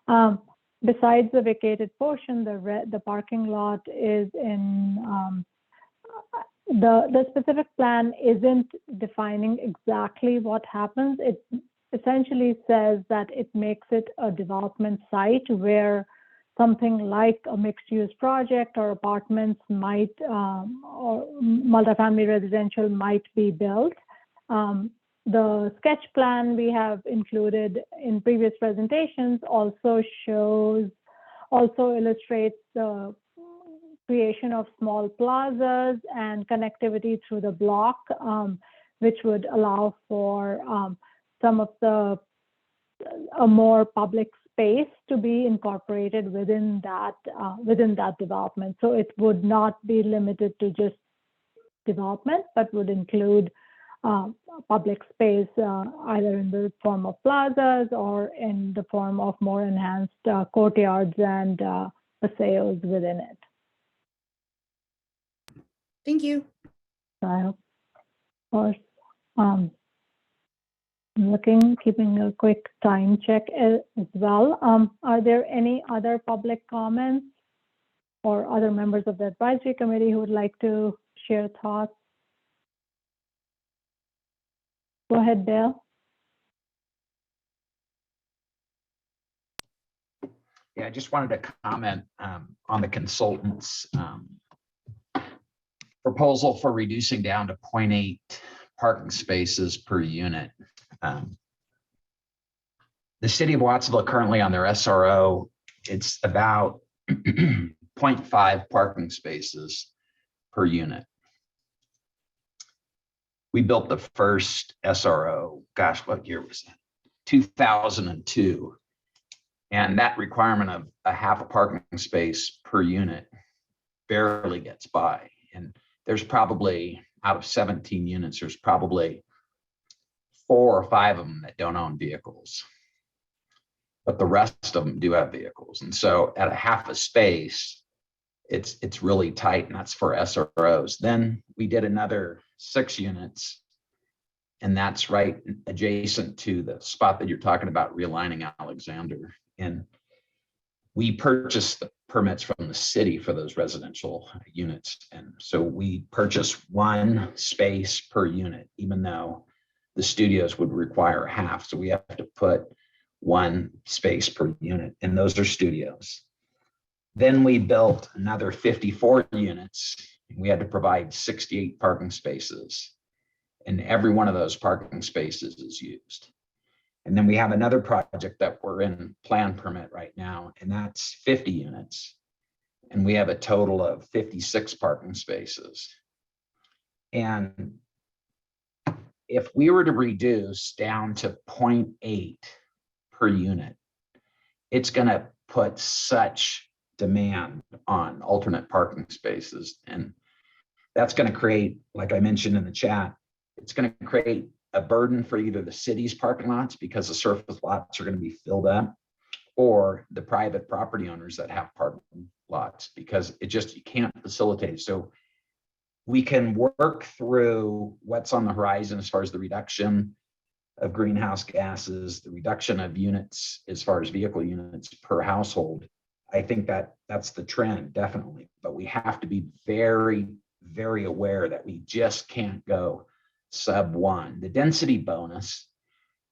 Besides the vacated portion, the parking lot is in the specific plan isn't defining exactly what happens. It essentially says that it makes it a development site where something like a mixed-use project or apartments might, or multifamily residential might be built. The sketch plan we have included in previous presentations also illustrates the creation of small plazas and connectivity through the block, which would allow for some of a more public space to be incorporated within that development. So it would not be limited to just development, but would include public space, either in the form of plazas or in the form of more enhanced courtyards and paseos within it. Thank you. So, of course, keeping a quick time check as well. Are there any other public comments or other members of the advisory committee who would like to share thoughts? Go ahead, Dale. Yeah, I just wanted to comment on the consultant's proposal for reducing down to 0.8 parking spaces per unit. The city of Watsonville currently on their SRO, it's about 0.5 parking spaces per unit. We built the first SRO, gosh, what year was that? 2002. And that requirement of a half a parking space per unit barely gets by. And there's probably, out of 17 units, there's probably 4 or 5 of them that don't own vehicles. But the rest of them do have vehicles. And so at a half a space, it's really tight, and that's for SROs. Then we did another 6 units, and that's right adjacent to the spot that you're talking about, realigning Alexander. And we purchased the permits from the city for those residential units. And so we purchased 1 space per unit, even though the studios would require half. So we have to put 1 space per unit, and those are studios. Then we built another 54 units. We had to provide 68 parking spaces, and every one of those parking spaces is used. And then we have another project that we're in plan permit right now, and that's 50 units. And we have a total of 56 parking spaces. And if we were to reduce down to 0.8 per unit, it's going to put such demand on alternate parking spaces. And that's going to create, like I mentioned in the chat, it's going to create a burden for either the city's parking lots, because the surface lots are going to be filled up, or the private property owners that have parking lots, because you can't facilitate. So we can work through what's on the horizon as far as the reduction of greenhouse gases, the reduction of units as far as vehicle units per household. I think that's the trend, definitely. But we have to be very, very aware that we just can't go sub 1. The density bonus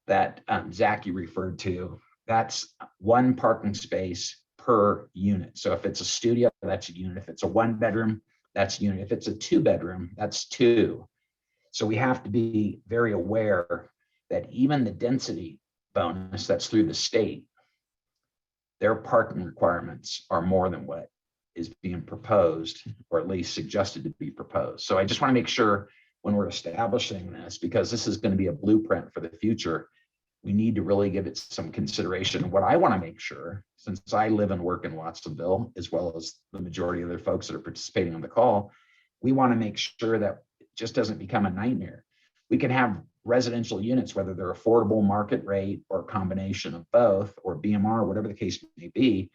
that Zach, you referred to, that's 1 parking space per unit. So if it's a studio, that's a unit. If it's a 1-bedroom, that's a unit. If it's a 2-bedroom, that's 2. So we have to be very aware that even the density bonus that's through the state, their parking requirements are more than what is being proposed, or at least suggested to be proposed. So I just want to make sure when we're establishing this, because this is going to be a blueprint for the future, we need to really give it some consideration. What I want to make sure, since I live and work in Watsonville, as well as the majority of the folks that are participating on the call, we want to make sure that it just doesn't become a nightmare. We can have residential units, whether they're affordable, market rate, or a combination of both, or BMR, whatever the case may be.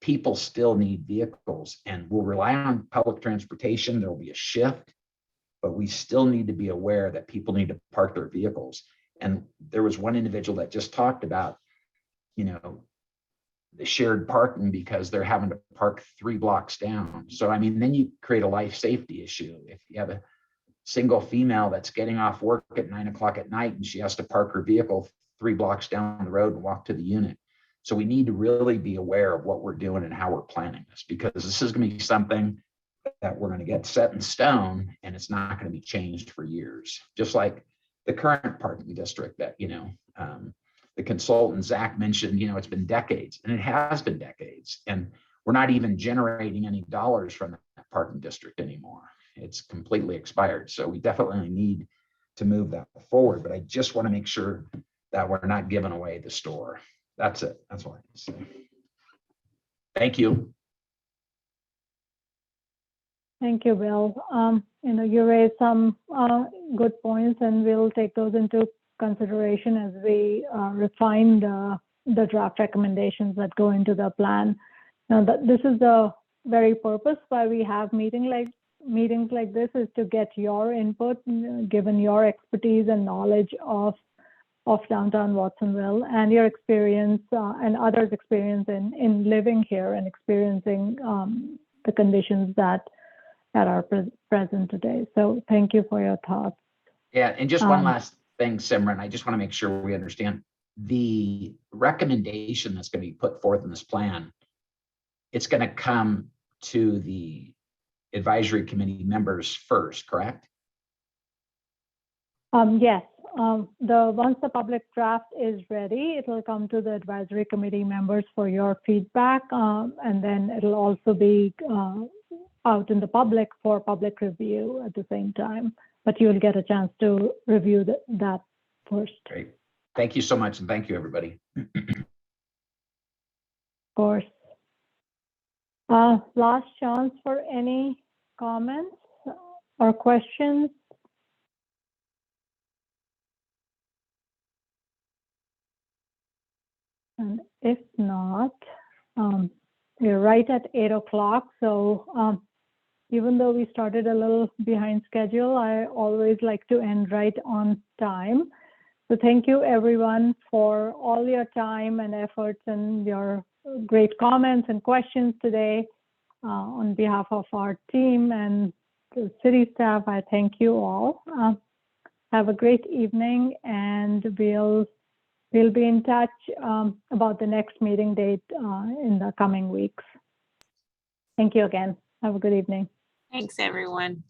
People still need vehicles, and we'll rely on public transportation. There will be a shift, but we still need to be aware that people need to park their vehicles. And there was one individual that just talked about, the shared parking because they're having to park 3 blocks down. So, I mean, then you create a life safety issue. If you have single female that's getting off work at 9 o'clock at night and she has to park her vehicle 3 blocks down the road and walk to the unit. So we need to really be aware of what we're doing and how we're planning this, because this is going to be something that we're going to get set in stone and it's not going to be changed for years. Just like the current parking district that, the consultant Zach mentioned, it's been decades, and it has been decades. And we're not even generating any dollars from that parking district anymore. It's completely expired. So we definitely need to move that forward. But I just want to make sure that we're not giving away the store. That's it. That's all I can say. Thank you. Thank you, Bill. You raised some good points, and we'll take those into consideration as we refine the draft recommendations that go into the plan. Now, this is the very purpose why we have meetings like this, is to get your input, given your expertise and knowledge of downtown Watsonville and your experience and others' experience in living here and experiencing the conditions that are present today. So thank you for your thoughts. Yeah, and just one last thing, Simran, I just want to make sure we understand the recommendation that's going to be put forth in this plan. It's going to come to the advisory committee members first, correct? Yes. Once the public draft is ready, it will come to the advisory committee members for your feedback, and then it'll also be out in the public for public review at the same time. But you'll get a chance to review that first. Great. Thank you so much, and thank you, everybody. Of course. Last chance for any comments or questions. And if not, we're right at 8 o'clock. So even though we started a little behind schedule, I always like to end right on time. So thank you everyone for all your time and efforts and your great comments and questions today. On behalf of our team and the city staff, I thank you all. Have a great evening, and we'll be in touch about the next meeting date in the coming weeks. Thank you again. Have a good evening. Thanks, everyone.